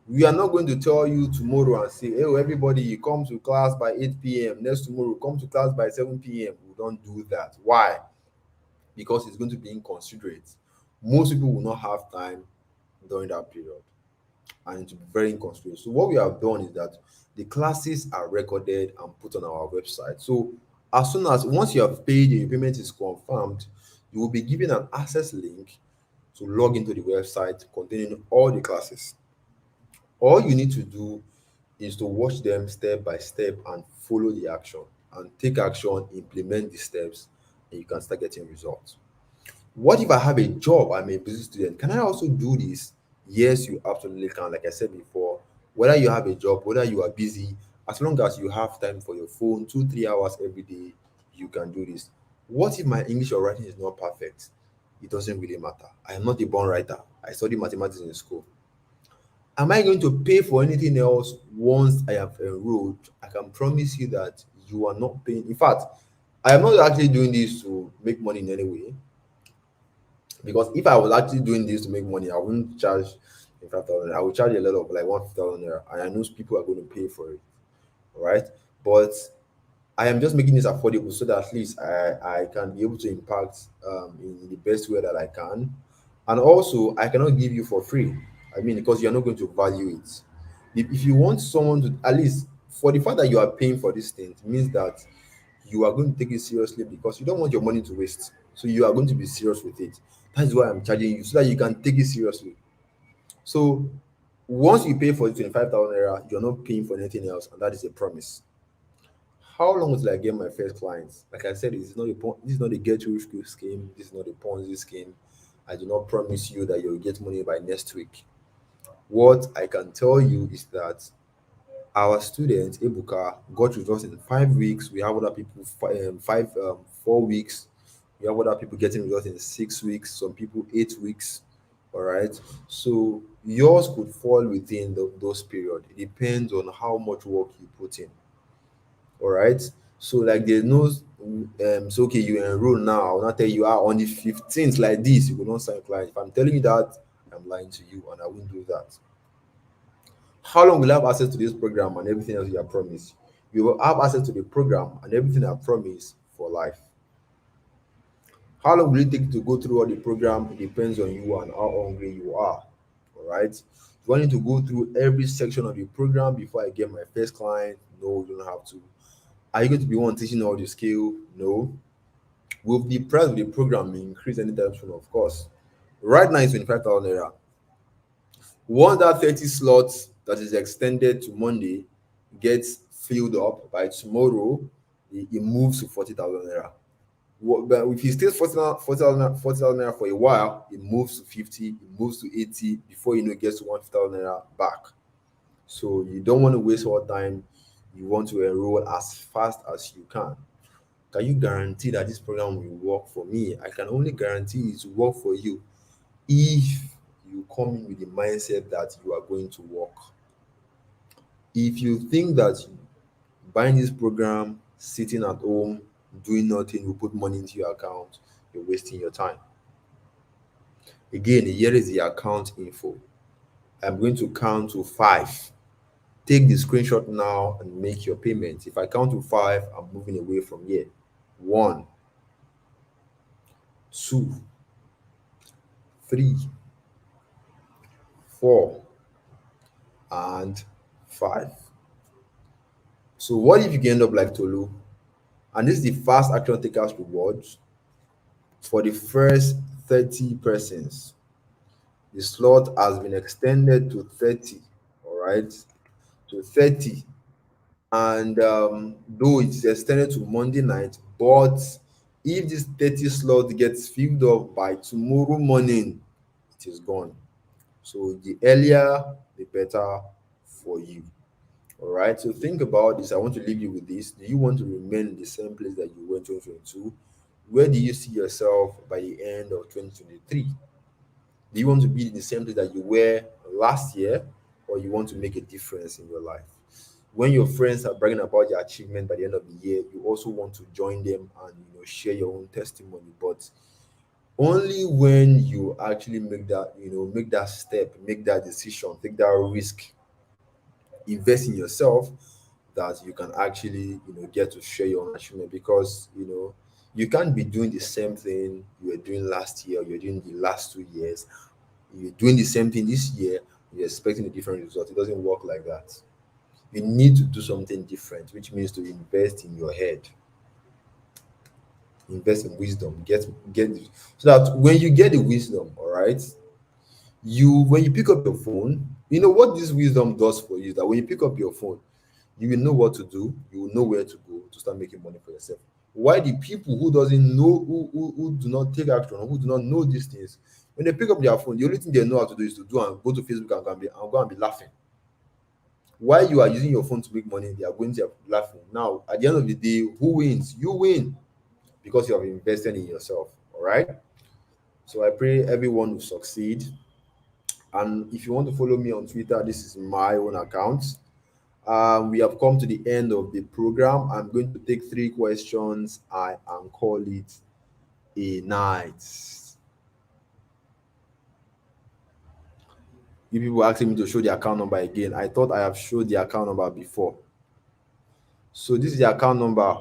we are not going to tell you tomorrow and say, hey, everybody, you come to class by 8 p.m. Next tomorrow, come to class by 7 p.m. We don't do that. Why? Because it's going to be inconsiderate. Most people will not have time during that period, and it will be very inconsiderate. So what we have done is that the classes are recorded and put on our website. So as soon as once you have paid and your payment is confirmed, you will be given an access link to log into the website containing all the classes. All you need to do is to watch them step by step and follow the action and take action, implement the steps, and you can start getting results. What if I have a job? I'm a business student. Can I also do this? Yes, you absolutely can. Like I said before, whether you have a job, whether you are busy, as long as you have time for your phone, 2, 3 hours every day, you can do this. What if my English or writing is not perfect? It doesn't really matter. I am not a born writer. I studied mathematics in school. Am I going to pay for anything else once I have enrolled? I can promise you that you are not paying. In fact, I am not actually doing this to make money in any way, because if I was actually doing this to make money, I wouldn't charge 5,000. I would charge a lot of like 150,000 naira, and I know people are going to pay for it. All right, but I am just making this affordable so that at least I can be able to impact in the best way that I can. And also, I cannot give you for free. I mean, because you're not going to value it. If you want someone to, at least for the fact that you are paying for this thing, it means that you are going to take it seriously because you don't want your money to waste. So you are going to be serious with it. That is why I'm charging you so that you can take it seriously. So once you pay for the 25,000 naira, you're not paying for anything else, and that is a promise. How long until I get my first clients? Like I said, this is not a get rich quick scheme. This is not a Ponzi scheme. I do not promise you that you'll get money by next week. What I can tell you is that our student Ebuka got results in 5 weeks. We have other people 4 weeks. We have other people getting results in 6 weeks. Some people 8 weeks. All right. So yours could fall within those period. It depends on how much work you put in. All right. So like there's no so okay, you enroll now. I'll not tell you on the 15th like this, you will not sign client. If I'm telling you that, I'm lying to you and I won't do that. How long will I have access to this program and everything else you have promised? You will have access to the program and everything I promised for life. How long will it take to go through all the program? It depends on you and how hungry you are. All right. Do I need to go through every section of the program before I get my first client? No, you don't have to. Are you going to be one teaching all the skill? No. Will the price of the program increase anytime soon? Of course. Right now it's 25,000 naira. Once that 30 slots that is extended to Monday gets filled up by tomorrow, it moves to 40,000 naira. But if he stays 40,000 naira for a while, it moves to 50, it moves to 80 before you know it gets to 1,000 naira back. So you don't want to waste all time. You want to enroll as fast as you can. Can you guarantee that this program will work for me? I can only guarantee it will work for you if you come in with the mindset that you are going to work. If you think that buying this program, sitting at home, doing nothing, will put money into your account, you're wasting your time. Again, here is the account info. I'm going to count to 5. Take the screenshot now and make your payment. If I count to 5, I'm moving away from here. 1, 2, 3, 4, and 5. So what if you end up like Tolu? And this is the fast action takers rewards for the first 30 persons. The slot has been extended to 30. All right, to 30. And though it's extended to Monday night, but if this 30 slot gets filled up by tomorrow morning, it is gone. So the earlier, the better for you. All right. So think about this. I want to leave you with this. Do you want to remain in the same place that you were in 2022? Where do you see yourself by the end of 2023? Do you want to be in the same place that you were last year, or you want to make a difference in your life? When your friends are bragging about your achievement by the end of the year, you also want to join them and share your own testimony. But only when you actually make that step, make that decision, take that risk, invest in yourself, that you can actually get to share your own achievement. Because you can't be doing the same thing you were doing last year, you're doing the last 2 years, you're doing the same thing this year, you're expecting a different result. It doesn't work like that. You need to do something different, which means to invest in your head, invest in wisdom, get so that when you get the wisdom, all right, when you pick up your phone, what this wisdom does for you is that when you pick up your phone, you will know what to do, you will know where to go to start making money for yourself. Why the people who doesn't know, who do not take action, or who do not know these things, when they pick up their phone, the only thing they know how to do is to do and go to Facebook and go and be laughing. While you are using your phone to make money, they are going to be laughing. Now, at the end of the day, who wins? You win, because you have invested in yourself. All right. So I pray everyone will succeed. And if you want to follow me on Twitter, this is my own account. We have come to the end of the program. I'm going to take 3 questions and call it a night. You people asking me to show the account number again. I thought I have showed the account number before. So this is the account number.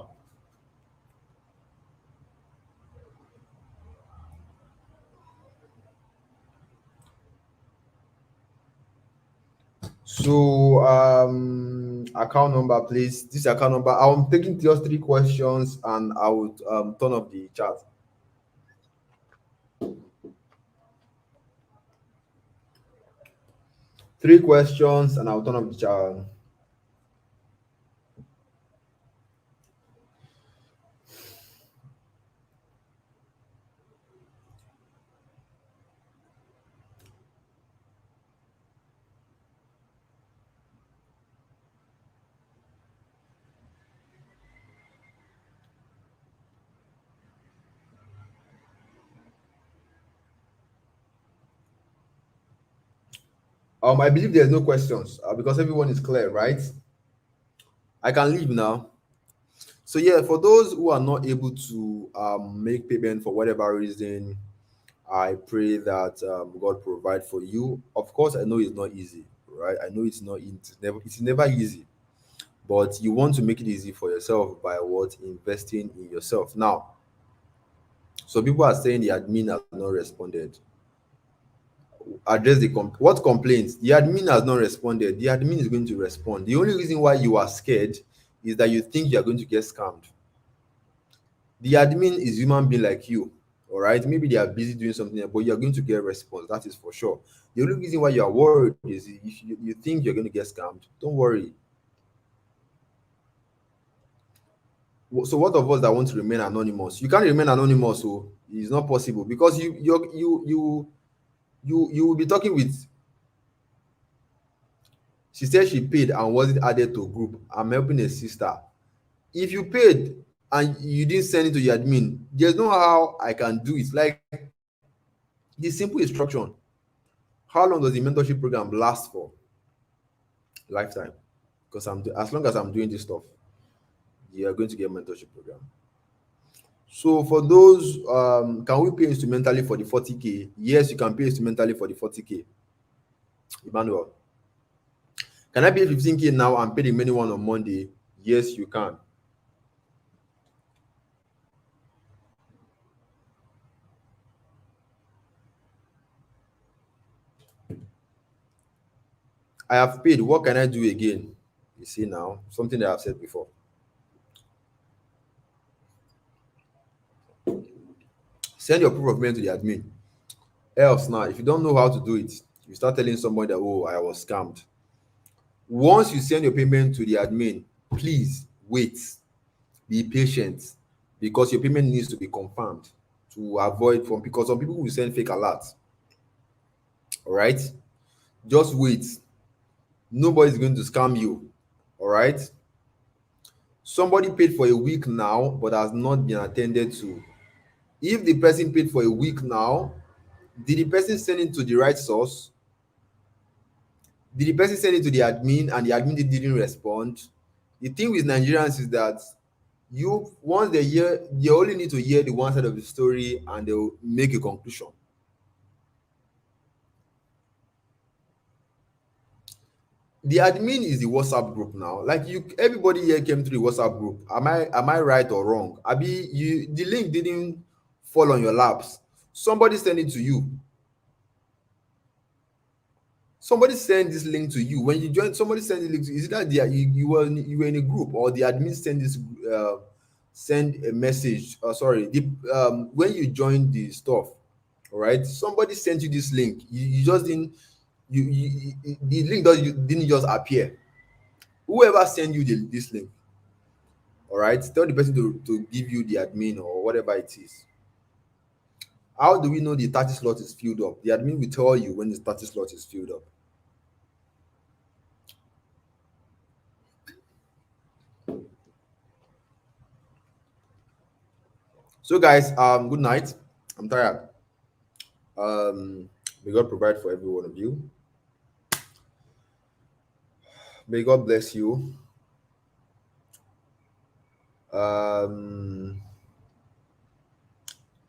So account number, please. This account number. I'm taking just three questions, and I would turn off the chat. Three questions, and I'll turn off the chat. I believe there's no questions because everyone is clear, right? I can leave now. So yeah, for those who are not able to make payment for whatever reason, I pray that God provide for you. Of course, I know it's not easy, right? I know it's not. It's never easy, but you want to make it easy for yourself by what investing in yourself. Now, so people are saying the admin has not responded. Address the what complaints. The admin has not responded. The admin is going to respond. The only reason why you are scared is that you think you are going to get scammed. The admin is human being like you. All right, maybe they are busy doing something, but you're going to get a response. That is for sure. The only reason why you are worried is if you think you're going to get scammed. Don't worry. So what of us that want to remain anonymous? You can't remain anonymous, so it's not possible because you will be talking with. She said she paid and wasn't added to group. I'm helping a sister. If you paid and you didn't send it to your admin, there's no how I can do it. Like the simple instruction. How long does the mentorship program last for? Lifetime. Because as long as I'm doing this stuff, you are going to get mentorship program. So for those, can we pay instrumentally for the 40K? Yes, you can pay instrumentally for the 40K. Emmanuel, can I pay 15K now and pay the remaining one on Monday? Yes, you can. I have paid. What can I do again? You see now, something that I've said before. Send your proof of payment to the admin. Else now, if you don't know how to do it, you start telling somebody that, oh, I was scammed. Once you send your payment to the admin, please wait. Be patient because your payment needs to be confirmed to avoid from because some people will send fake alerts. All right, just wait. Nobody's going to scam you. All right. Somebody paid for a week now but has not been attended to. If the person paid for a week now, did the person send it to the right source? Did the person send it to the admin and the admin didn't respond? The thing with Nigerians is that you once they hear, you only need to hear the one side of the story and they'll make a conclusion. The admin is the WhatsApp group now. Like you, everybody here came to the WhatsApp group. Am I right or wrong? Abi, the link didn't fall on your laps. Somebody sent it to you. Somebody sent this link to you when you join. Somebody sent the link to you. Is it that you were in a group or the admin sent this send a message? Sorry, when you joined the stuff, all right. Somebody sent you this link. You just didn't. The link didn't just appear. Whoever sent you this link, all right. Tell the person to give you the admin or whatever it is. How do we know the 30 slot is filled up? The admin will tell you when the 30 slot is filled up. So guys, good night. I'm tired. May God provide for every one of you. May God bless you. Um,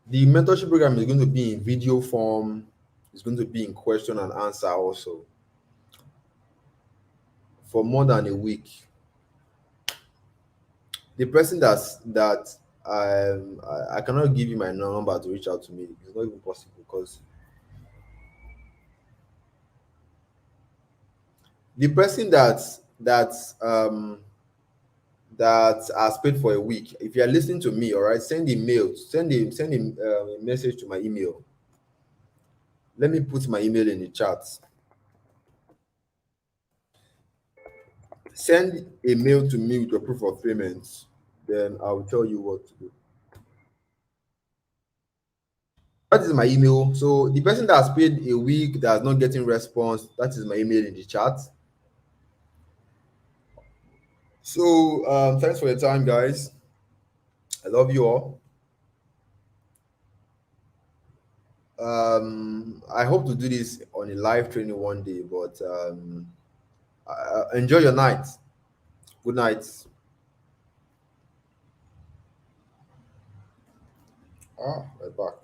the mentorship program is going to be in video form. It's going to be in question and answer also for more than a week. the person that I cannot give you my number to reach out to me. It's not even possible because the person that has paid for a week. If you are listening to me, all right, send a message to my email. Let me put my email in the chat. Send a mail to me with your proof of payment. Then I will tell you what to do. That is my email. So the person that has paid a week that is not getting response, that is my email in the chat. So thanks for your time, guys. I love you all. I hope to do this on a live training one day, but enjoy your night. Good night. We're back.